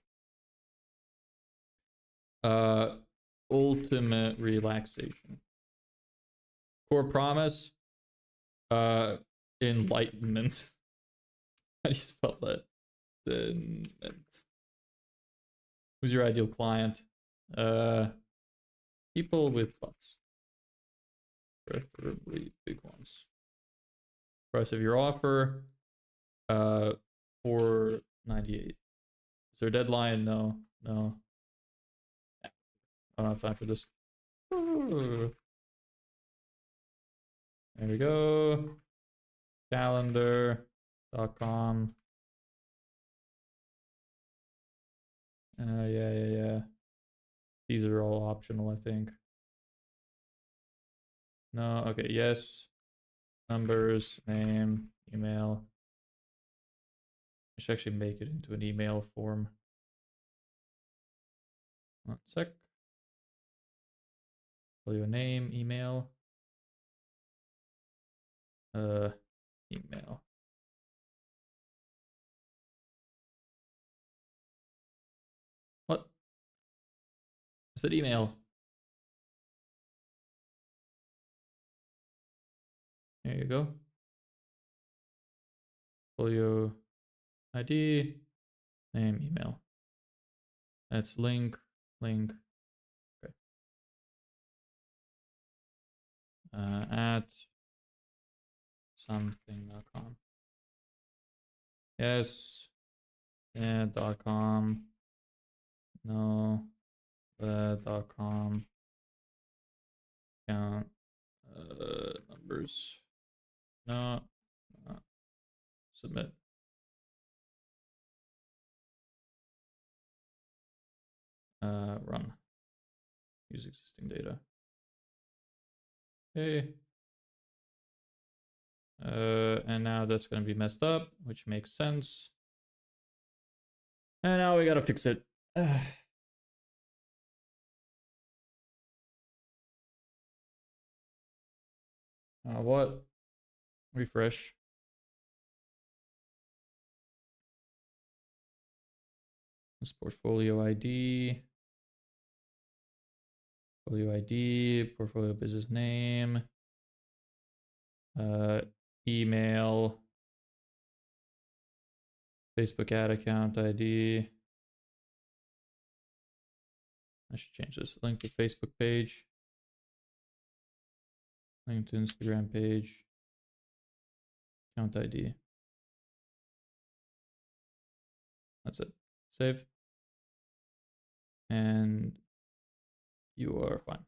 Ultimate relaxation. Core promise. Enlightenment. How do you spell that? Who's your ideal client? People with butts. Preferably big ones. Price of your offer. $4.98. Is there a deadline? No. I don't have time for this. Ooh. There we go. Calendar.com. Yeah. These are all optional, I think. No, okay, yes. Numbers, name, email. I should actually make it into an email form. 1 sec. Your name, email. Email. requested email. There you go. Portfolio ID, name, email. That's link. Okay. At something.com. Yes. Yeah, .com. No. .com. Count. Numbers. No. Submit. Run. Use existing data. Okay. And now that's going to be messed up, which makes sense. And now we got to fix it. What? Refresh. This portfolio ID. Portfolio ID, portfolio business name, email, Facebook ad account ID. I should change this. Link to Facebook page. Link to Instagram page. Account ID. That's it. Save. And you are fine.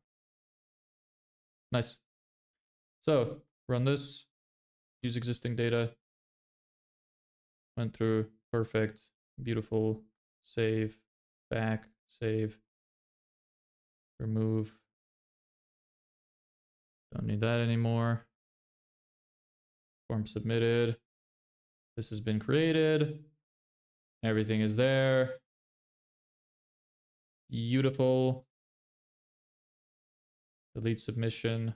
Nice. So run this. Use existing data. Went through. Perfect. Beautiful. Save. Back. Save. Remove. Don't need that anymore. Form submitted. This has been created. Everything is there. Beautiful. Delete submission.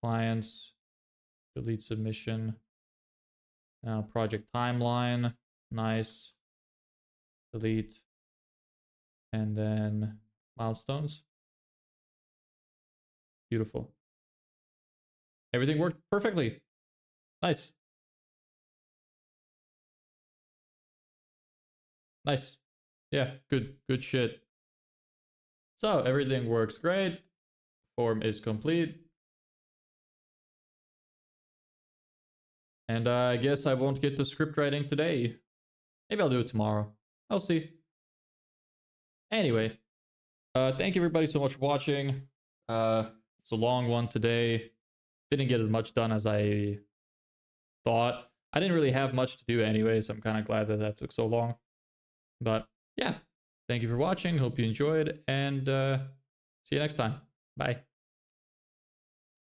Clients. Delete submission. Now project timeline. Nice. Delete. And then milestones. Beautiful. Everything worked perfectly. Nice. Nice. Yeah, good shit. So everything works great. Form is complete. And I guess I won't get to script writing today. Maybe I'll do it tomorrow. I'll see. Anyway, thank you everybody so much for watching. It's a long one today. Didn't get as much done as I thought. I didn't really have much to do anyway, so I'm kind of glad that that took so long. But yeah, thank you for watching. Hope you enjoyed, and see you next time. Bye.